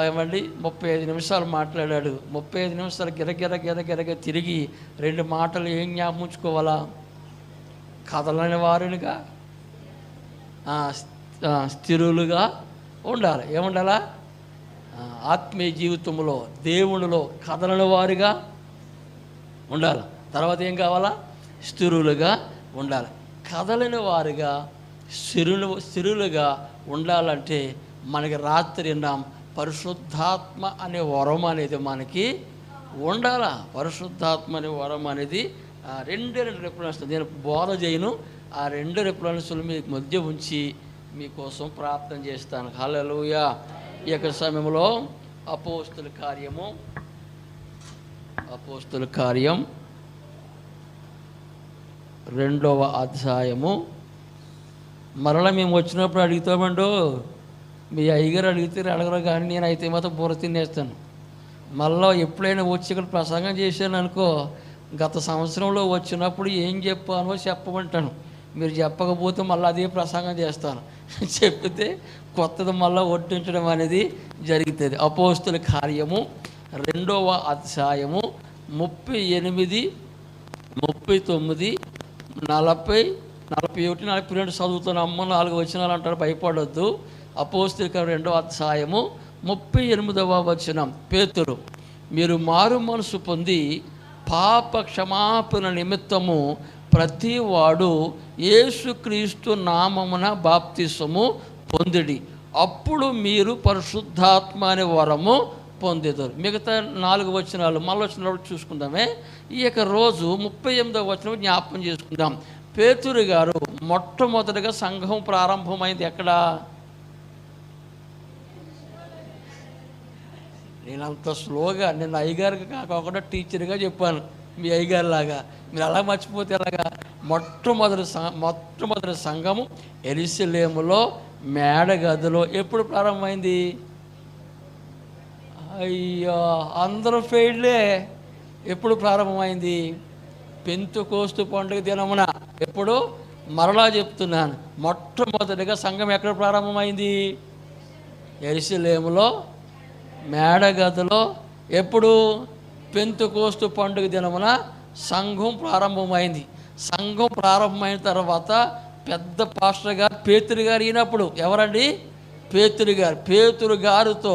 C: ఏమండి 35 నిమిషాలు మాట్లాడాడు. 35 నిమిషాలు గిరగిర తిరిగి 2 మాటలు ఏం జ్ఞాపకించుకోవాలా? కదలని వారునిగా, స్థిరులుగా ఉండాలి. ఏముండాలా? ఆత్మీయ జీవితంలో దేవునిలో కదలని వారుగా ఉండాలి. తర్వాత ఏం కావాలా? స్థిరులుగా ఉండాలి. కదలని వారుగా స్థిరులుగా ఉండాలంటే మనకి రాత్రి విన్నాం, పరిశుద్ధాత్మ అనే వరం అనేది మనకి ఉండాలా. పరిశుద్ధాత్మ అనే వరం అనేది 2 రిఫరెన్స్ నేను బోధ చేయను. ఆ 2 రిఫరెన్స్లు మీకు మధ్య ఉంచి మీకోసం ప్రార్థన చేస్తాను. హల్లెలూయా. ఈ యొక్క సమయంలో అపోస్తుల కార్యం 2వ అధ్యాయము. మరలా మేము వచ్చినప్పుడు అడుగుతామండో, మీ అయ్యగారు అడిగితే అడగరు, కానీ నేనైతే మాత్రం బుర్ర తినేస్తాను. మళ్ళీ ఎప్పుడైనా వచ్చి ఇక్కడ ప్రసంగం చేశాను అనుకో, గత సంవత్సరంలో వచ్చినప్పుడు ఏం చెప్పానో చెప్పమంటాను. మీరు చెప్పకపోతే మళ్ళీ అదే ప్రసంగం చేస్తాను. చెప్పితే కొత్తది మళ్ళీ వడ్డించడం అనేది జరుగుతుంది. అపోస్తుల కార్యము 2వ అధ్యాయము 38, 39, 40, 41, 42 చదువుతున్న అమ్మ 4 వచనాలు అంటారు, భయపడొద్దు. అపోస్తుల కార్యం 2వ అధ్యాయము 38వ వచనం. పేతురు, మీరు మారు మనసు పొంది పాప క్షమాపణ నిమిత్తము ప్రతి వాడు యేసుక్రీస్తు నామమున బాప్తిసము పొందిడి, అప్పుడు మీరు పరిశుద్ధాత్మ అనే వరము పొందేదారు. మిగతా 4 వచనాలు మళ్ళీ వచ్చినప్పుడు చూసుకుందామే. ఈ యొక్క రోజు 38వ వచనం జ్ఞాపకం చేసుకుందాం. పేతురు గారు మొట్టమొదటిగా సంఘం ప్రారంభమైంది ఎక్కడ? నేను అంత స్లోగా, నేను అయ్యగారికి కాకుండా టీచర్గా చెప్పాను, మీ అయ్యగారి లాగా. మీరు అలా మర్చిపోతే ఎలాగా? మొట్టమొదటి సంఘము యెరూషలేములో మేడగదిలో ఎప్పుడు ప్రారంభమైంది? అయ్యో, అందరూ ఫెయిల్డే. ఎప్పుడు ప్రారంభమైంది? పెంతెకోస్తు పండుగ దినమున. ఎప్పుడు? మరలా చెప్తున్నాను, మొట్టమొదటిగా సంఘం ఎక్కడ ప్రారంభమైంది? యెరూషలేములో మేడగదిలో. ఎప్పుడు? పెంతెకోస్తు పండుగ దినమున సంఘం ప్రారంభమైంది. సంఘం ప్రారంభమైన తర్వాత పెద్ద పాస్టర్ గారు పేతురు గారు అయినప్పుడు, ఎవరండి? పేతురు గారితో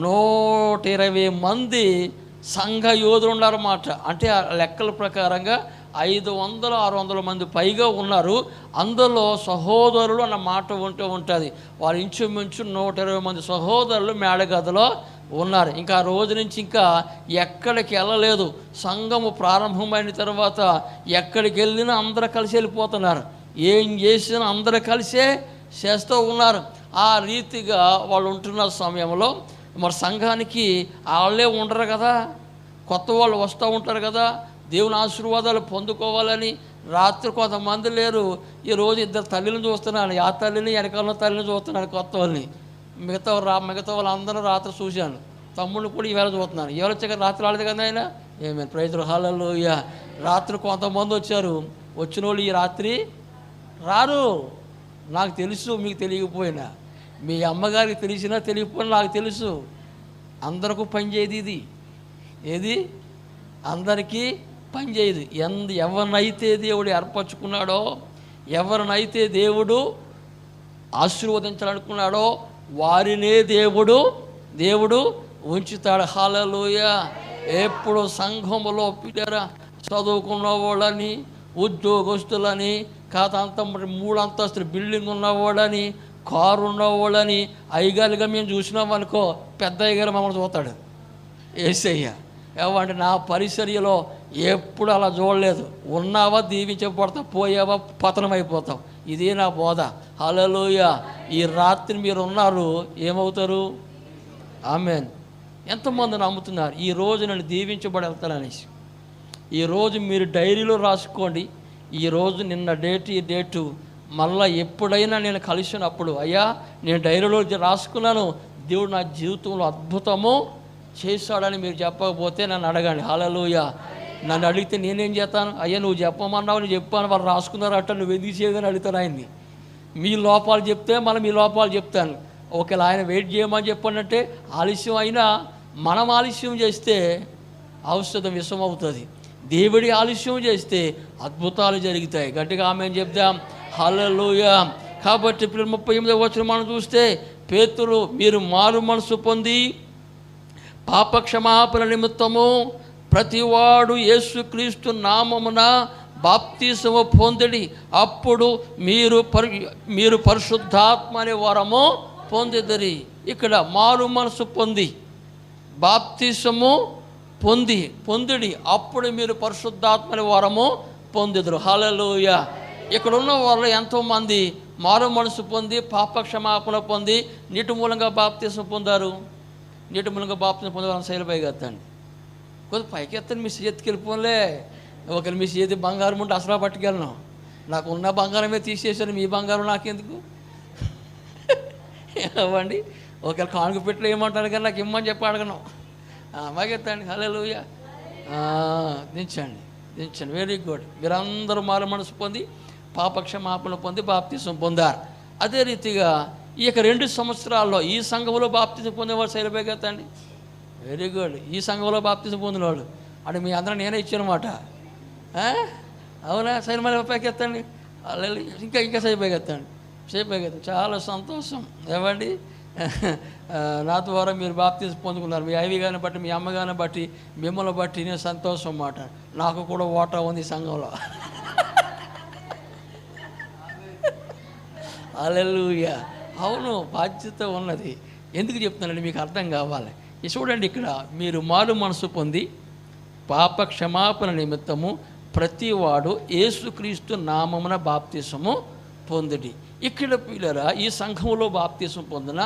C: 120 మంది సంఘ యోధులు ఉన్నారన్నమాట. అంటే ఆ లెక్కల ప్రకారంగా 500-600 మంది పైగా ఉన్నారు. అందులో సహోదరులు అన్న మాట ఉంటుంది. వారు ఇంచుమించు 120 మంది సహోదరులు మేడగదిలో ఉన్నారు. ఇంకా ఆ రోజు నుంచి ఇంకా ఎక్కడికి వెళ్ళలేదు. సంఘము ప్రారంభమైన తర్వాత ఎక్కడికి వెళ్ళినా అందరూ కలిసి వెళ్ళిపోతున్నారు. ఏం చేసినా అందరూ కలిసే చేస్తూ ఉన్నారు. ఆ రీతిగా వాళ్ళు ఉంటున్న సమయంలో మరి సంఘానికి వాళ్ళే ఉండరు కదా, కొత్త వాళ్ళు వస్తూ ఉంటారు కదా, దేవుని ఆశీర్వాదాలు పొందుకోవాలని. రాత్రి కొంతమంది లేరు. ఈరోజు 2 తల్లిని చూస్తున్నాను, ఆ తల్లిని వెనకాల తల్లిని చూస్తున్నాను, కొత్త వాళ్ళని. మిగతా వాళ్ళందరూ రాత్రి చూశాను. తమ్ముళ్ళు కూడా ఈవేళ చూస్తున్నాను. ఈవేళ వచ్చాక రాత్రి రాలేదు కదా ఆయన. ఏమైనా ప్రైజులు, హల్లెలూయా. రాత్రి కొంతమంది వచ్చారు. వచ్చిన వాళ్ళు ఈ రాత్రి రారు. నాకు తెలుసు, మీకు తెలియకపోయినా. మీ అమ్మగారికి తెలిసినా తెలియకపోయినా నాకు తెలుసు. అందరికీ పనిచేయదు ఇది. ఏది? అందరికీ పనిచేయదు. ఎవరినైతే దేవుడు ఏర్పరచుకున్నాడో, ఎవరినైతే దేవుడు ఆశీర్వదించాలనుకున్నాడో వారినే దేవుడు ఉంచుతాడు. హల్లెలూయా. ఎప్పుడు సంఘములో పిల్లరా చదువుకున్న వాళ్ళని, ఉద్యోగస్తులని, కాదంతా 3 అంతస్తుల బిల్డింగ్ ఉన్నవాడని, కారు ఉన్నవాళ్ళని అయ్యగారుగా మేము చూసినాం అనుకో, పెద్ద అయ్యగారు మమ్మల్ని చూస్తాడు. యేసయ్య ఏమంటే నా పరిచర్యలో ఎప్పుడు అలా చూడలేదు. ఉన్నావా దీవించబడతావు, పోయావా పతనం అయిపోతావు. ఇదే నా బోధ. హల్లెలూయా. ఈ రాత్రి మీరు ఉన్నారు, ఏమవుతారు? ఆమేన్. ఎంతమంది నమ్ముతున్నారు ఈరోజు నేను దీవించబడి వెళ్తాననేసి? ఈరోజు మీరు డైరీలో రాసుకోండి, ఈరోజు నిన్న డేట్, ఈ డేటు. మళ్ళీ ఎప్పుడైనా నేను కలిసినప్పుడు, అయ్యా నేను డైరీలో రాసుకున్నాను, దేవుడు నా జీవితంలో అద్భుతము చేశాడని మీరు చెప్పకపోతే నన్ను అడగండి. హల్లెలూయా. నన్ను అడిగితే నేనేం చేస్తాను? అయ్యా నువ్వు చెప్పమన్నావు, నువ్వు చెప్పాను, వాళ్ళు రాసుకున్నారట, నువ్వు ఎందుకు చేయదని అడుగుతాను ఆయన్ని. మీ లోపాలు చెప్తే మళ్ళీ మీ లోపాలు చెప్తాను. ఒకవేళ ఆయన వెయిట్ చేయమని చెప్పానంటే ఆలస్యం అయినా మనం ఆలస్యం చేస్తే ఔషధం విషం అవుతుంది. దేవుడి ఆలస్యం చేస్తే అద్భుతాలు జరుగుతాయి. గట్టిగా ఆమేన్ చెప్దాం. హల్లెలూయా. కాబట్టి 38వ వచనం మనం చూస్తే, పేతురు మీరు మారు మనసు పొంది పాపక్షమాపణ నిమిత్తము ప్రతివాడు యేసుక్రీస్తు నామమున బాప్తిసము పొందిడి, అప్పుడు మీరు పరిశుద్ధాత్మ అనే వరము పొందిదరి. ఇక్కడ మారు మనసు పొంది బాప్తిసము పొందిడి, అప్పుడు మీరు పరిశుద్ధాత్మ అనే వరము పొందిదరు. హల్లెలూయా. ఇక్కడ ఉన్న వాళ్ళు ఎంతోమంది మారు మనసు పొంది పాపక్షమాపణ పొంది నీటి మూలంగా బాప్తిసం పొందారు. నీటి మూలంగా బాప్తిసం పొందేవాళ్ళని శైలిపైకి ఎత్తండి. కొద్దిగా పైకి ఎత్తండి. మీ చేతికి వెళ్ళిపోలే. ఒకరు మీ చేతి బంగారం ఉంటే అసలు పట్టుకెళ్ళను. నాకు ఉన్న బంగారమే తీసేసాను, మీ బంగారం నాకెందుకు అవ్వండి. ఒకవేళ కానుక పెట్టులో ఏమంటారు కానీ నాకు ఇమ్మని చెప్పి అడగను. మాకెత్తండి. హల్లెలూయా. దించండి. Very good. మీరందరూ మారు మనసు పొంది పాపక్షమాపణ పొంది బాప్తిసం పొందారు. అదే రీతిగా ఈ యొక్క 2 సంవత్సరాల్లో ఈ సంఘంలో బాప్తిసం పొందేవాడు శైలిపైకి ఎత్తండి. Very good. ఈ సంఘంలో బాప్తిసం పొందినవాడు అంటే మీ అందరూ నేనే ఇచ్చానమాట. అవునా? శైలిపైకి ఎత్తండి. ఇంకా శైలిపైకి ఎత్తండి. చాలా సంతోషం. ఏమండి, నా ద్వారా మీరు బాప్తిసం పొందుకున్నారు. మీ ఐవి గారిని బట్టి, మీ అమ్మగారిని బట్టి, మిమ్మల్ని బట్టి నేను సంతోషం మాట. నాకు కూడా ఓటా ఉంది ఈ సంఘంలో. హల్లెలూయా. అవును, బాధ్యత ఉన్నది. ఎందుకు చెప్తున్నానండి మీకు అర్థం కావాలి. చూడండి, ఇక్కడ మీరు మారు మనసు పొంది పాప క్షమాపణ నిమిత్తము ప్రతివాడు యేసుక్రీస్తు నామమున బాప్తిసము పొందిడి. ఇక్కడ పిల్లరా ఈ సంఘంలో బాప్తిసం పొందిన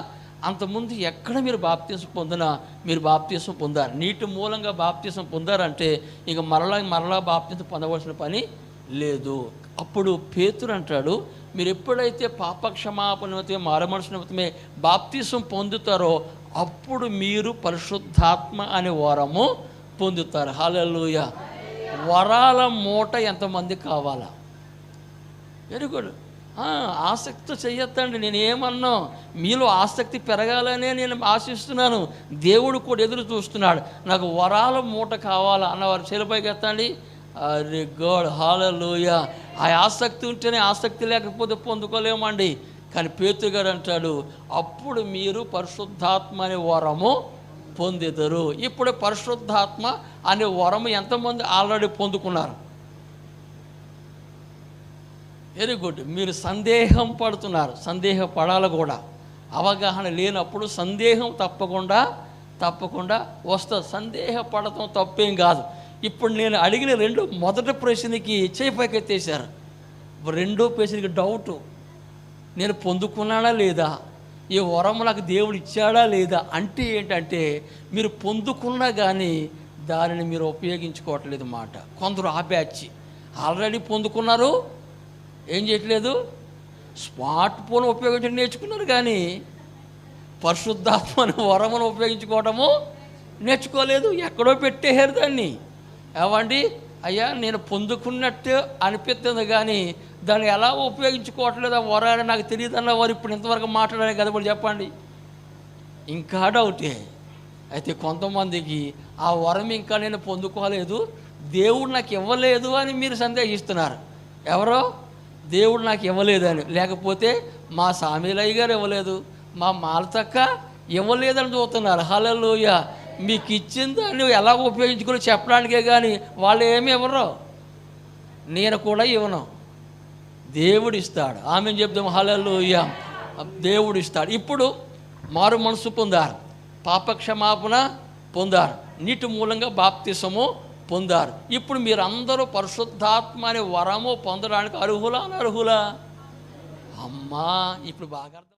C: అంతకుముందు ఎక్కడ మీరు బాప్తిసం పొందినా మీరు బాప్తిసం పొందారు. నీటి మూలంగా బాప్తిసం పొందారంటే ఇక మరలా బాప్తిసం పొందవలసిన పని లేదు. అప్పుడు పేతురు అంటాడు, మీరు ఎప్పుడైతే పాపక్షమాపణ నిమిత్తమే మారుమనసు నిమిత్తమే బాప్తిసం పొందుతారో అప్పుడు మీరు పరిశుద్ధాత్మ అనే వరము పొందుతారు. హల్లెలూయా. వరాల మూట ఎంతమంది కావాలా? Very good. ఆసక్తి చెయ్యొద్దండి. నేనేమన్నా మీలో ఆసక్తి పెరగాలనే నేను ఆశిస్తున్నాను. దేవుడు కూడా ఎదురు చూస్తున్నాడు. నాకు వరాల మూట కావాలా అన్నవారు చేలపైకి ఎత్తండి. అరే గాడ్. హల్లెలూయా. ఆ ఆసక్తి ఉంటేనే, ఆసక్తి లేకపోతే పొందుకోలేమండి. కానీ పేతురు గారు అంటాడు, అప్పుడు మీరు పరిశుద్ధాత్మ అనే వరము పొందుతారు. ఇప్పుడు పరిశుద్ధాత్మ అనే వరము ఎంతమంది ఆల్రెడీ పొందుకున్నారు? Very good. మీరు సందేహం పడుతున్నారు. సందేహపడాలి కూడా. అవగాహన లేనప్పుడు సందేహం తప్పకుండా వస్తుంది. సందేహపడటం తప్పేం కాదు. ఇప్పుడు నేను అడిగిన మొదటి ప్రశ్నకి చేయి పైకెత్తేశారు. రెండో ప్రశ్నకి డౌటు, నేను పొందుకున్నాడా లేదా, ఈ వరం నాకు దేవుడు ఇచ్చాడా లేదా అంటే ఏంటంటే మీరు పొందుకున్నా కానీ దానిని మీరు ఉపయోగించుకోవట్లేదు మాట. కొందరు ఆ బ్యాచ్ ఆల్రెడీ పొందుకున్నారు, ఏం చేయట్లేదు, స్మార్ట్ ఫోన్ ఉపయోగించడం నేర్చుకున్నారు కానీ పరిశుద్ధాత్మని వరమును ఉపయోగించుకోవటము నేర్చుకోలేదు. ఎక్కడో పెట్టేశారు దాన్ని. ఏమండి, అయ్యా నేను పొందుకున్నట్టు అనిపిస్తుంది కానీ దాన్ని ఎలా ఉపయోగించుకోవట్లేదు ఆ వరాన్ని నాకు తెలియదు అన్న వారు ఇప్పుడు ఇంతవరకు మాట్లాడాలి కదా. ఇప్పుడు చెప్పండి. ఇంకా డౌటే. అయితే కొంతమందికి ఆ వరం ఇంకా నేను పొందుకోలేదు, దేవుడు నాకు ఇవ్వలేదు అని మీరు సందేహిస్తున్నారు. ఎవరో దేవుడు నాకు ఇవ్వలేదని, లేకపోతే మా సామీలయ్య గారు ఇవ్వలేదు, మా మాలతక్క ఇవ్వలేదని చూస్తున్నారు. హల్లెలూయా. మీకు ఇచ్చిన దాన్ని ఎలా ఉపయోగించుకుని చెప్పడానికే కానీ వాళ్ళు ఏమి ఇవ్వరు. నేను కూడా ఇవ్వను. దేవుడు ఇస్తాడు. ఆమెను చెప్దాం. హల్లెలూయా. దేవుడు ఇస్తాడు. ఇప్పుడు మారు మనసు పొందారు, పాపక్షమాపణ పొందారు, నీటి మూలంగా బాప్తిసము పొందారు. ఇప్పుడు మీరందరూ పరిశుద్ధాత్మ అనే వరము పొందడానికి అర్హులా అనర్హులా? అమ్మా, ఇప్పుడు బాగా